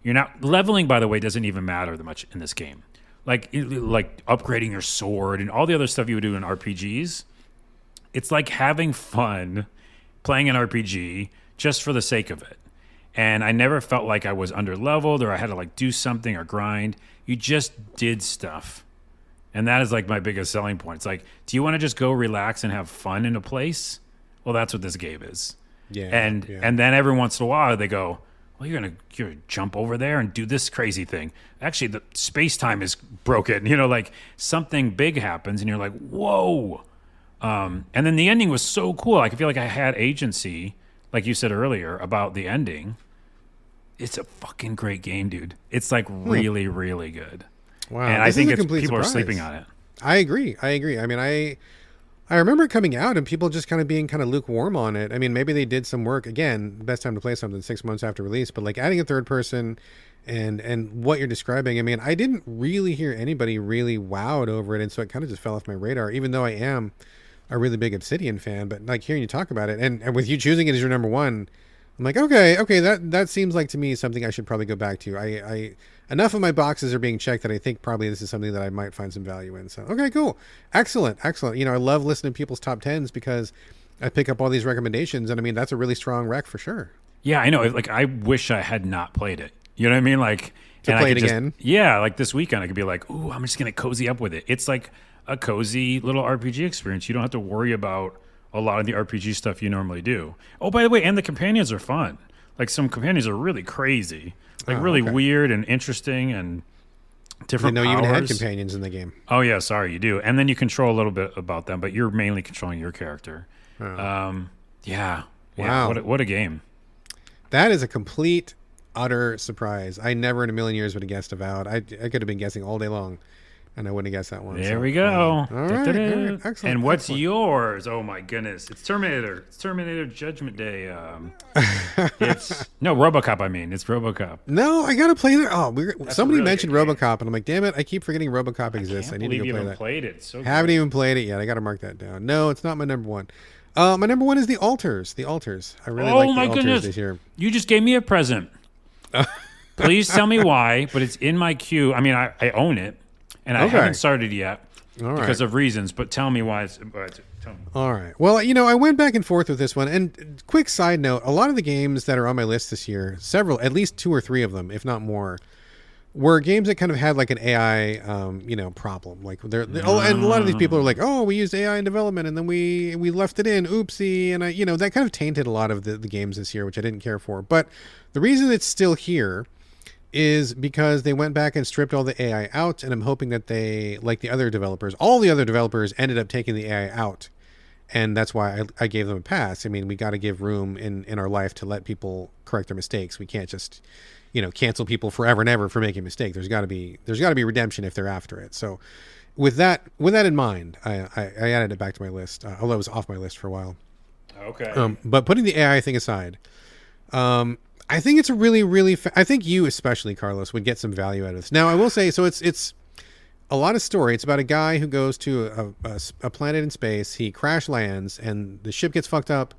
You're not leveling, by the way, doesn't even matter that much in this game. Like upgrading your sword and all the other stuff you would do in RPGs. It's like having fun playing an RPG just for the sake of it. And I never felt like I was under leveled or I had to like do something or grind. You just did stuff. And that is like my biggest selling point. It's like, do you want to just go relax and have fun in a place? Well, that's what this game is. Yeah. And then every once in a while they go, well, you're gonna jump over there and do this crazy thing. Actually, the space time is broken. Like something big happens and you're like, whoa. And then the ending was so cool. I feel like I had agency, like you said earlier, about the ending. It's a fucking great game, dude. It's like really, really good. Wow. And I think people are sleeping on it. I agree. I mean, I remember it coming out and people just kind of being kind of lukewarm on it. I mean, maybe they did some work. Again, best time to play something 6 months after release, but like adding a third person and what you're describing, I mean, I didn't really hear anybody really wowed over it. And so it kind of just fell off my radar, even though I am a really big Obsidian fan. But like hearing you talk about it and with you choosing it as your number one, I'm like, okay, that seems like to me something I should probably go back to. I enough of my boxes are being checked that I think probably this is something that I might find some value in. So, okay, cool. Excellent. I love listening to people's top 10s because I pick up all these recommendations. And I mean, that's a really strong rec for sure. Yeah, I know. Like, I wish I had not played it. You know what I mean? Like, to play it again? Yeah, like this weekend, I could be like, ooh, I'm just going to cozy up with it. It's like a cozy little RPG experience. You don't have to worry about a lot of the RPG stuff you normally do. Oh, by the way, and the companions are fun. Like, some companions are really crazy. Like, weird and interesting. And I didn't different know you even had powers. companions in the game. Oh yeah, sorry, you do. And then you control a little bit about them, but you're mainly controlling your character. Oh. Yeah, yeah. Wow. What a game. That is a complete, utter surprise. I never in a million years would have guessed Avowed. I could have been guessing all day long, and I wouldn't have guessed that one. There So, we go. all right, excellent. And what's excellent. yours? Oh my goodness, it's Terminator. It's Terminator Judgment Day. It's no RoboCop. I mean, it's RoboCop. No, I gotta play that. Oh, somebody really mentioned good game. RoboCop, and I'm like, damn it, I keep forgetting RoboCop exists. I Can't need to believe go you play haven't that. played it. So Haven't good. even played it yet. I gotta mark that down. No, it's not my number one. My number one is The Alters. The Alters. I really like Oh The my Alters goodness! this year. You just gave me a present. Please tell me why. But it's in my queue. I mean, I own it, and I Okay. haven't started yet All right. because of reasons. But tell me why. Tell me. All right. Well, I went back and forth with this one. And quick side note, a lot of the games that are on my list this year, several, at least 2 or 3 of them, if not more, were games that kind of had like an AI, problem. Like and a lot of these people are like, oh, we used AI in development and then we left it in, oopsie. And that kind of tainted a lot of the games this year, which I didn't care for. But the reason it's still here is because they went back and stripped all the AI out. And I'm hoping that they, like the other developers, all the other developers ended up taking the AI out. And that's why I gave them a pass. I mean, we got to give room in our life to let people correct their mistakes. We can't just, cancel people forever and ever for making a mistake. There's got to be redemption if they're after it. So, with that in mind, I added it back to my list. Although it was off my list for a while. Okay. But putting the AI thing aside, I think it's a really, really. I think you especially, Carlos, would get some value out of this. Now, I will say, so it's a lot of story. It's about a guy who goes to a planet in space. He crash lands and the ship gets fucked up.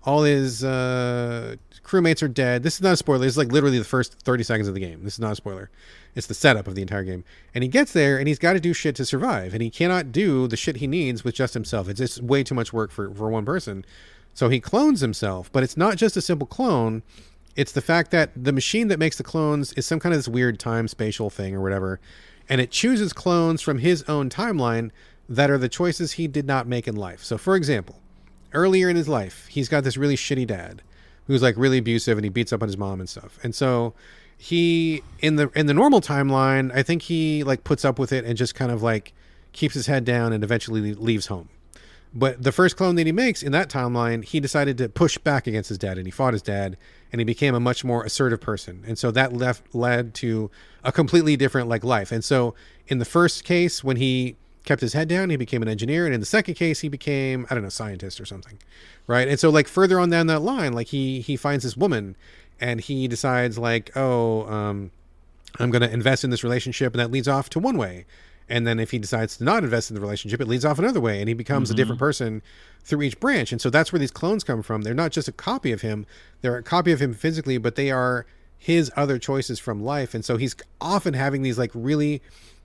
All his crewmates are dead. This is not a spoiler. This is like literally the first 30 seconds of the game. This is not a spoiler. It's the setup of the entire game. And he gets there and he's got to do shit to survive. And he cannot do the shit he needs with just himself. It's just way too much work for one person. So he clones himself. But it's not just a simple clone. It's the fact that the machine that makes the clones is some kind of this weird time spatial thing or whatever. And it chooses clones from his own timeline that are the choices he did not make in life. So, for example, earlier in his life, he's got this really shitty dad who's like really abusive and he beats up on his mom and stuff. And so he, in the normal timeline, I think he like puts up with it and just kind of like keeps his head down and eventually leaves home. But the first clone that he makes in that timeline, he decided to push back against his dad and he fought his dad and he became a much more assertive person. And so that led to a completely different like life. And so in the first case, when he kept his head down, he became an engineer. And in the second case, he became, I don't know, scientist or something. Right. And so like further on down that line, like he finds this woman and he decides like, I'm going to invest in this relationship. And that leads off to one way. And then if he decides to not invest in the relationship, it leads off another way and he becomes a different person through each branch. And so that's where these clones come from. They're not just a copy of him. They're a copy of him physically, but they are his other choices from life. And so he's often having these like really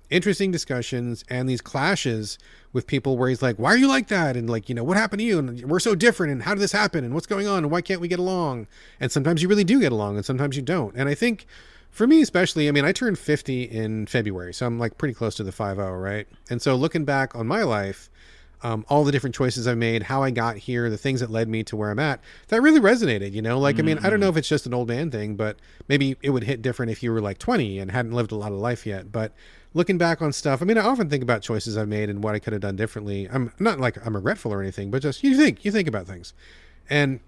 interesting discussions and these clashes with people where he's like, why are you like that? And like, what happened to you? And we're so different. And how did this happen? And what's going on? And why can't we get along? And sometimes you really do get along and sometimes you don't. And I think for me, especially, I mean, I turned 50 in February, so I'm like pretty close to the 50, right? And so looking back on my life, all the different choices I made, how I got here, the things that led me to where I'm at, that really resonated, Like, I mean, I don't know if it's just an old man thing, but maybe it would hit different if you were like 20 and hadn't lived a lot of life yet. But looking back on stuff, I mean, I often think about choices I've made and what I could have done differently. I'm not like I'm regretful or anything, but just you think about things. And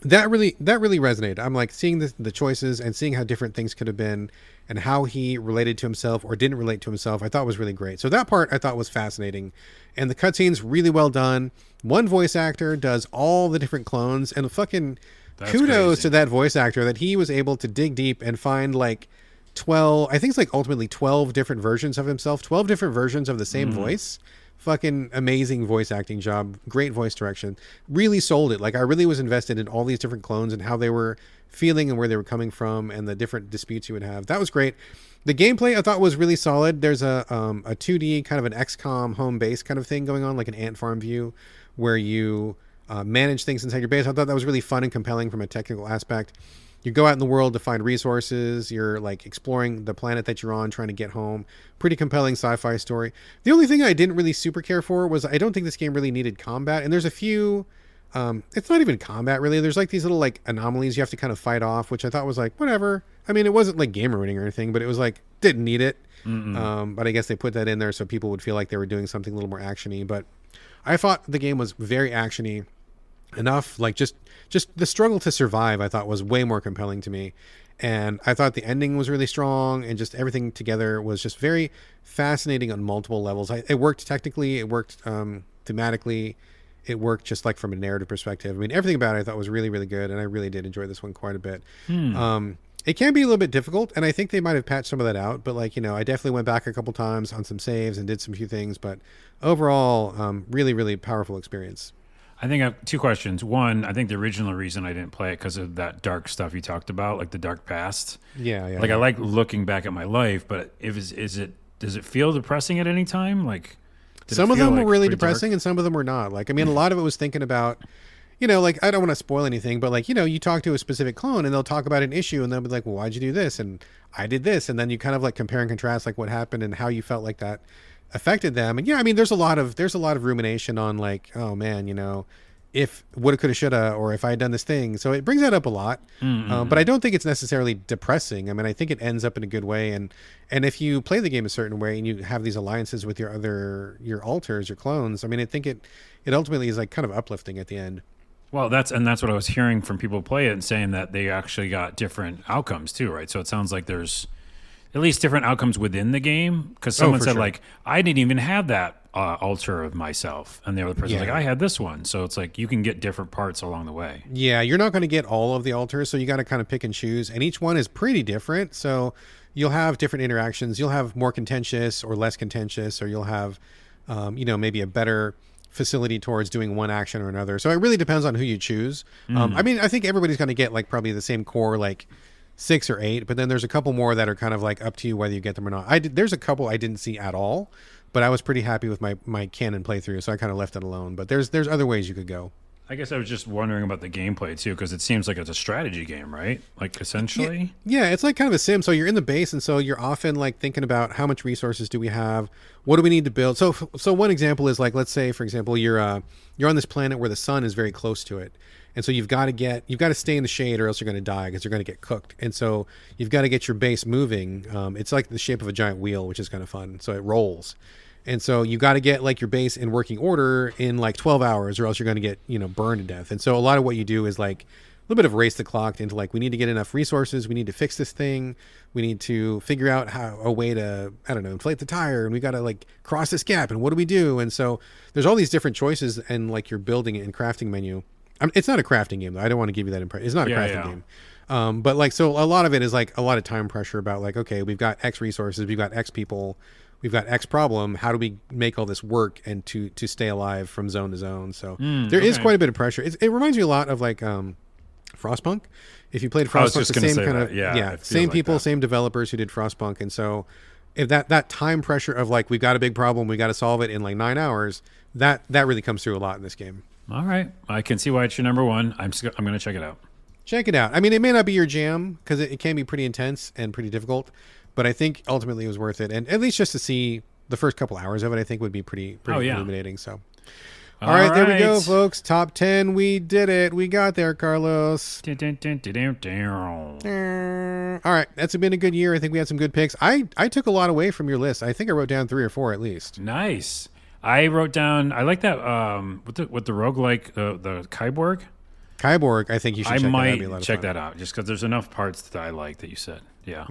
that really resonated. I'm like seeing the choices and seeing how different things could have been and how he related to himself or didn't relate to himself. I thought was really great. So that part I thought was fascinating, and the cutscenes really well done. One voice actor does all the different clones, and fucking That's kudos crazy. to that voice actor that he was able to dig deep and find like 12. I think it's like ultimately 12 different versions of himself, 12 different versions of the same voice. Fucking amazing voice acting job, great voice direction, really sold it. Like I really was invested in all these different clones and how they were feeling and where they were coming from and the different disputes you would have. That was great. The gameplay I thought was really solid. There's a 2D kind of an XCOM home base kind of thing going on, like an ant farm view where you manage things inside your base. I thought that was really fun and compelling from a technical aspect. You go out in the world to find resources. You're like exploring the planet that you're on, trying to get home. Pretty compelling sci-fi story. The only thing I didn't really super care for was I don't think this game really needed combat. And there's a few, it's not even combat really. There's like these little like anomalies you have to kind of fight off, which I thought was like, whatever. I mean, it wasn't like game ruining or anything, but it was like, didn't need it. But I guess they put that in there so people would feel like they were doing something a little more actiony. But I thought the game was very actiony enough. Like just the struggle to survive, I thought was way more compelling to me. And I thought the ending was really strong, and just everything together was just very fascinating on multiple levels. It worked technically, it worked thematically, it worked just like from a narrative perspective. I mean, everything about it I thought was really, really good, and I really did enjoy this one quite a bit. It can be a little bit difficult, and I think they might have patched some of that out. But like, I definitely went back a couple times on some saves and did some few things. But overall, really, really powerful experience. I think I have two questions. One, I think the original reason I didn't play it because of that dark stuff you talked about, like the dark past. Yeah. Like I like looking back at my life, but does it feel depressing at any time? Like some of them were really depressing, and some of them were not. Like, I mean, a lot of it was thinking about, like, I don't want to spoil anything, but like, you talk to a specific clone and they'll talk about an issue and they'll be like, well, why'd you do this? And I did this. And then you kind of like compare and contrast like what happened and how you felt like that affected them. And yeah, I mean, there's a lot of rumination on like, oh man, if woulda, coulda, shoulda, or if I had done this thing. So it brings that up a lot. But I don't think it's necessarily depressing. I mean, I think it ends up in a good way. And if you play the game a certain way and you have these alliances with your alters, your clones, I mean, I think it ultimately is like kind of uplifting at the end. Well, that's what I was hearing from people who play it and saying that they actually got different outcomes too, right? So it sounds like there's at least different outcomes within the game, because someone said, like, I didn't even have that altar of myself, and the other person's like, I had this one. So it's like you can get different parts along the way. Yeah, you're not going to get all of the altars, so you got to kind of pick and choose, and each one is pretty different. So you'll have different interactions. You'll have more contentious or less contentious, or you'll have maybe a better facility towards doing one action or another. So it really depends on who you choose. I mean, I think everybody's going to get like probably the same core, like 6 or 8, but then there's a couple more that are kind of like up to you whether you get them or not. There's a couple I didn't see at all, but I was pretty happy with my canon playthrough, so I kind of left it alone. But there's other ways you could go. I guess I was just wondering about the gameplay too, because it seems like it's a strategy game, right? Like essentially. Yeah, it's like kind of a sim. So you're in the base, and so you're often like thinking about how much resources do we have, what do we need to build. So one example is like, let's say for example you're on this planet where the sun is very close to it, and so you've got to stay in the shade or else you're going to die because you're going to get cooked. And so you've got to get your base moving. It's like the shape of a giant wheel, which is kind of fun. So it rolls. And so you got to get like your base in working order in like 12 hours or else you're going to get, burned to death. And so a lot of what you do is like a little bit of race the clock into like, we need to get enough resources. We need to fix this thing. We need to figure out a way to, I don't know, inflate the tire, and we got to like cross this gap. And what do we do? And so there's all these different choices, and like your building and crafting menu. It's not a crafting game though. I don't want to give you that impression. It's not a crafting game. But like, so a lot of it is like a lot of time pressure about like, okay, we've got X resources, we've got X people, we've got X problem. How do we make all this work and to stay alive from zone to zone? So there is quite a bit of pressure. It reminds me a lot of like Frostpunk. If you played Frostpunk, the same kind of same people, same developers who did Frostpunk, and so if that time pressure of like, we've got a big problem, we got to solve it in like 9 hours, that really comes through a lot in this game. All right, I can see why it's your number one. I'm going to check it out. Check it out. I mean, it may not be your jam because it can be pretty intense and pretty difficult, but I think ultimately it was worth it. And at least just to see the first couple hours of it, I think would be pretty illuminating. So, all right, there we go, folks. Top 10. We did it. We got there, Carlos. All right, that's been a good year. I think we had some good picks. I took a lot away from your list. I think I wrote down 3 or 4 at least. Nice. I wrote down, I like that with the roguelike, the Kyborg. Kyborg, I think you should check that out. I might check that out just because there's enough parts that I like that you said. Yeah.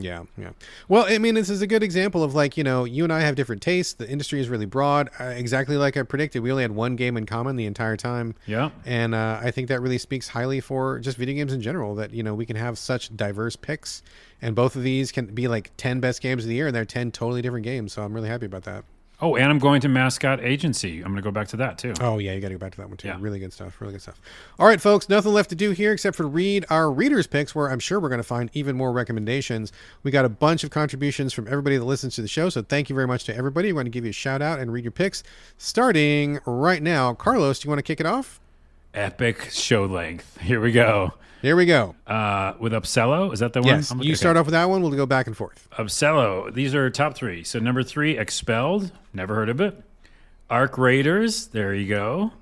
Well, I mean, this is a good example of like, you and I have different tastes. The industry is really broad. Exactly like I predicted. We only had one game in common the entire time. Yeah. And I think that really speaks highly for just video games in general, that, we can have such diverse picks. And both of these can be like 10 best games of the year, and they're 10 totally different games. So I'm really happy about that. Oh, and I'm going to Mascot Agency. I'm going to go back to that, too. Oh, yeah, you got to go back to that one, too. Yeah. Really good stuff. All right, folks, nothing left to do here except for read our readers' picks, where I'm sure we're going to find even more recommendations. We got a bunch of contributions from everybody that listens to the show, so thank you very much to everybody. We're going to give you a shout-out and read your picks, starting right now. Carlos, do you want to kick it off? Epic show length. Here we go. With Upsello, is that the one? Yes, you start off with that one. We'll go back and forth. Upsello. These are top 3. So number 3, Expelled. Never heard of it. Arc Raiders. There you go.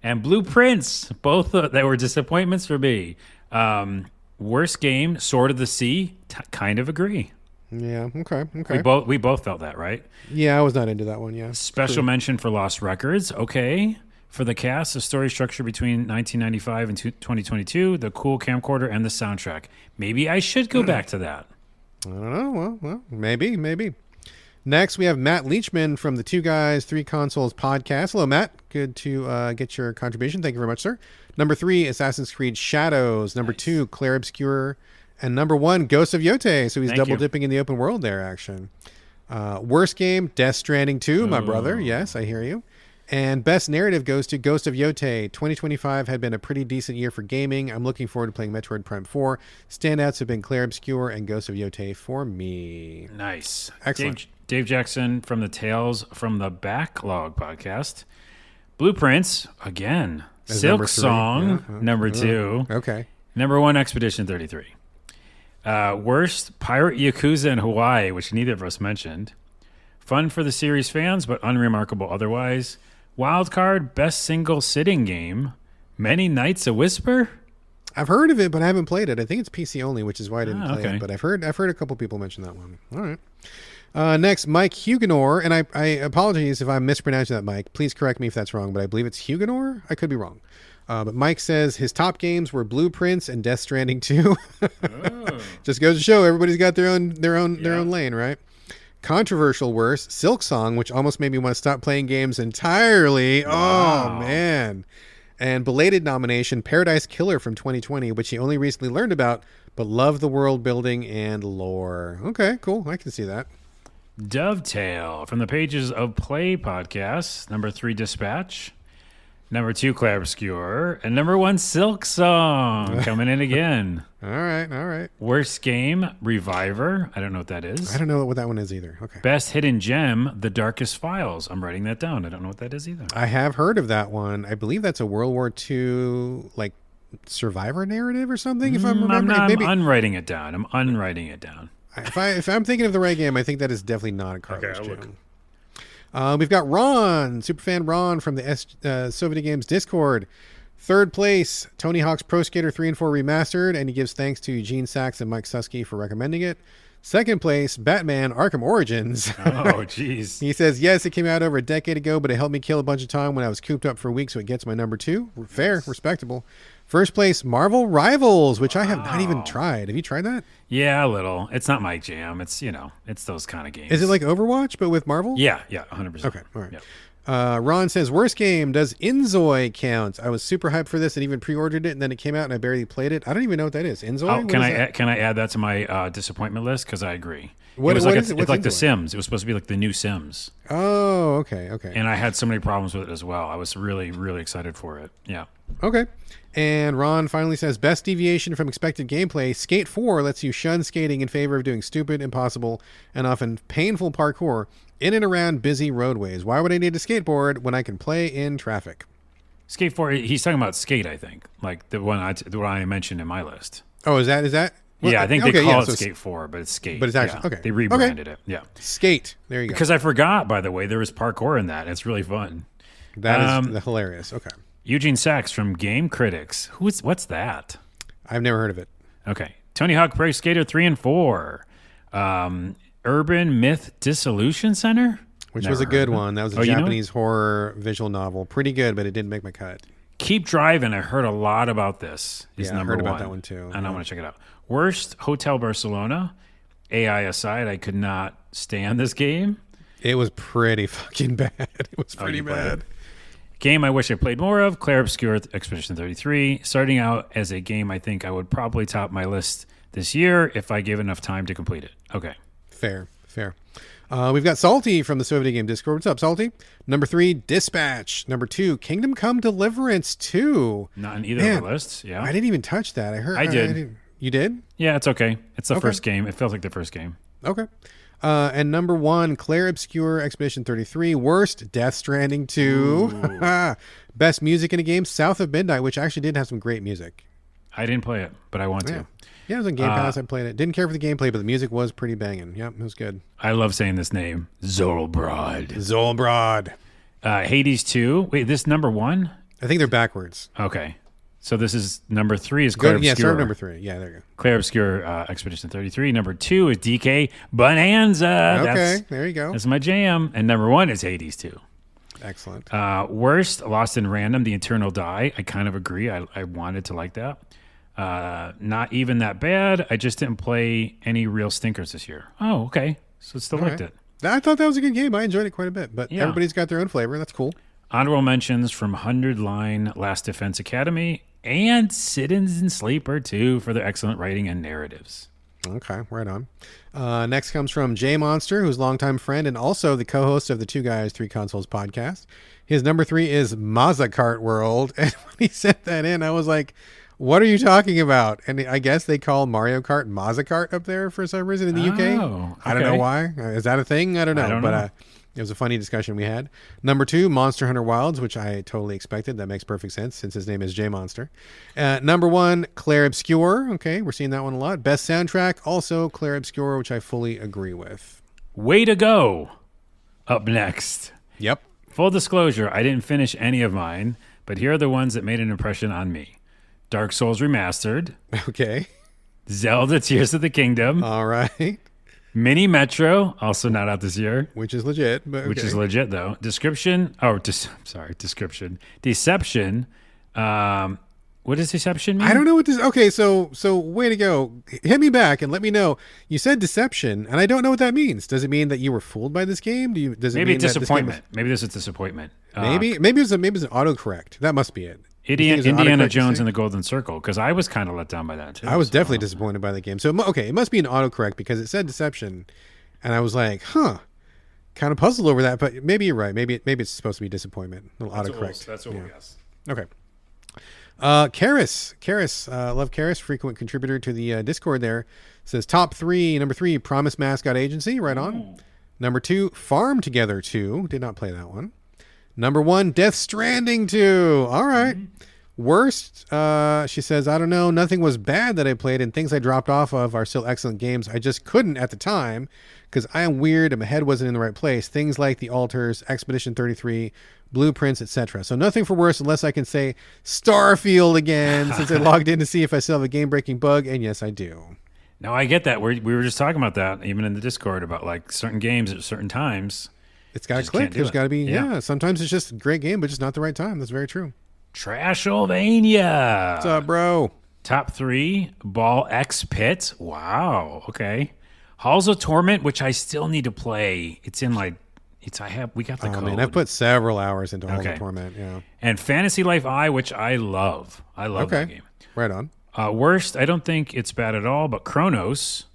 And Blueprints. Both that were disappointments for me. Worst game, Sword of the Sea. Kind of agree. Yeah. Okay. We both felt that, right? Yeah, I was not into that one. Yeah. Special mention for Lost Records. Okay. For the cast, the story structure between 1995 and 2022, the cool camcorder, and the soundtrack. Maybe I should go back to that. I don't know. Well, maybe. Next, we have Matt Leachman from the Two Guys, Three Consoles podcast. Hello, Matt. Good to get your contribution. Thank you very much, sir. Number 3, Assassin's Creed Shadows. Number 2, Claire Obscure. And number 1, Ghost of Yote. So he's double dipping in the open world there, action. Worst game, Death Stranding 2, my brother. Yes, I hear you. And best narrative goes to Ghost of Yote. 2025 had been a pretty decent year for gaming. I'm looking forward to playing Metroid Prime 4. Standouts have been Claire Obscure and Ghost of Yote for me. Nice. Excellent. Dave Jackson from the Tales from the Backlog podcast. Blueprints, again. As Silk number 3. Song, Yeah. number 2. Okay. Number 1, Expedition 33. Worst, Pirate Yakuza in Hawaii, which neither of us mentioned. Fun for the series fans, but unremarkable otherwise. Wildcard, best single sitting game. Many Nights a Whisper. I've heard of it, but I haven't played it. I think it's PC only, which is why I didn't play okay. it. But I've heard a couple people mention that one. All right. Next, Mike Huguenot, and I apologize if I'm mispronouncing that, Mike. Please correct me if that's wrong, but I believe it's Huguenot. I could be wrong. But Mike says his top games were Blueprints and Death Stranding 2. Just goes to show everybody's got their own lane, right? Controversial worst, Silk Song, which almost made me want to stop playing games entirely. Wow. Oh, man. And belated nomination, Paradise Killer from 2020, which he only recently learned about, but loved the world building and lore. Okay, cool. I can see that. Dovetail from the Pages of Play podcast. Number 3, Dispatch. Number 2, Claire Obscure. And number 1, Silk Song. Coming in again. All right. Worst game, Reviver. I don't know what that is. I don't know what that one is either. Okay. Best hidden gem, The Darkest Files. I'm writing that down. I don't know what that is either. I have heard of that one. I believe that's a World War II like survivor narrative or something. If I'm remembering, I'm unwriting it down. I'm unwriting it down. If I'm thinking of the right game, I think that is definitely not a Carlos Okay, gem. We've got Ron, superfan Ron from the So Videogames Discord. Third place, Tony Hawk's Pro Skater 3 and 4 Remastered, and he gives thanks to Gene Sachs and Mike Susky for recommending it. Second place, Batman Arkham Origins. Oh, jeez. He says, yes, it came out over a decade ago, but it helped me kill a bunch of time when I was cooped up for a week, so it gets my number 2. Fair, respectable. First place, Marvel Rivals, which I have not even tried. Have you tried that? Yeah, a little. It's not my jam. It's, it's those kind of games. Is it like Overwatch, but with Marvel? Yeah, 100%. Okay, all right. Yep. Ron says, worst game, does Inzoi count? I was super hyped for this and even pre-ordered it, and then it came out and I barely played it. I don't even know what that is. Inzoi? Oh, can I add that to my disappointment list? Because I agree. What is it? It's like Inzoi? The Sims. It was supposed to be like the new Sims. Oh, okay. And I had so many problems with it as well. I was really, really excited for it. Yeah. Okay. And Ron finally says, best deviation from expected gameplay, Skate 4 lets you shun skating in favor of doing stupid, impossible, and often painful parkour in and around busy roadways. Why would I need a skateboard when I can play in traffic? Skate 4, he's talking about Skate, I think. Like the one I mentioned in my list. Oh, is that? Well, yeah, I think they call it so Skate 4, but it's Skate. But it's actually, okay. They rebranded it. Yeah. Skate. There you go. Because I forgot, by the way, there was parkour in that. It's really fun. That is hilarious. Okay. Eugene Sachs from Game Critics. What's that? I've never heard of it. Okay. Tony Hawk Pro Skater 3 and 4. Urban Myth Dissolution Center? Which was a good one. That was a Japanese horror visual novel. Pretty good, but it didn't make my cut. Keep Driving. I heard a lot about this. Yeah, I heard about that one too. And I want to check it out. Worst, Hotel Barcelona. AI aside, I could not stand this game. It was pretty fucking bad. It was pretty bad. Game I wish I played more of, Claire Obscure Expedition 33. Starting out as a game I think I would probably top my list this year if I gave enough time to complete it. Okay. Fair. We've got Salty from the So Video Game Discord. What's up, Salty? Number 3, Dispatch. Number 2, Kingdom Come Deliverance 2. Not in either of the lists. Yeah. I didn't even touch that. I did. You did? Yeah, it's okay. It's the first game. It feels like the first game. Okay. And number 1, Claire Obscure Expedition 33. Worst, Death Stranding 2. Best music in a game, South of Midnight, which actually did have some great music. I didn't play it, but I want to. Yeah, it was on Game Pass. I played it. Didn't care for the gameplay, but the music was pretty banging. Yep, it was good. I love saying this name. Zolbrod. Zolbrod. Hades 2. Wait, this number 1? I think they're backwards. Okay. So this is number 3 is Go, Claire yeah, Obscure. start number 3. Yeah, there you Claire Obscure Expedition 33. Number 2 is DK Bonanza. go. Okay, there you go. That's my jam. And number 1 is Hades 2. Excellent. Worst, Lost in Random, The Eternal Die. I kind of agree. I wanted to like that. Not even that bad. I just didn't play any real stinkers this year. Oh, okay. So still liked it. I thought that was a good game. I enjoyed it quite a bit, but Yeah. everybody's got their own flavor. That's cool. Honorable mentions from 100 Line, Last Defense Academy, and Sit-ins and Sleeper 2 for their excellent writing and narratives. Okay, right on. Next comes from Jay Monster, who's a longtime friend and also the co-host of the Two Guys, Three Consoles podcast. His number 3 is Mazakart World. And when he sent that in, I was like, what are you talking about? And I guess they call Mario Kart Mazakart up there for some reason in the UK. Oh, I don't know okay. why. Is that a thing? I don't know. But it was a funny discussion we had. Number 2, Monster Hunter Wilds, which I totally expected. That makes perfect sense since his name is Jay Monster. Number 1, Claire Obscure. Okay, we're seeing that one a lot. Best soundtrack, also Claire Obscure, which I fully agree with. Way to go. Up next. Yep. Full disclosure, I didn't finish any of mine, but here are the ones that made an impression on me. Dark Souls Remastered, Okay. Zelda Tears of the Kingdom, All right. Mini Metro, also not out this year, Which is legit, but which okay. is legit though. Description. Deception. What does deception mean? I don't know what this. Okay, so way to go. Hit me back and let me know. You said deception, and I don't know what that means. Does it mean that you were fooled by this game? Does it Maybe mean that disappointment. Maybe this is disappointment. maybe it's an autocorrect. That must be it. You think it's an Indiana autocorrect Jones mistake? and the Golden Circle, because I was kind of let down by that too. I was definitely disappointed by the game. So okay, it must be an autocorrect because it said deception, and I was like, kind of puzzled over that. But maybe you're right. Maybe it's supposed to be disappointment. A little autocorrect. That's what we'll guess. Okay. Karis, love Karis, frequent contributor to the Discord there, says top 3, number 3, Promise Mascot Agency, right on. Number 2, Farm Together 2, did not play that one. Number 1, Death Stranding 2, all right. Worst, she says, I don't know, nothing was bad that I played, and things I dropped off of are still excellent games. I just couldn't at the time, because I am weird and my head wasn't in the right place. Things like The Altars, Expedition 33, Blueprints, etc. So nothing for worse unless I can say Starfield again, since I logged in to see if I still have a game-breaking bug, and yes, I do. No, I get that. We were just talking about that, even in the Discord, about like certain games at certain times. It's got to Just click. can't do There's it. got to be, Yeah. sometimes it's just a great game, but just not the right time. That's very true. Trashylvania. What's up, bro? Top 3, Ball X Pit. Wow. Okay. Halls of Torment, which I still need to play. It's in like, we got the Oh, code. man, I've put several hours into Halls Okay. of Torment, yeah. And Fantasy Life I, which I love. I love that game. Right on. Worst, I don't think it's bad at all, but Chronos,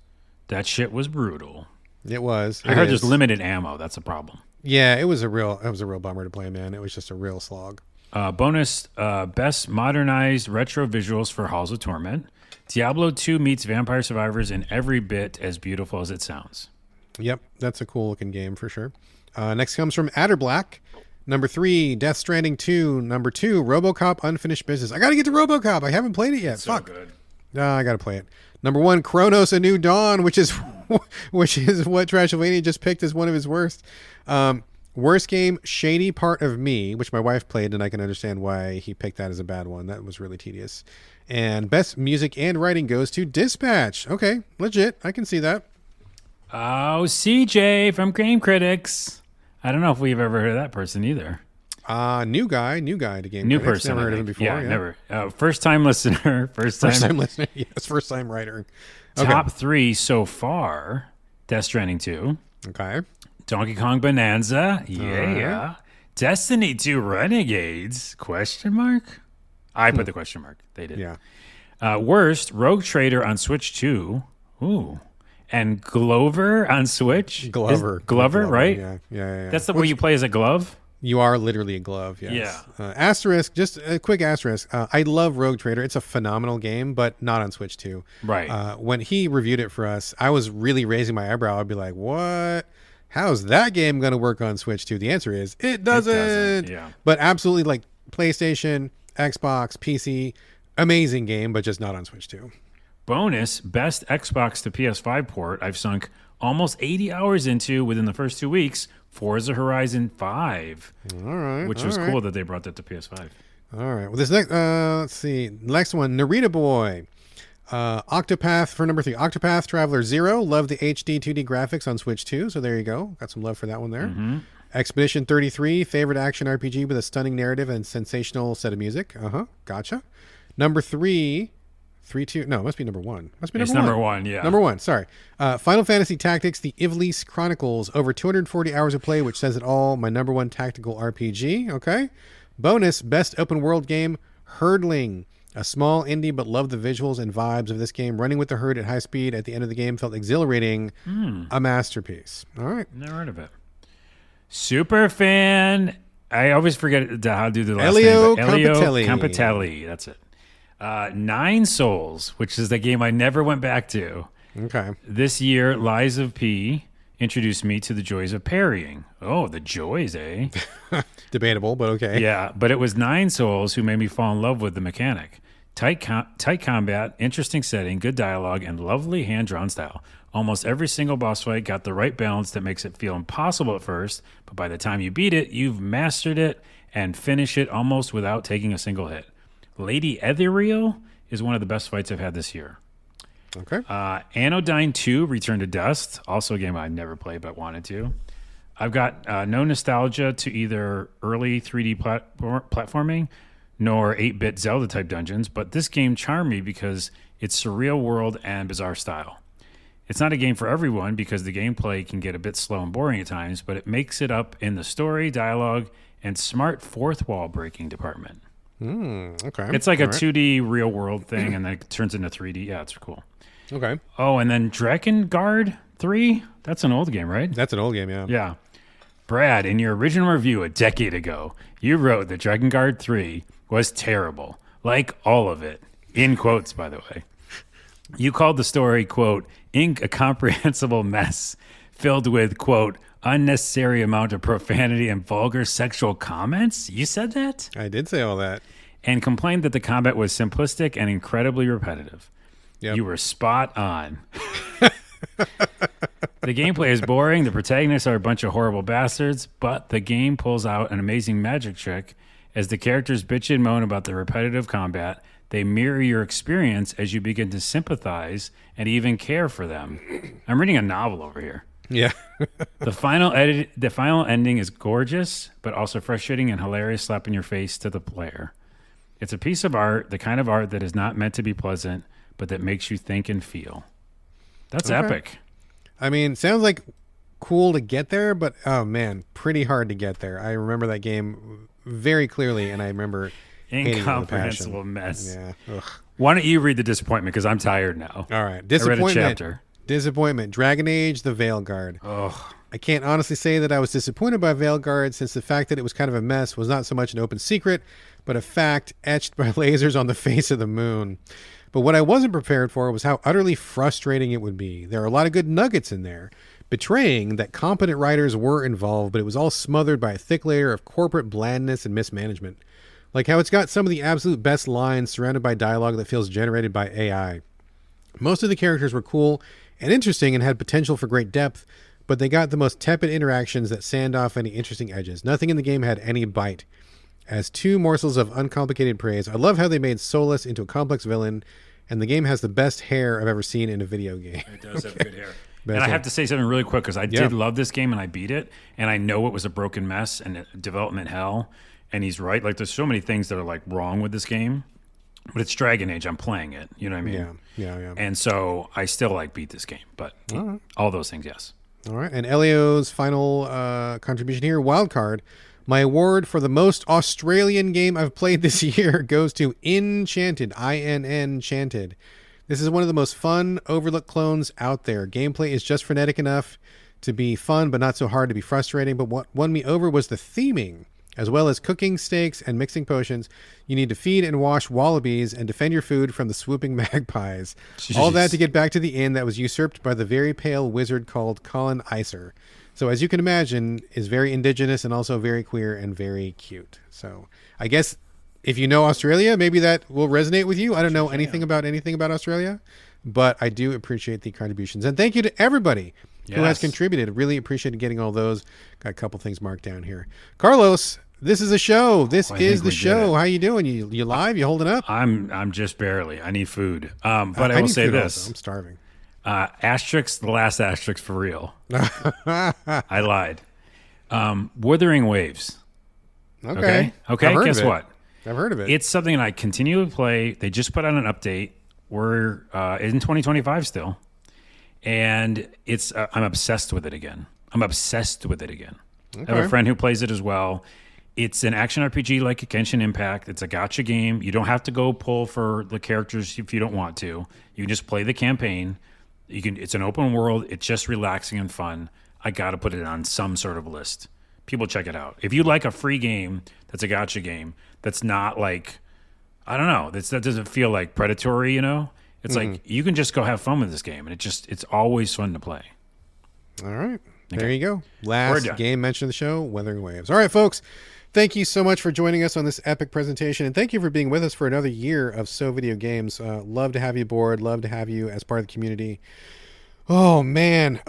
that shit was brutal. It was. I heard there's limited ammo. That's a problem. Yeah, it was a real bummer to play, man. It was just a real slog. Bonus, best modernized retro visuals for Halls of Torment. Diablo 2 meets Vampire Survivors in every bit as beautiful as it sounds. Yep, that's a cool looking game for sure. Next comes from Adderblack. Number 3, Death Stranding 2. Number 2, RoboCop Unfinished Business. I got to get to RoboCop. I haven't played it yet. Fuck. Good. I got to play it. Number 1, Chronos: A New Dawn, which is what Trashylvania just picked as one of his worst. Worst game, Shady Part of Me, which my wife played, and I can understand why he picked that as a bad one. That was really tedious. And best music and writing goes to Dispatch. Okay, legit. I can see that. Oh, CJ from Game Critics. I don't know if we've ever heard of that person either. New guy to Game New Critics. person. Never I heard of him think. before. Yeah, never. First time listener. First time listener. Yes, first time writer. Top 3 so far. Death Stranding 2. Okay. Donkey Kong Bonanza. Yeah. Destiny 2 Renegades. Question mark? I put the question mark. They did. Yeah. Worst, Rogue Trader on Switch 2. Ooh. And Glover on Switch. Glover, right? Yeah. That's the way you play as a glove? You are literally a glove, yes. Yeah. Asterisk, just a quick asterisk. I love Rogue Trader. It's a phenomenal game, but not on Switch 2. Right. When he reviewed it for us, I was really raising my eyebrow. I'd be like, what? How's that game going to work on Switch 2? The answer is, it doesn't. Yeah. But absolutely, like, PlayStation, Xbox, PC, amazing game, but just not on Switch 2. Bonus, best Xbox to PS5 port I've sunk almost 80 hours into within the first 2 weeks. Forza Horizon 5. All right. Which was cool that they brought that to PS5. All right. Well, this next, let's see. Next one, Narita Boy. Octopath for number 3. Octopath Traveler 0. Love the HD 2D graphics on Switch 2. So there you go. Got some love for that one there. Mm-hmm. Expedition 33. Favorite action RPG with a stunning narrative and sensational set of music. Gotcha. Number 3. 3, 2. No, it must be number 1. Must be It's number 1. number 1, yeah. Number 1, sorry. Final Fantasy Tactics, The Ivalice Chronicles. Over 240 hours of play, which says it all. My number 1 tactical RPG. Okay. Bonus, best open world game, Herdling. A small indie, but love the visuals and vibes of this game. Running with the herd at high speed at the end of the game felt exhilarating. A masterpiece. All right. Never heard of it. Super fan. I always forget how to do the last Elio name. Elio Campitelli. Campitelli. That's it. 9 Souls, which is the game I never went back to. Okay. This year, Lies of P introduced me to the joys of parrying. Oh, the joys, eh? Debatable, but okay. Yeah, but it was 9 Souls who made me fall in love with the mechanic. Tight combat, interesting setting, good dialogue, and lovely hand-drawn style. Almost every single boss fight got the right balance that makes it feel impossible at first, but by the time you beat it, you've mastered it and finish it almost without taking a single hit. Lady Ethereal is one of the best fights I've had this year. Okay. Anodyne 2, Return to Dust, also a game I never played but wanted to. I've got no nostalgia to either early 3D platforming nor 8-bit Zelda-type dungeons, but this game charmed me because it's surreal world and bizarre style. It's not a game for everyone because the gameplay can get a bit slow and boring at times, but it makes it up in the story, dialogue, and smart fourth wall breaking department. Okay. It's like a 2D real world thing, and then it turns into 3D. Yeah, it's cool. Okay. Oh, and then Drakengard 3? That's an old game, right? That's an old game, yeah. Yeah. Brad, in your original review a decade ago, you wrote that Drakengard 3 was terrible. Like all of it. In quotes, by the way. You called the story, quote, incomprehensible mess filled with, quote, unnecessary amount of profanity and vulgar sexual comments? You said that? I did say all that. And complained that the combat was simplistic and incredibly repetitive. Yep. You were spot on. The gameplay is boring. The protagonists are a bunch of horrible bastards, but the game pulls out an amazing magic trick. As the characters bitch and moan about the repetitive combat, they mirror your experience as you begin to sympathize and even care for them. I'm reading a novel over here. Yeah. The final ending is gorgeous, but also frustrating and hilarious slap in your face to the player. It's a piece of art, the kind of art that is not meant to be pleasant, but that makes you think and feel. That's epic. I mean, sounds like cool to get there, but oh man, pretty hard to get there. I remember that game very clearly, and I remember hating it with a Incomprehensible passion. mess. Yeah. Ugh. Why don't you read the disappointment? Because I'm tired now. All right. I read a Disappointment. chapter. Disappointment. Dragon Age: The Veilguard. Ugh. I can't honestly say that I was disappointed by Veilguard, since the fact that it was kind of a mess was not so much an open secret, but a fact etched by lasers on the face of the moon. But what I wasn't prepared for was how utterly frustrating it would be. There are a lot of good nuggets in there, betraying that competent writers were involved, but it was all smothered by a thick layer of corporate blandness and mismanagement. Like how it's got some of the absolute best lines surrounded by dialogue that feels generated by AI. Most of the characters were cool and interesting and had potential for great depth, but they got the most tepid interactions that sand off any interesting edges. Nothing in the game had any bite. As 2 morsels of uncomplicated praise, I love how they made Solus into a complex villain, and the game has the best hair I've ever seen in a video game. It does have good hair. Best And I hair. have to say something really quick because I did love this game and I beat it. And I know it was a broken mess and development hell. And he's right. Like, there's so many things that are like wrong with this game. But it's Dragon Age. I'm playing it. You know what I mean? Yeah. And so I still like beat this game. But all those things, yes. All right. And Elio's final contribution here, Wildcard. My award for the most Australian game I've played this year goes to Enchanted, Enchanted. This is one of the most fun, overlooked clones out there. Gameplay is just frenetic enough to be fun, but not so hard to be frustrating. But what won me over was the theming, as well as cooking steaks and mixing potions. You need to feed and wash wallabies and defend your food from the swooping magpies. All that to get back to the inn that was usurped by the very pale wizard called Colin Iser. So as you can imagine, is very indigenous and also very queer and very cute. So I guess if you know Australia, maybe that will resonate with you. I don't know anything about Australia, but I do appreciate the contributions. And thank you to everybody who has contributed. Really appreciated getting all those. Got a couple things marked down here. Carlos, This is a show. This I is think the we did show. it. How you doing? You live? You holding up? I'm just barely. I need food. But I I will need say food this. also. I'm starving. Asterisk, the last asterisk for real. I lied. Wuthering Waves. Okay. Okay. I've heard Guess of it. what? I've heard of it. It's something that I continue to play. They just put out an update. We're in 2025 still, and it's I'm obsessed with it again. I have a friend who plays it as well. It's an action RPG like a Genshin Impact. It's a gacha game. You don't have to go pull for the characters if you don't want to. You can just play the campaign. It's an open world. It's just relaxing and fun. I got to put it on some sort of list. People check it out. If you like a free game that's a gacha game, that's not like, I don't know, that doesn't feel like predatory, you know? It's like you can just go have fun with this game, and it's always fun to play. All right. Okay. There you go. We're Last done. game mentioned in the show, Wuthering Waves. All right, folks. Thank you so much for joining us on this epic presentation, and thank you for being with us for another year of So Video Games. Love to have you aboard. Love to have you as part of the community. Oh, man.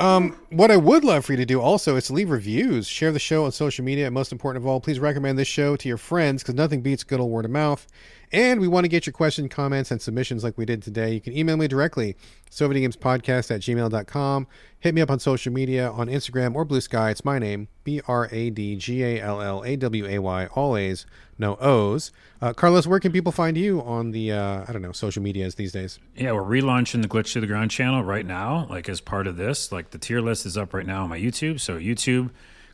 What I would love for you to do also is to leave reviews, share the show on social media, and most important of all, please recommend this show to your friends because nothing beats good old word of mouth. And we want to get your questions, comments, and submissions like we did today. You can email me directly, sovideogamespodcast@gmail.com. Hit me up on social media, on Instagram or Blue Sky. It's my name, BRADGALLAWAY, all A's, no O's. Carlos, where can people find you on the, social medias these days? Yeah, we're relaunching the Glitch to the Ground channel right now, like as part of this. Like the tier list is up right now on my YouTube. So YouTube,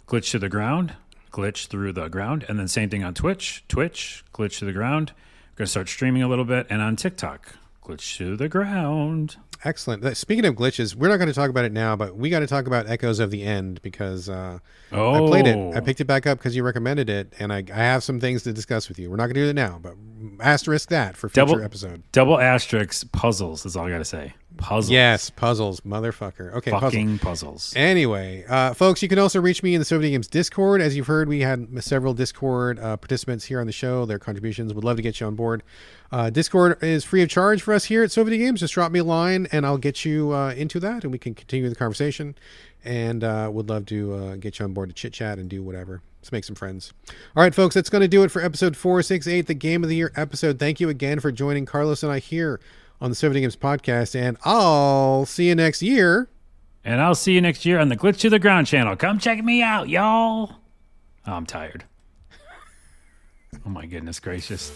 Glitch to the Ground, Glitch through the Ground. And then same thing on Twitch, Glitch to the Ground. Going to start streaming a little bit. And on TikTok, Glitch to the Ground. Excellent. Speaking of glitches, we're not going to talk about it now, but we got to talk about Echoes of the End because I played it. I picked it back up because you recommended it, and I have some things to discuss with you. We're not going to do it now, but asterisk that for future episode. Double asterisk puzzles is all I got to say. Puzzles. Yes, puzzles, motherfucker. Okay, fucking puzzles. Anyway, folks, you can also reach me in the So Video Games Discord. As you've heard, we had several Discord participants here on the show. Their contributions. Would love to get you on board. Discord is free of charge for us here at So Video Games. Just drop me a line, and I'll get you into that, and we can continue the conversation. And would love to get you on board to chit chat and do whatever. Let's make some friends. All right, folks, that's going to do it for episode 468, the Game of the Year episode. Thank you again for joining Carlos and I here on the So Video Games podcast, and I'll see you next year. And I'll see you next year on the Glitch to the Ground channel. Come check me out, y'all. Oh, I'm tired. Oh, my goodness gracious.